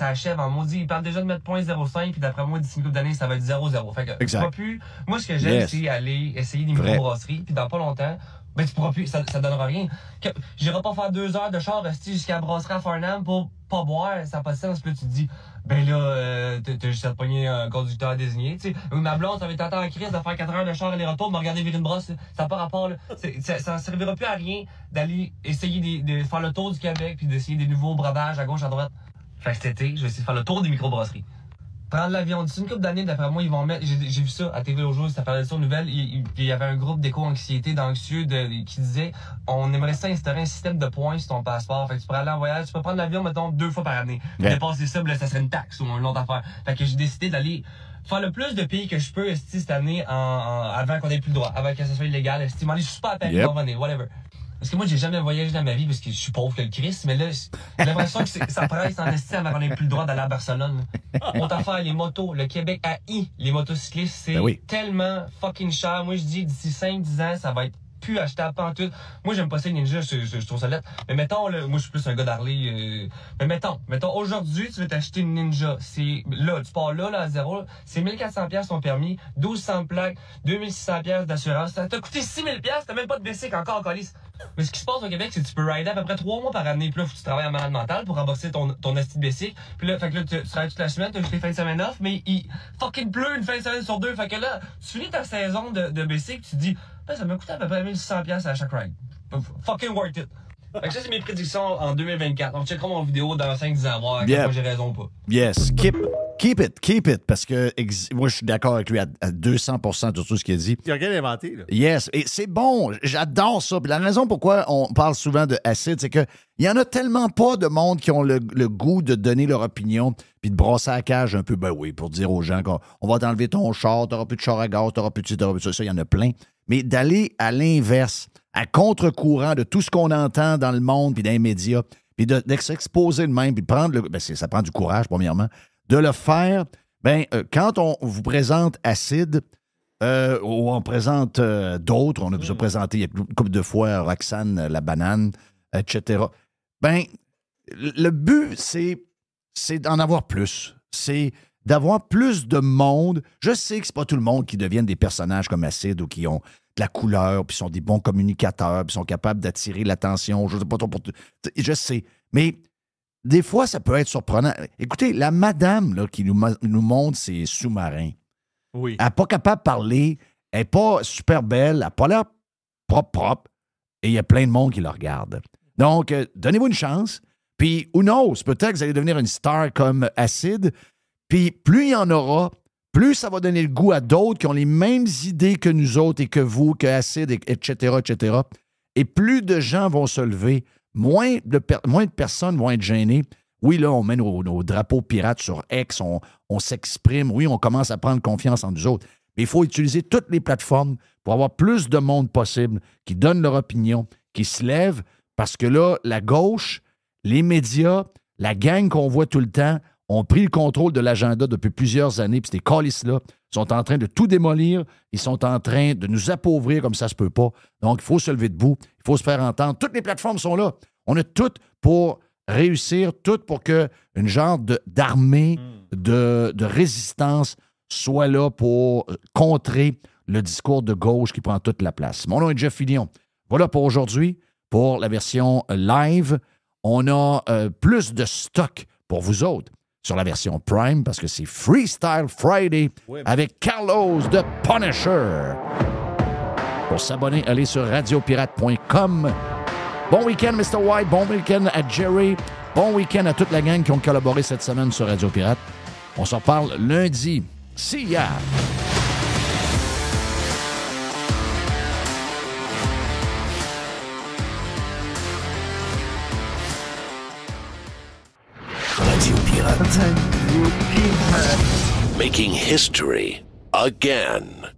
achève en maudit. Ils parlent déjà de mettre 0.05, puis d'après moi, d'ici une couple d'années, ça va être 0.0. Fait que tu pourras plus. Moi, ce que j'aime, c'est aller essayer des microbrasseries, puis dans pas longtemps, tu pourras plus, ça donnera rien. J'irai pas faire 2 heures de char, rester jusqu'à la brasserie à Farnham pour pas boire, ça n'a pas de sens. Puis là, tu te dis, t'as juste à te pogner un conducteur désigné, tu sais. Ma blonde, ça va être tentant en crise de faire 4 heures de char aller-retour, de me regarder virer une brosse, ça n'a pas rapport, là. Ça ne servira plus à rien d'aller essayer de faire le tour du Québec puis d'essayer des nouveaux breuvages à gauche, à droite. Fait que cet été, je vais essayer de faire le tour des microbrasseries. Prendre l'avion. D'ici une couple d'années, d'après moi, ils vont mettre... J'ai vu ça à TV aujourd'hui, ça parlait de ça aux nouvelles. Il y avait un groupe d'éco-anxiété, d'anxieux qui disait on aimerait ça instaurer un système de points sur ton passeport. Fait que tu pourrais aller en voyage, tu peux prendre l'avion, mettons, 2 fois par année. Dépasser ça, ça serait une taxe ou une autre affaire. Fait que j'ai décidé d'aller faire le plus de pays que je peux cette année avant qu'on ait plus le droit, avant que ça soit illégal. M'aller super à Paris, revenir, whatever. Parce que moi, j'ai jamais voyagé dans ma vie parce que je suis pauvre que le Christ, mais là, j'ai l'impression que ça presse en estime avant qu'on n'ait plus le droit d'aller à Barcelone. Autre affaire, les motos. Le Québec haït les motocyclistes. C'est tellement fucking cher. Moi, je dis, d'ici 5-10 ans, ça va être plus achetable en tout. Moi, j'aime pas ça, les ninjas, je trouve ça lettre. Mais mettons, là, moi, je suis plus un gars d'Harley. Mais mettons, aujourd'hui, tu veux t'acheter une Ninja. Là, tu pars là, à zéro. C'est 1400$ ton permis, 1200 plaques, 2600$ d'assurance. Ça t'a coûté 6000$, t'as même pas de basic encore, calice. Mais ce qui se passe au Québec, c'est que tu peux rider à peu près 3 mois par année. Puis là, faut que tu travailles en malade mental pour rembourser ton esti de bicycle. Puis là, fait que là, tu travailles toute la semaine, t'as juste les fins de semaine off, mais il fucking pleut une fin de semaine sur 2. Fait que là, tu finis ta saison de bicycle, tu te dis, ben, ça m'a coûté à peu près 1600$ à chaque ride. Fucking worth it. Fait que ça, c'est mes prédictions en 2024. On checkera mon vidéo dans 5-10 ans, voir à j'ai raison ou pas. Yes. Keep it. Parce que moi, je suis d'accord avec lui à 200% de tout ce qu'il a dit. Il a rien inventé, là. Yes. Et c'est bon. J'adore ça. Puis la raison pourquoi on parle souvent de acide, c'est qu'il y en a tellement pas de monde qui ont le goût de donner leur opinion puis de brasser à la cage un peu, ben oui, pour dire aux gens qu'on va t'enlever ton char, t'auras plus de char à gaz, t'auras plus de ci, t'auras plus de ça. Il y en a plein. Mais d'aller à l'inverse, à contre-courant de tout ce qu'on entend dans le monde puis dans les médias, puis de s'exposer de même, puis de prendre ça prend du courage, premièrement, de le faire. Quand on vous présente Acide, ou on présente d'autres, on a vous a présenté il y a une couple de fois Roxane la banane, etc. Le but, c'est d'en avoir plus. C'est d'avoir plus de monde. Je sais que c'est pas tout le monde qui deviennent des personnages comme Acide ou qui ont de la couleur, puis sont des bons communicateurs, puis sont capables d'attirer l'attention. Je sais pas trop je sais. Mais des fois, ça peut être surprenant. Écoutez, la madame là, qui nous montre ses sous-marins, oui. Elle n'est pas capable de parler, elle n'est pas super belle, elle n'a pas l'air propre, et il y a plein de monde qui la regarde. Donc, donnez-vous une chance, puis who knows, peut-être que vous allez devenir une star comme Acide, puis plus il y en aura, plus ça va donner le goût à d'autres qui ont les mêmes idées que nous autres et que vous, que Acide, etc., etc. Et plus de gens vont se lever, moins de personnes vont être gênées. Oui, là, on met nos drapeaux pirates sur X, on s'exprime. Oui, on commence à prendre confiance en nous autres. Mais il faut utiliser toutes les plateformes pour avoir plus de monde possible qui donnent leur opinion, qui se lèvent, parce que là, la gauche, les médias, la gang qu'on voit tout le temps, ont pris le contrôle de l'agenda depuis plusieurs années, puis ces câlisses-là sont en train de tout démolir, ils sont en train de nous appauvrir comme ça se peut pas. Donc, il faut se lever debout, il faut se faire entendre. Toutes les plateformes sont là. On a toutes pour réussir, toutes pour qu'une genre d'armée de résistance soit là pour contrer le discours de gauche qui prend toute la place. Mon nom est Jeff Fillion. Voilà pour aujourd'hui, pour la version live. On a plus de stock pour vous autres sur la version Prime parce que c'est Freestyle Friday avec Carlos de Punisher. Pour s'abonner, allez sur radiopirate.com. Bon week-end, Mr. White. Bon week-end à Jerry. Bon week-end à toute la gang qui ont collaboré cette semaine sur Radio Pirate. On se reparle lundi. See ya! Radio Pirate. Making history again.